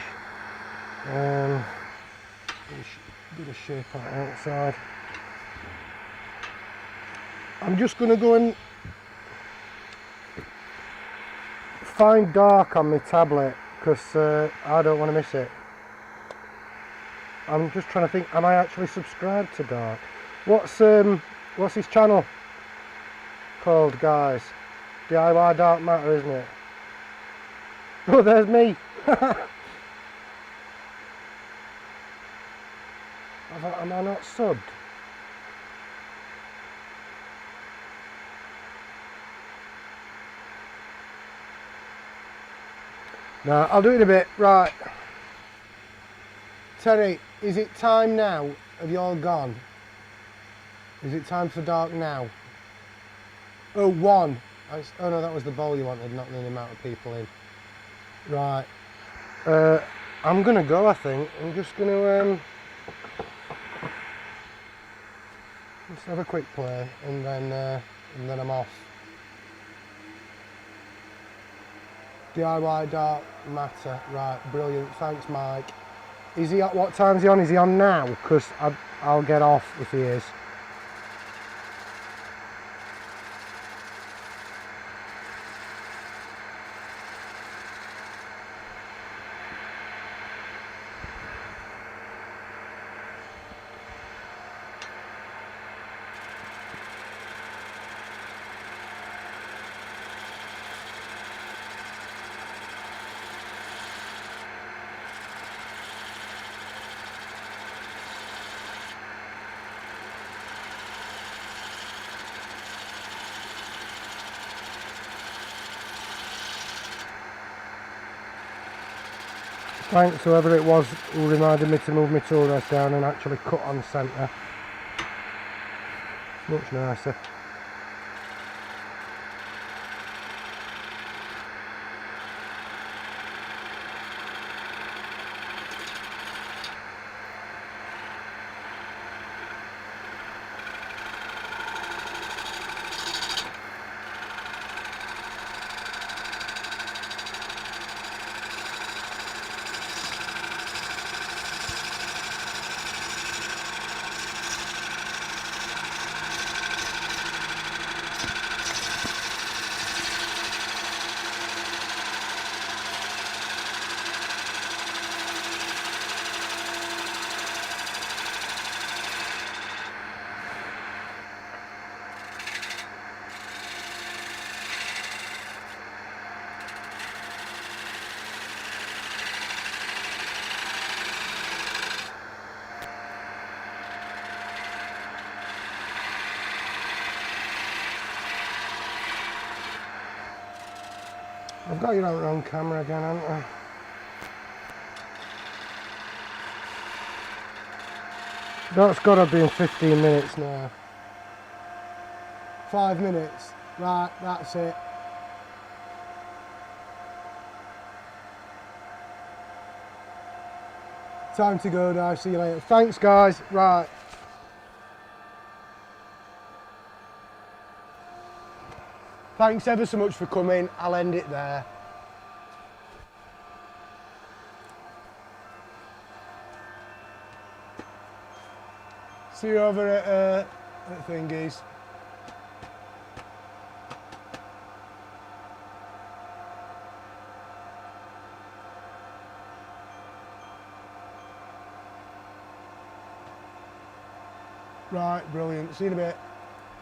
Bit of shape on the outside. I'm just going to go and find dark on my tablet because I don't want to miss it. I'm just trying to think, am I actually subscribed to Dark? What's his channel called, guys? DIY Dark Matter, isn't it? Oh, there's me. Am I not subbed? No, I'll do it in a bit. Right. Terry, is it time now? Have you all gone? Is it time for Dark now? Oh, one. Oh no, that was the bowl you wanted, not the amount of people in. Right. I'm gonna go, I think. I'm just gonna just have a quick play and then I'm off. DIY Dark Matter. Right, brilliant. Thanks, Mike. Is he at what time's he on? Is he on now? Because I'll get off if he is. Thanks whoever it was who reminded me to move my tool rest down and actually cut on centre. Much nicer. I've got you out on camera again, haven't I? That's got to be in 15 minutes now. 5 minutes. Right, that's it. Time to go now. See you later. Thanks, guys. Right. Thanks ever so much for coming. I'll end it there. See you over at Thingies. Right, brilliant. See you in a bit.